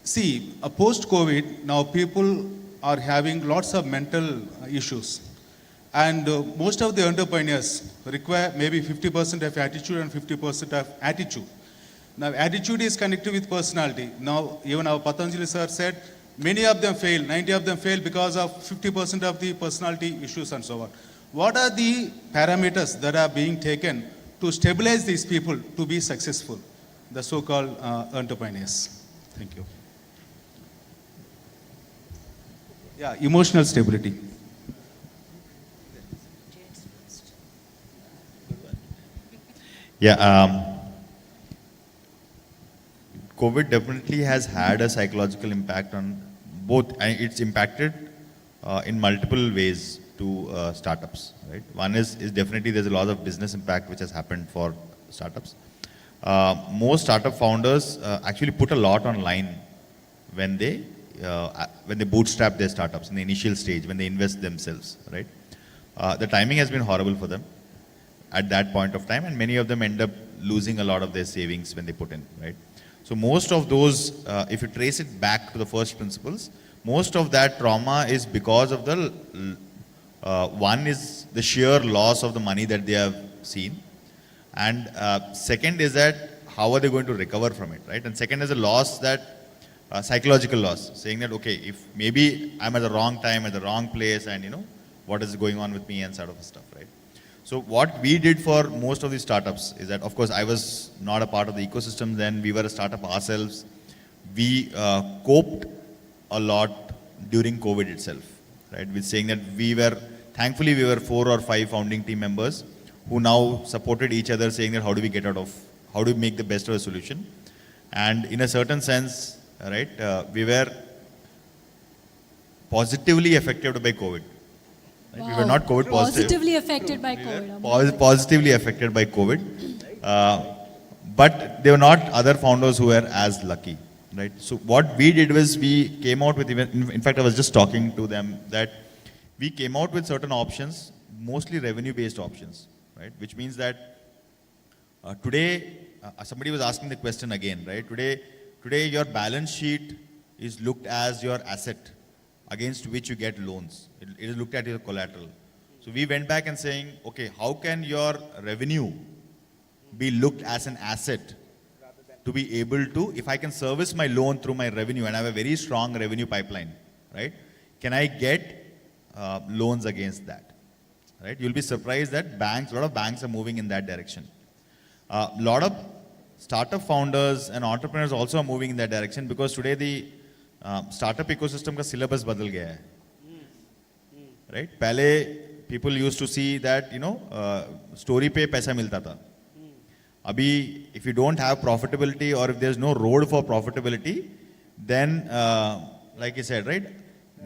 See, post-COVID, now people are having lots of mental issues. And most of the entrepreneurs require maybe 50% of attitude and 50% of attitude. Now, attitude is connected with personality. Now, even our Patanjali sir said, many of them fail, 90 of them fail because of 50% of the personality issues and so on. What are the parameters that are being taken to stabilize these people to be successful, the so-called entrepreneurs? Thank you. Yeah, emotional stability. Yeah, COVID definitely has had a psychological impact on both, and it's impacted in multiple ways to startups, right? One is definitely there's a lot of business impact which has happened for startups. Most startup founders actually put a lot online when they bootstrap their startups in the initial stage, when they invest themselves, right? The timing has been horrible for them at that point of time, and many of them end up losing a lot of their savings when they put in, right? So most of those, if you trace it back to the first principles, most of that trauma is because of the, one is the sheer loss of the money that they have seen. And second is that how are they going to recover from it, right? And second is a loss that, psychological loss, saying that, okay, if maybe I'm at the wrong time, at the wrong place, and you know, what is going on with me and sort of stuff, right? So what we did for most of these startups is that, of course, I was not a part of the ecosystem then. We were a startup ourselves. We coped a lot during COVID itself, right? With saying that thankfully we were 4 or 5 founding team members who now supported each other, saying that how do we make the best of a solution? And in a certain sense, right, we were positively affected by COVID. Right? Wow. We were not COVID positive. Positively affected by COVID. Positively affected by COVID. But there were not other founders who were as lucky, right? So what we did was we came out with, in fact, I was just talking to them that we came out with certain options, mostly revenue-based options, right? Which means that today, somebody was asking the question again, right? Today your balance sheet is looked as your asset against which you get loans. It is looked at your collateral. So we went back and saying, okay, how can your revenue be looked as an asset to be able to, if I can service my loan through my revenue and I have a very strong revenue pipeline, right? Can I get loans against that, right? You'll be surprised that a lot of banks are moving in that direction. A lot of startup founders and entrepreneurs also are moving in that direction because today the startup ecosystem का syllabus बदल गया है, right? पहले people used to see that, you know, story पे पैसा मिलता था. Abhi, if you don't have profitability or if there's no road for profitability, then, like I said, right,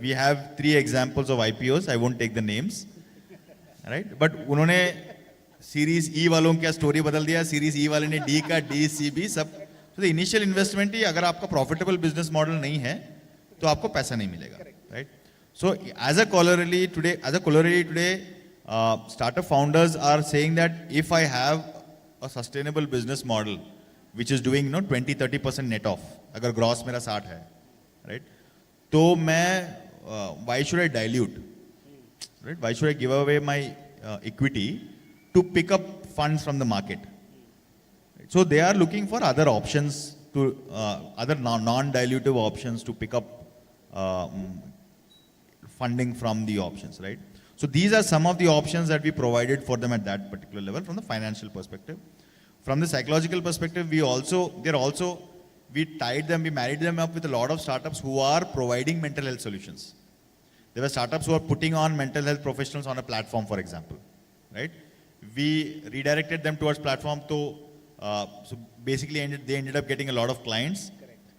we have 3 examples of IPOs. I won't take the names, right? But उन्होंने Series E वालों क्या story बदल दिया, Series E वाले ने D का D, C, B सब. So the initial investment ही अगर आपका profitable business model नहीं है, तो आपको पैसा नहीं मिलेगा, right? So as a corollary today, startup founders are saying that if I have a sustainable business model which is doing 20-30% net off, अगर gross मेरा 60 है, right? तो मैं why should I dilute, right? Why should I give away my equity to pick up funds from the market? Right? So they are looking for other options to other non-dilutive options to pick up funding from the options, right? So these are some of the options that we provided for them at that particular level from the financial perspective. From the psychological perspective, we married them up with a lot of startups who are providing mental health solutions. There were startups who are putting on mental health professionals on a platform, for example, right? We redirected them towards platform, so basically they ended up getting a lot of clients,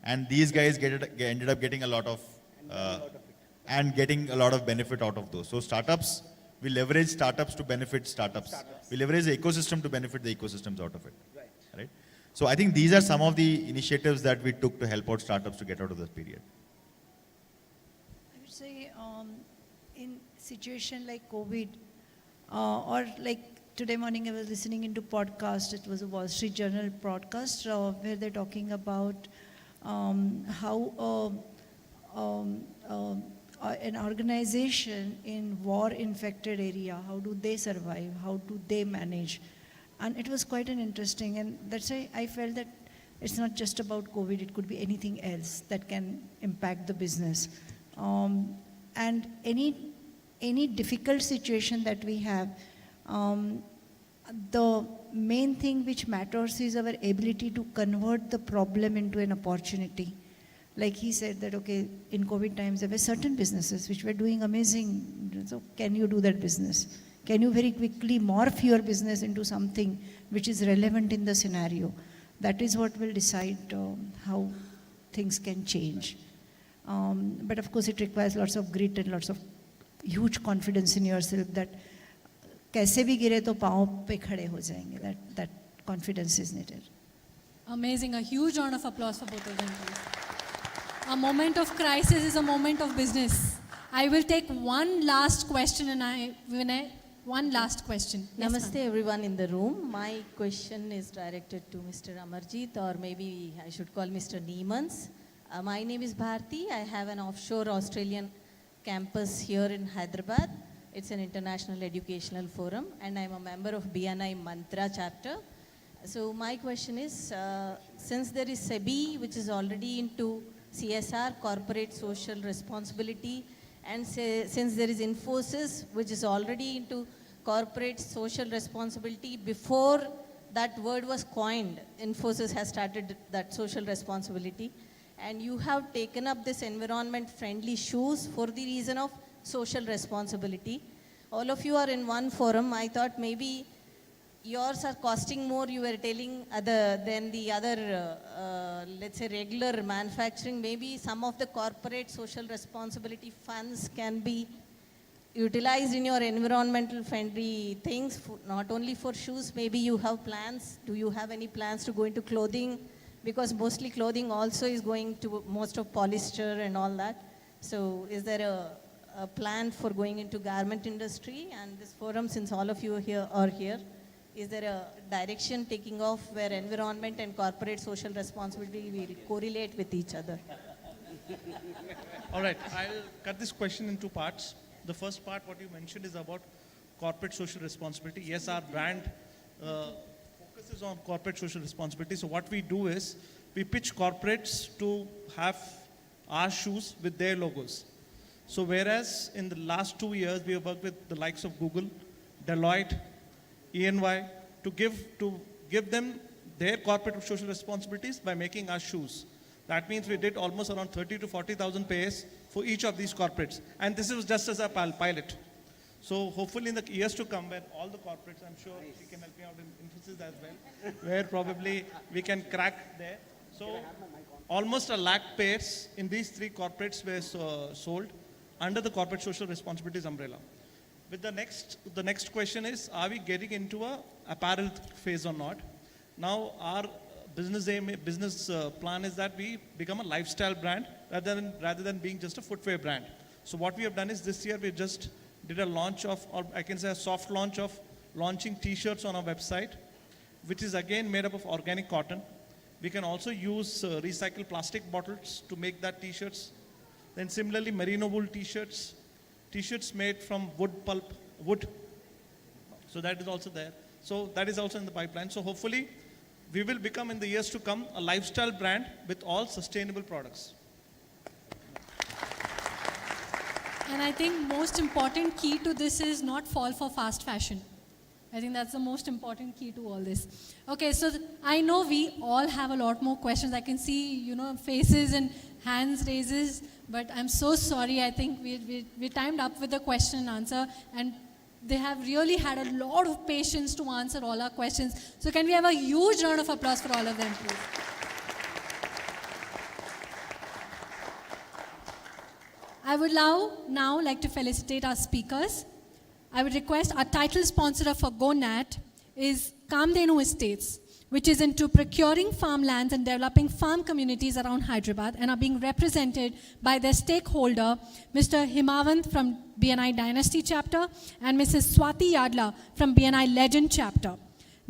and these guys ended up getting a lot of and getting a lot of benefit out of those. So startups, we leverage startups to benefit startups. We leverage the ecosystem to benefit the ecosystems out of it, right? So I think these are some of the initiatives that we took to help out startups to get out of this period. I would say in situation like COVID or like today morning I was listening into podcast, it was a Wall Street Journal podcast where they're talking about how an organization in war-infected area, how do they survive, how do they manage? And it was quite an interesting, and that's why I felt that it's not just about COVID, it could be anything else that can impact the business. And any difficult situation that we have, the main thing which matters is our ability to convert the problem into an opportunity. Like he said that, okay, in COVID times, there were certain businesses which were doing amazing. So can you do that business? Can you very quickly morph your business into something which is relevant in the scenario? That is what will decide how things can change. But of course, it requires lots of grit and lots of huge confidence in yourself that कैसे भी गिरे तो पाँव पे खड़े हो जाएंगे. That confidence is needed. Amazing. A huge round of applause for both of them, please. A moment of crisis is a moment of business. I will take one last question, and Vinay, one last question. Yes, Namaste ma'am. everyone in the room. My question is directed to Mr. Amarjit, or maybe I should call Mr. Neemans. My name is Bharti. I have an offshore Australian campus here in Hyderabad. It's an international educational forum, and I'm a member of BNI Mantra chapter. So my question is, since there is SEBI, which is already into CSR, corporate social responsibility, and since there is Infosys, which is already into corporate social responsibility, before that word was coined, Infosys has started that social responsibility, and you have taken up this environment-friendly shoes for the reason of social responsibility. All of you are in one forum. I thought maybe yours are costing more, you were telling, than the other, let's say, regular manufacturing. Maybe some of the corporate social responsibility funds can be utilized in your environmental friendly things, not only for shoes. Maybe you have plans. Do you have any plans to go into clothing? Because mostly clothing also is going to most of polyester and all that. So is there a plan for going into garment industry? And this forum, since all of you are here, is there a direction taking off where environment and corporate social responsibility will correlate with each other? All right, I'll cut this question in two parts. The first part, what you mentioned, is about corporate social responsibility. Yes, our brand focuses on corporate social responsibility. So what we do is, we pitch corporates to have our shoes with their logos. So whereas in the last 2 years, we have worked with the likes of Google, Deloitte, EY, to give them their corporate social responsibilities by making our shoes. That means we did almost around 30 to 40,000 pairs for each of these corporates. And this is just as a pilot. So hopefully in the years to come, where all the corporates, I'm sure she can help me out in Infosys as well, where probably we can crack there. So almost 1 lakh pairs in these 3 corporates were sold under the corporate social responsibilities umbrella. With the next question is, are we getting into a apparel phase or not? Now our business plan is that we become a lifestyle brand rather than being just a footwear brand. So what we have done is, this year we just did a launch of, or I can say a soft launch of, launching t-shirts on our website, which is again made up of organic cotton. We can also use recycled plastic bottles to make that t-shirts. Then similarly, merino wool t-shirts made from wood. So that is also there. So that is also in the pipeline. So hopefully, we will become in the years to come a lifestyle brand with all sustainable products. And I think most important key to this is not fall for fast fashion. I think that's the most important key to all this. Okay, so I know we all have a lot more questions. I can see, faces and hands raises, but I'm so sorry. I think we timed up with the question and answer, and they have really had a lot of patience to answer all our questions. So can we have a huge round of applause for all of them, please? I would now like to felicitate our speakers. I would request our title sponsor for GoNat is Kamadenu Estates, which is into procuring farmlands and developing farm communities around Hyderabad, and are being represented by their stakeholder, Mr. Himavant from BNI Dynasty chapter and Mrs. Swati Yadla from BNI Legend chapter.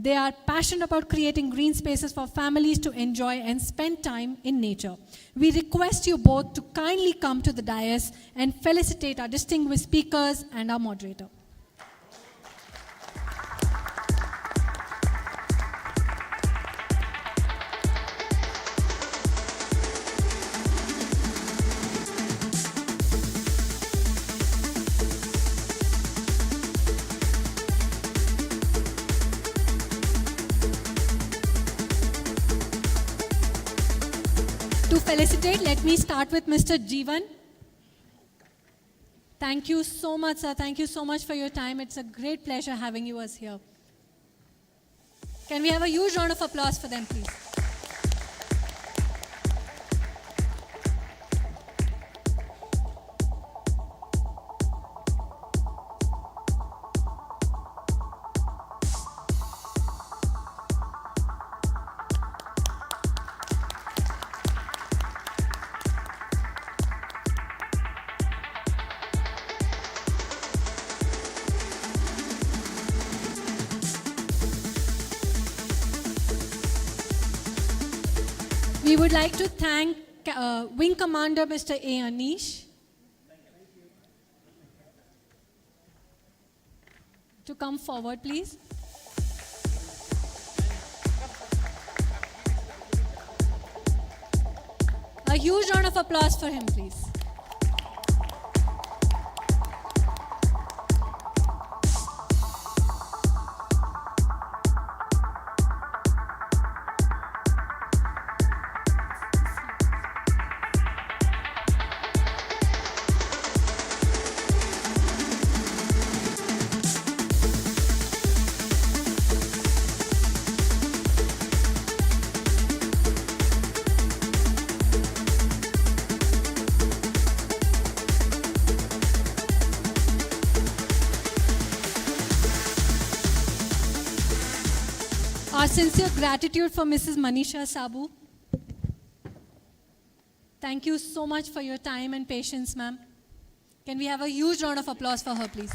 They are passionate about creating green spaces for families to enjoy and spend time in nature. We request you both to kindly come to the dais and felicitate our distinguished speakers and our moderator. To felicitate, let me start with Mr. Jeevan. Thank you so much, sir. Thank you so much for your time. It's a great pleasure having you us here. Can we have a huge round of applause for them, please? We would like to thank Wing Commander Mr. A. Anish to come forward, please. A huge round of applause for him, please. Our sincere gratitude for Mrs. Manisha Sabu. Thank you so much for your time and patience, ma'am. Can we have a huge round of applause for her, please?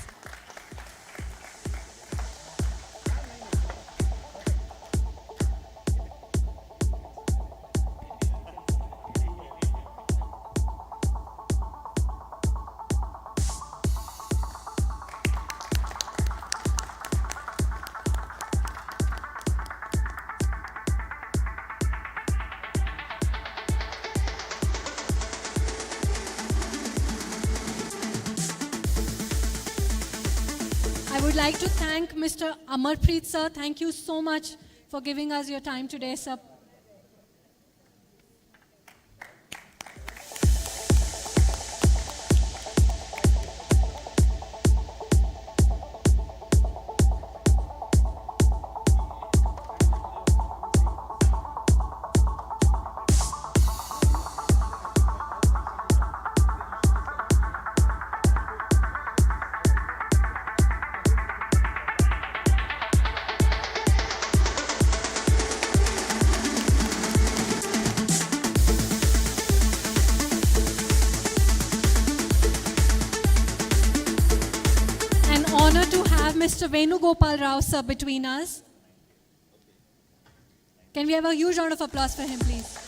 I would like to thank Mr. Amarpreet, sir. Thank you so much for giving us your time today, sir. Honor to have Mr. Venugopal Rao, sir, between us. Can we have a huge round of applause for him, please?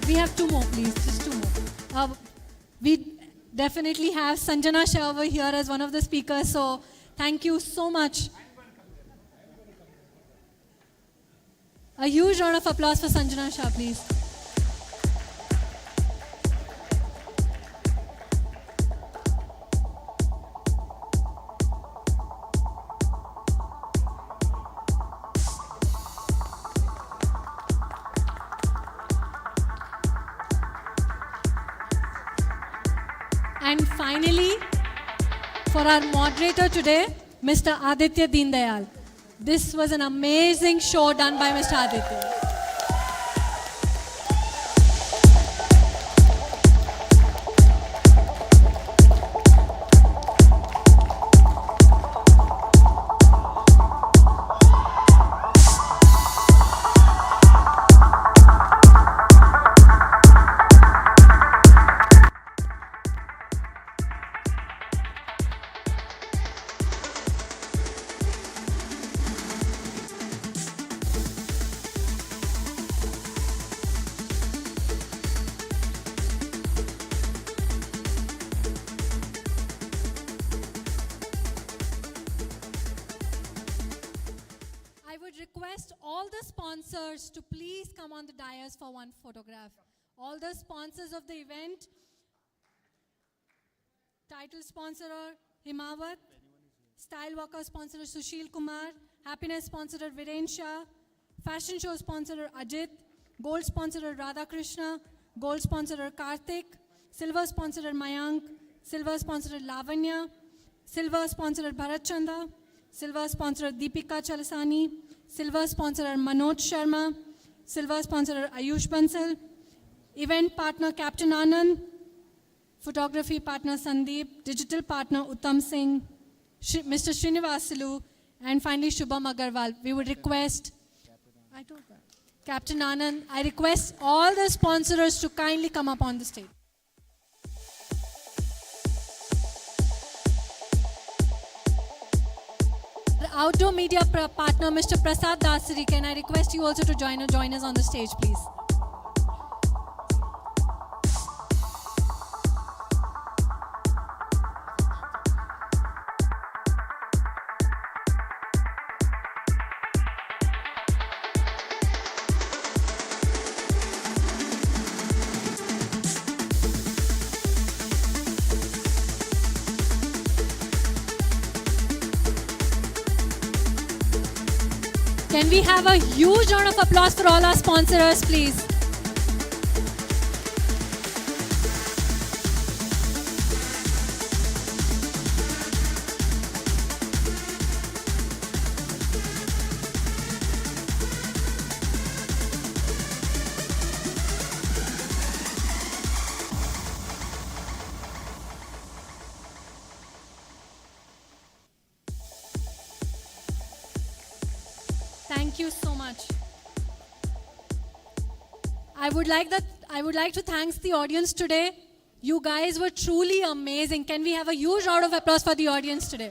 We have two more, please, just two more. We definitely have Sanjana Shah over here as one of the speakers, so thank you so much. A huge round of applause for Sanjana Shah, please. for our moderator today, Mr. Aditya Deendayal. This was an amazing show done by Mr. Aditya. I would request all the sponsors to please come on the dais for one photograph. All the sponsors of the event, title sponsor Himawat, Style Walker sponsor Sushil Kumar, Happiness sponsor Viren Shah, Fashion Show sponsor Ajit, Gold sponsor Radha Krishna, Gold sponsor Karthik, Silver sponsor Mayank, Silver sponsor Lavanya, Silver sponsor Bharat Chanda, Silver sponsor Deepika Chalasani, Silver sponsor Manoj Sharma, Silver sponsor Ayush Bansal, event partner Captain Anand, photography partner Sandeep, digital partner Uttam Singh, Mr. Srinivasulu, and finally Shubham Agarwal. We would request, Captain Anand, I request all the sponsors to kindly come up on the stage. The outdoor media partner, Mr. Prasad Dasari, can I request you also to join us on the stage, please? Can we have a huge round of applause for all our sponsors, please? Thank you so much. I would like to thank the audience today. You guys were truly amazing. Can we have a huge round of applause for the audience today?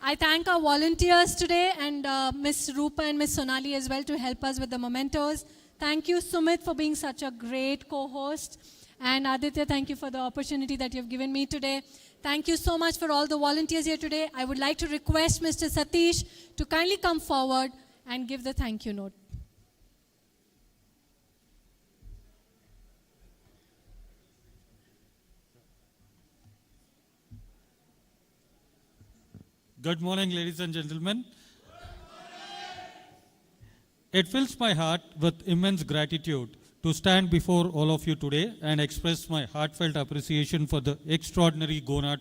I thank our volunteers today and Ms. Rupa and Ms. Sonali as well to help us with the mementos. Thank you, Sumit, for being such a great co-host. And Aditya, thank you for the opportunity that you've given me today. Thank you so much for all the volunteers here today. I would like to request Mr. Satish to kindly come forward and give the thank you note. Good morning, ladies and gentlemen. It fills my heart with immense gratitude to stand before all of you today and express my heartfelt appreciation for the extraordinary Gonat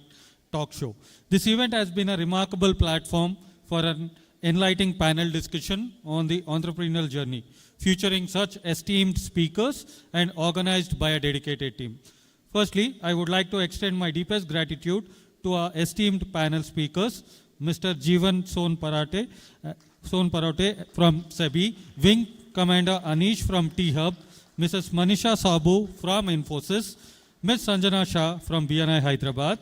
Talk Show. This event has been a remarkable platform for an enlightening panel discussion on the entrepreneurial journey, featuring such esteemed speakers and organized by a dedicated team. Firstly, I would like to extend my deepest gratitude to our esteemed panel speakers, Mr. Jeevan Sonparate from SEBI, Wing Commander Anish from T-Hub, Mrs. Manisha Sabu from Infosys, Ms. Sanjana Shah from BNI Hyderabad,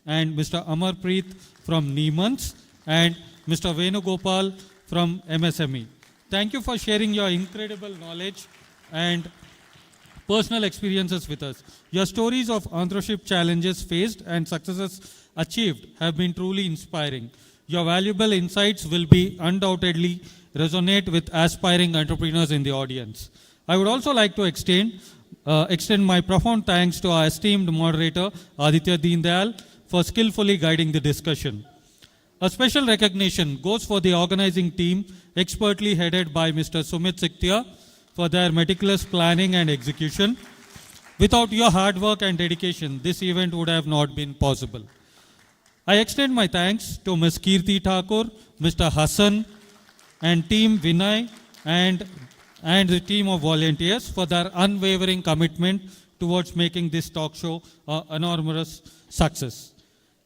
and Mr. Amarpreet from Niemans, and Mr. Venugopal from MSME. Thank you for sharing your incredible knowledge and personal experiences with us. Your stories of entrepreneurship challenges faced and successes achieved have been truly inspiring. Your valuable insights will be undoubtedly resonate with aspiring entrepreneurs in the audience. I would also like to extend my profound thanks to our esteemed moderator, Aditya Deendayal, for skillfully guiding the discussion. A special recognition goes for the organizing team, expertly headed by Mr. Sumit Siktia, for their meticulous planning and execution. Without your hard work and dedication, this event would have not been possible. I extend my thanks to Ms. Kirti Thakur, Mr. Hassan, and team Vinay, and the team of volunteers for their unwavering commitment towards making this talk show an enormous success.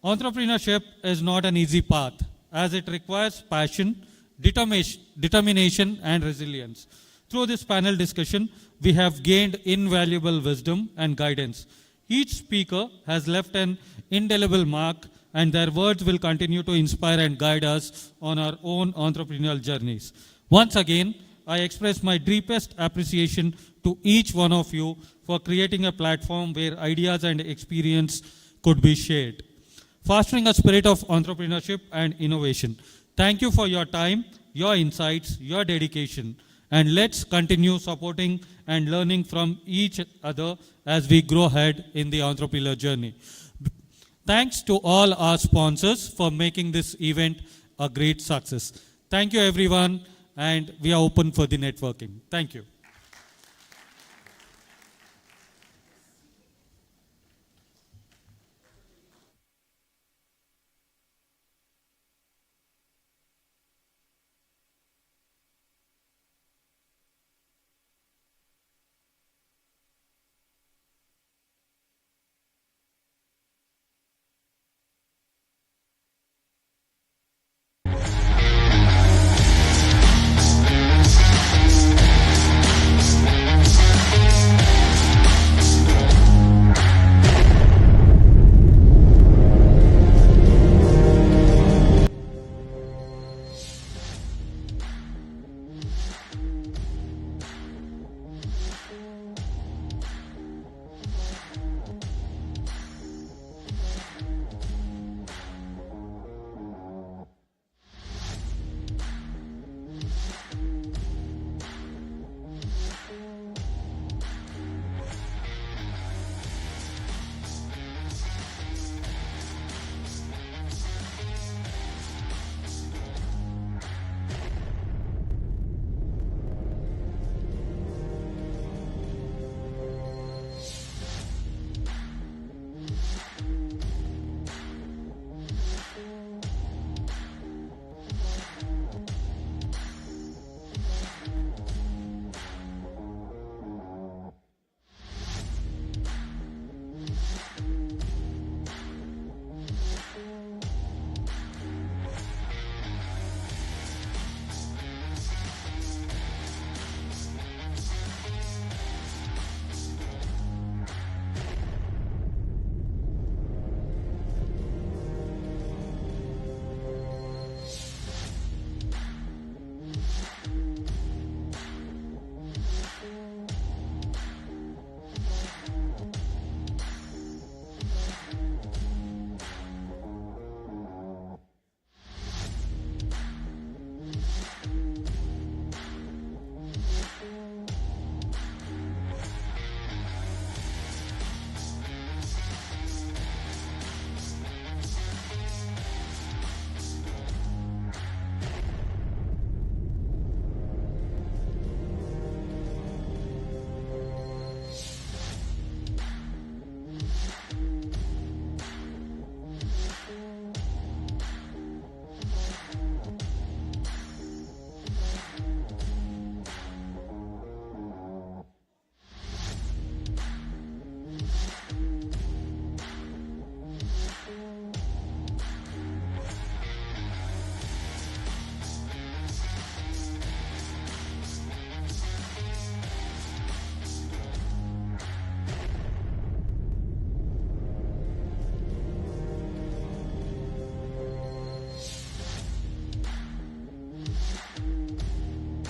Entrepreneurship is not an easy path, as it requires passion, determination, and resilience. Through this panel discussion, we have gained invaluable wisdom and guidance. Each speaker has left an indelible mark, and their words will continue to inspire and guide us on our own entrepreneurial journeys. Once again, I express my deepest appreciation to each one of you for creating a platform where ideas and experience could be shared, fostering a spirit of entrepreneurship and innovation. Thank you for your time, your insights, your dedication, and let's continue supporting and learning from each other as we grow ahead in the entrepreneurial journey. Thanks to all our sponsors for making this event a great success. Thank you, everyone, and we are open for the networking. Thank you.